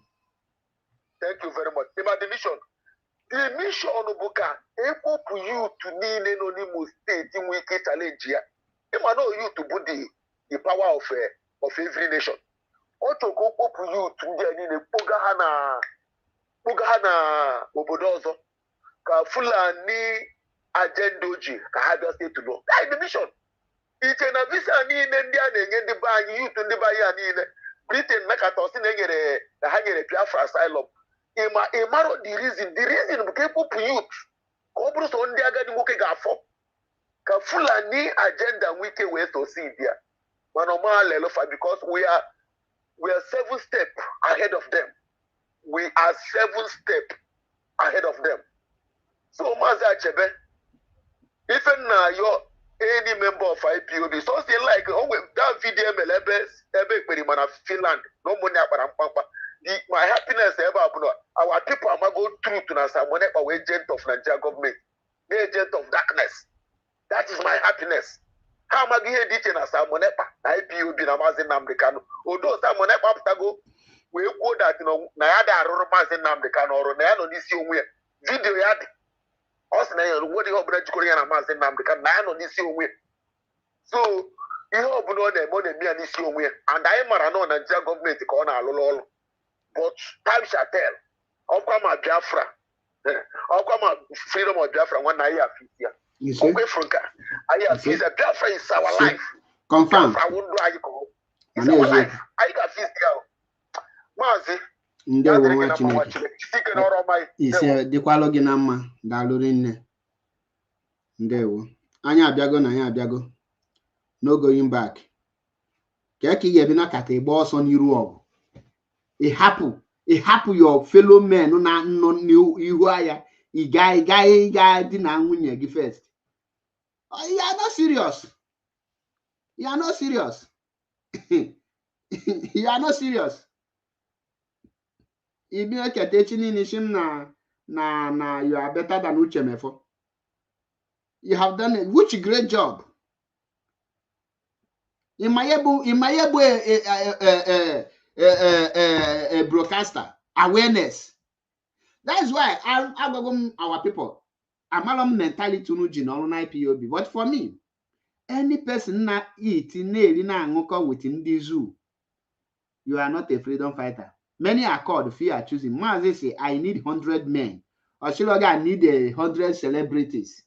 Thank you very much. The mission bụ ka ekpopụ youth niile nọ n'Imo steeti nwee ike challenge ya. Ịma na youth bụ the power of every nation. Ọ chọrọ ka okpopụ youth ndị a niile kpoga ha na obodo ọzọ ka Fulani agenda oji ka ha bịa steeti lọ. That is the mission. Iche na visa niile ndị a na-enye ndị be anyị youth ndị be anyị a niile Britain nakata ọsị na ha nyere Biafra asylum. Ịmara the reason bụ ka ekpopụ youth ka ọ bụrụ sọ ndị agadi nwoke ga-afọ ka Fulani agenda nwee ike wee succeed ya mana ọma lelofa because we are 7 steps ahead of them. We are 7 steps ahead of them. So Maazị Achebe ife na yo any member of IPOB something like that video emele ebe ekperima na Finland na ụmụnne akpara mkpamkpa my happiness ebe abụọ our people amago truth na Simon Ekpa wee agent of Nigeria government the agent of darkness. That is my happiness. Ha amaghị ihe dị iche na Simon Ekpa na IPOB na Maazị Nnamdi Kanu odo Simon Ekpa pụtago wee kwuo dat na ya dị arụrụ Maazị Nnamdi Kanu ọrụ na ya nọ n'isi onwe ya vidio ya dị ọ sị na ya nwere ihe ọbụla jikọrọ ya na Maazị Nnamdi Kanu na ya nọ n'isi onwe ya so ihe ọbụla ọ na-eme ya n'isi onwe ya and anyị mara na Nigeria gọọmenti ka ọ na-alụrụ ọrụ but time shall tell. Ọkwa ma Biafra ọkwa ma freedom of Biafra nwanne anyị afisi ya ọkwa ịfụrụ nka anyị afisi ya Biafra is our life. Confirm. Biafra wụ ndụ anyị ka ọ is our life. Anyị ga-afisi ya Maazị ndewo nwa Chineke sike n'ọrụ ọma anyị ise dịkwalụ gị na mma daalụrị nne ndewo anyị abịago na anyị abịago no going back ka ị ga-ebi na kata ịgba ọsọ n'iru ọgụ ịhapụ your fellow men na nọ n'ihu agha ịga dị na nwunye gị first. You are not serious. You are not serious. You are not serious. Ibi ekete chinini shim na you are better than Uchemefo. You have done a which great job. Imayebu a broadcaster awareness. That's why I go our people. Amalom mentality nuji no on IPOB. But for me, any person na eat na ngoko within the zoo, you are not a freedom fighter. Many are called fear choosing. Mazi say I need 100 men. Or Shiloga I need 100 celebrities.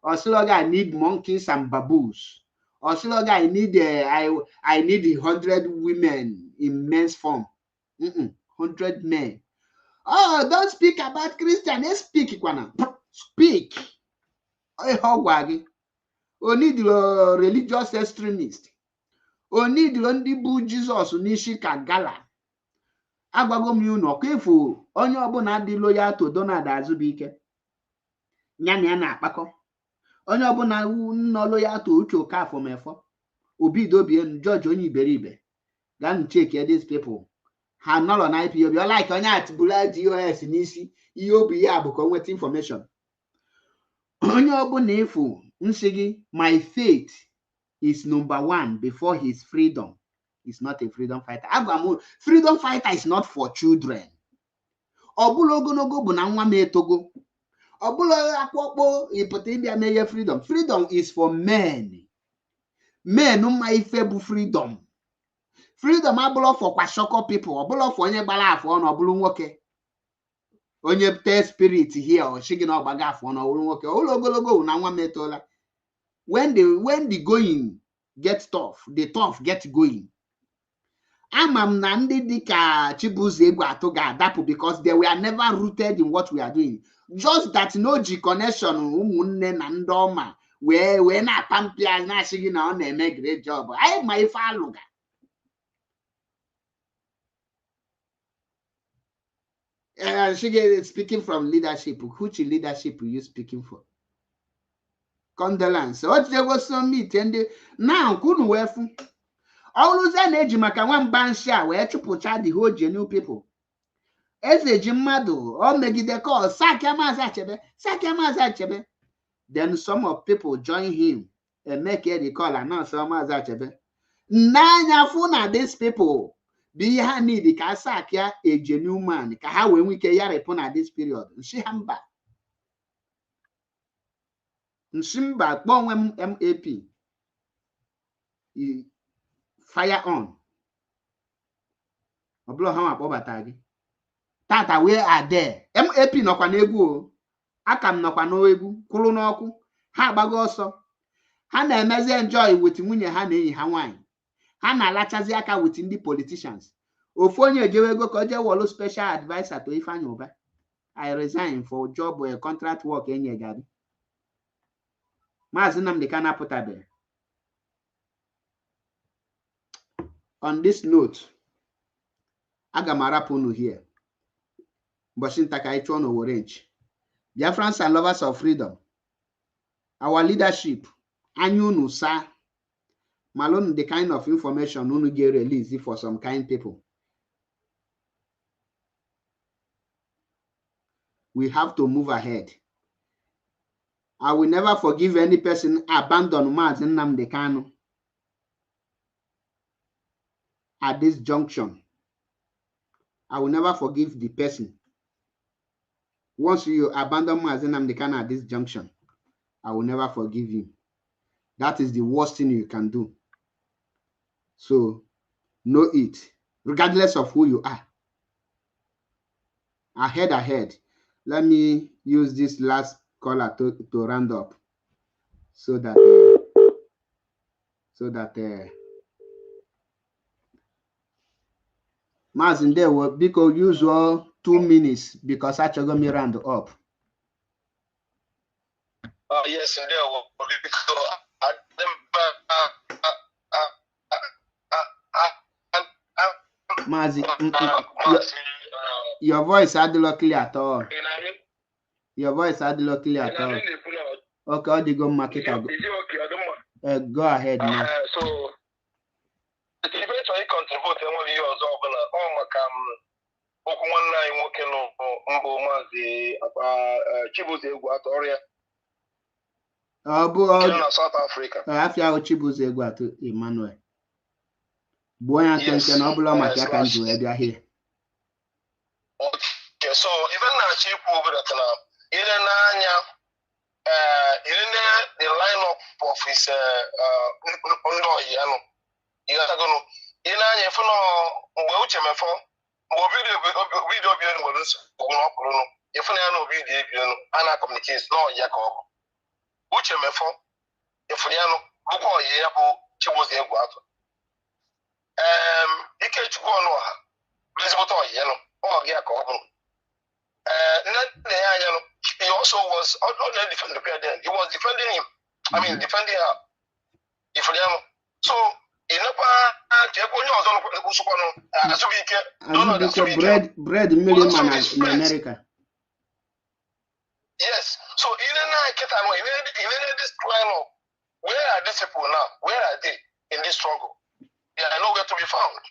Or Shiloga I need monkeys and baboons. Or Shiloga I need I need 100 women in men's form. 100 men. Oh, don't speak about Christian. Let's speak, Ikwana. Speak. O need religious extremist. O need ndị bụ Jesus n'ishi ka gala. Agwago m unu ọkwefu onye ọbụla dị loyal to Donald Azubike. Nyanya na akpakọ. Onye ọbụla nọ loyal to Uche Okafọ mefọ. Obidobien, George Onyi then check these people. Ha not on IPOB. You're like on that Bula DOS in EC, EOB Yabuko with information. My faith is number one before his freedom. He's not a freedom fighter. Freedom fighter is not for children. Obulogonogo bunangwa me togo. Obulo akwopo ipotindia meye freedom. Freedom is for men. Men no my febu freedom. Freedom abulo for kwashoko people. Obulo for onye gbala afọ na obulu nwoke. Onye te spirit here or shigi na ogbaga afọ na obulu nwoke. Ologologo unangwa me tola. When the going gets tough, the tough get going. Amam na ndị dịka Chibuzo Egwu Atụ ga-adapụ because they were never rooted in what we are doing. Just that no G connection ụmụnne na ndị ọma wee na-apampia na-asị gị na ọ na-eme great job. Anyị ma ife alụga. Speaking from leadership, which leadership are you speaking for? Condolence. What you go so meet and now couldn't wefu. Always an age maka one bansha where to put out the whole genuine people. As a Jimado, or make the call, Sakamazachebe. Then some of people join him and make the call and not some Azachebe. Nanya funa these people. Be hani the Kasakia a genuine man. Kaha when we can yapon at this period. She hamba. Nsimba bon MAP. Fire on. Oblo hama bobatagi. Tata we are there. MAP no kwa negwu. Akam no kwa no egwu. Kulu no oku. Ha agbago ọsọ. Ha na-emezi enjoy with nwunye ha na enyi ha nwanyị. Ha na-alachazi aka with ndị politicians. Ofu onye ejewego ka oje wolu special advisor to Ifeanyi Uba. I resign for job or contract work enye gabi. Maazi Nnamdi Kanu apụtabe. On this note, aga m arapụ unu here. Mbochi nta ka anyị chụọ n'Oworenchi. Biafrans and lovers of freedom. Our leadership, anya unu sa, malone the kind of information unu get released for some kind people. We have to move ahead. I will never forgive any person abandon Maazi Nnamdi Kanu at this junction. I will never forgive the person. Once you abandon Maazi Nnamdi Kanu at this junction, I will never forgive you. That is the worst thing you can do. So, know it, regardless of who you are. Ahead. Let me use this last caller to round up, so that Maazi there will because usual 2 minutes because I going me round up. Yes, and there will be Maazi, your voice had not clear at all. Your voice had not clear at all. Okay, how do you go market? Go ahead now. So, the eventually contribute to one of yours Chibuzo Egwu Atụ South Africa. Afia Chibuzo Egwu Atụ Emmanuel. Boya tension obula maka ka nju e bia here. Okay, so even na chipu that na ile na anya the lineup of his ndo yano. Iga gono ile anya fo no mgbe uche mefo video bi no nso no okuru no if na no video bi no ana communicate no ya ka obo uche mefo if ya no bukọ ya bụ Chibuzo Egwu Atụ ike chukwu ọnụ ọha ezigbote ọyị ya no ọ gị ka ọ bụ he also was not defending the president. He was defending him. I mean, defending her. If you know, so in bread million man in America. Yes. So in this line of where are these people now? Where are they? in this struggle. They are nowhere to be found.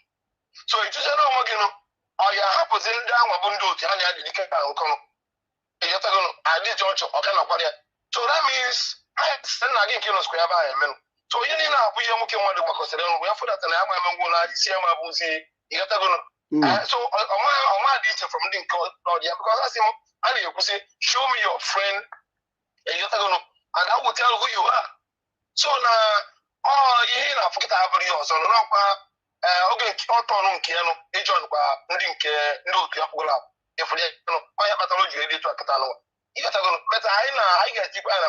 So it is or you have in down a bundu to any dedicated at this juncture or kind of what. So that means I send again Kino Square by a man. So you need now we are looking at the because we have that and I'm going to see my boozy. You got to go. So on my detail from the because I see Ali you say, show me your friend and you and I will tell who you are. So now you know forget about you so okay, autonomous piano, agent by no Kiapola. If we I have pathology to a catalo. You got to go, but I get deep and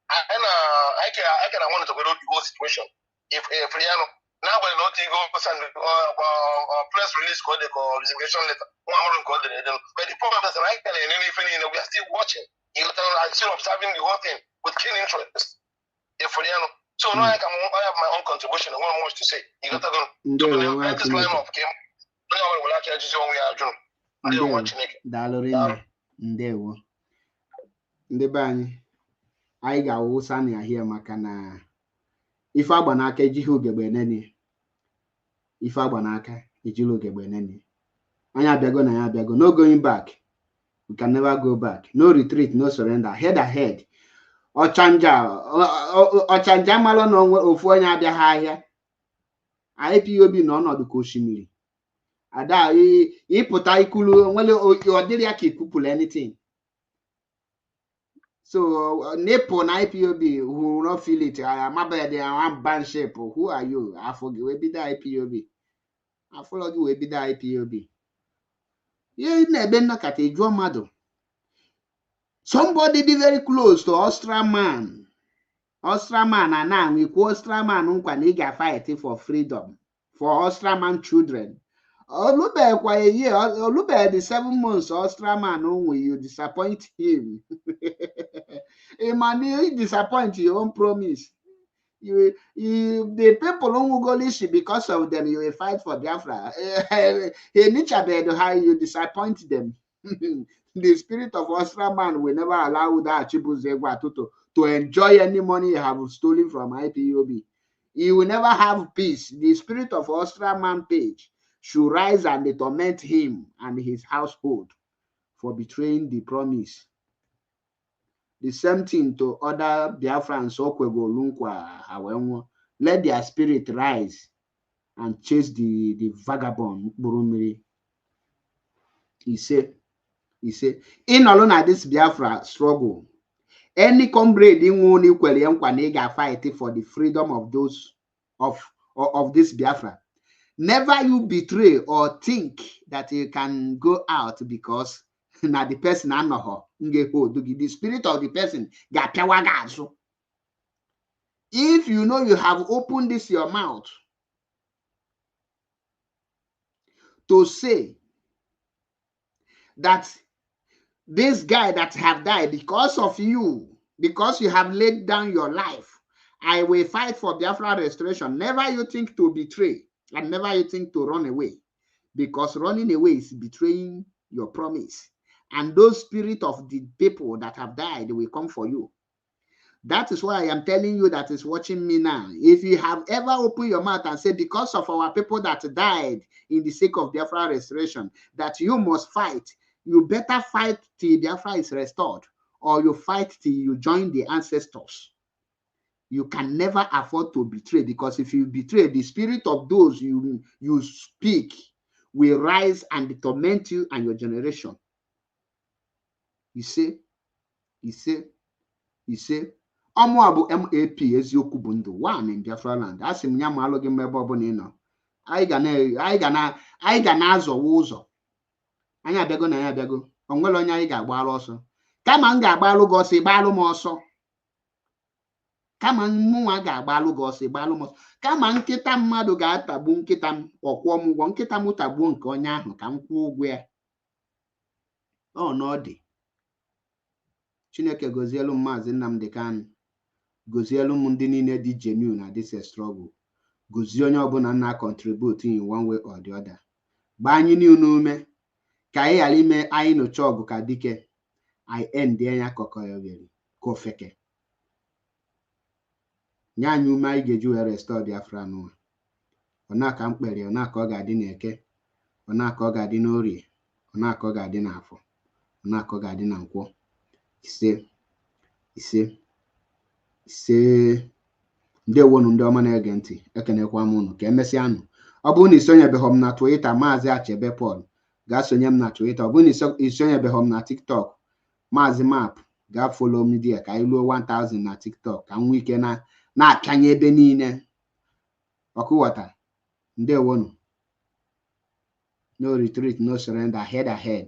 I can want to go to the whole situation. If Friano now we're not go send press release code or resignation letter, one code, but the problem is I can anything we are still watching. You are still observing the whole thing with keen interest. If Friano. So now I have my own contribution and one more to say. You got to go to the this line of game. Dalorina, ndewo. Ndị be anyị ga-awụsa na ahịa maka na ife agba n'aka ejighị ugegbe eneni. Ife agba n'aka ejiri ugegbe eneni. Anyị abịago na ya abịago. No going back. We can never go back. No retreat, no surrender. Head ahead. Ọchanja malụ na onwe ofu onye abịaghị ahịa. IPOB nọ ọnọdụ ka osimiri. Ada ịpụta ikulu nwere ọ dịrị ya ka ikupụrụ anything. So Nepo na IPOB who will not feel it. I am about the one band shape. Who are you? I forget we be the IPOB. I follow you we be the IPOB. Yeah, never knock at a drum mado. Somebody be very close to Ostraman. Ostraman and now we call Ostraman unkwa fight for freedom for Ostraman children. Olube kwa a year, Olube the 7 months Ostraman only you disappoint him. Man, you disappoint your own promise. The people who go lishi because of them, you will fight for Biafra. How you disappoint them. The spirit of Ostraman will never allow that Chibuzegwa to enjoy any money you have stolen from IPOB. He will never have peace. The spirit of Ostraman page should rise and torment him and his household for betraying the promise. The same thing to other Biafrans, Okwego, Lunkwa, let their spirit rise and chase the vagabond, Burumiri. He said, in alone at this Biafra struggle, any comrade in one equally fight for the freedom of those of this Biafra. Never you betray or think that you can go out because now the person I know her. The spirit of the person got power. If you know you have opened this your mouth to say that this guy that have died because of you, because you have laid down your life, I will fight for Biafra restoration. Never you think to betray and never you think to run away, because running away is betraying your promise. And those spirits of the people that have died will come for you. That is why I am telling you that is watching me now. If you have ever opened your mouth and said, because of our people that died in the sake of Biafra restoration, that you must fight, you better fight till Biafra is restored, or you fight till you join the ancestors. You can never afford to betray, because if you betray, the spirit of those you speak will rise and torment you and your generation. You see, Omuabu MAP eziokwu bụ ndụ one in Biafra land. Asị m ya ma alụghị m ebe ọbụla ị nọ. Anyị ga na-azọwa ụzọ. Anyị abịago na ya abịago. O nwere onye anyị ga-agbalụ ọsọ. Kama m ga-agbalụ gị ọsọ, ịgbalụ m ọsọ. Kama mụnwa ga-agbalụ gị ọsọ, ịgbalụ m ọsọ. Kama nkịta mmadụ ga-atagbu nkịta m, ọkwụọ m ụgwọ. Nkịta m tagbuo nke onye ahụ ka m kwụọ ụgwọ ya. Ọ n'ọdị. Chineke gozielu m Maazị Nnamdi Kanu. Gozielu m ndị niile dị genuine na this struggle. Gozie onye ọbụla na contribute in one way or the other. Gba anyị n'ume ka anyị ghara ime anyị nyocha ọgụ ka dike. Anyị end ya kokọyogeri ka ofeke. Nye anyị ume anyị ga-eji wee restore Biafra n'ụwa. Ona ka mkpere, ona ka ọ ga-adị n'Eke, ona ka ọ ga-adị n'Orie, ona ka ọ ga-adị n'Afọ, ona ka ọ ga-adị na Nkwọ. Ise ndewonu ndị ọma na-ege ntị, ekenekwa m unu ka emesịanụ. Ọ bụrụ na isonyebeghị m na Twitter Maazị Achebe Paul, gaa sonye m na Twitter. Ọ bụrụ na isonyebeghị m na TikTok Maazị Map, gaa follow m there ka anyị ruo 1000 na TikTok ka m nwee ike na-apịanye ebe niile. Ọkụghọtara? Ndewonu. No retreat, no surrender, head ahead.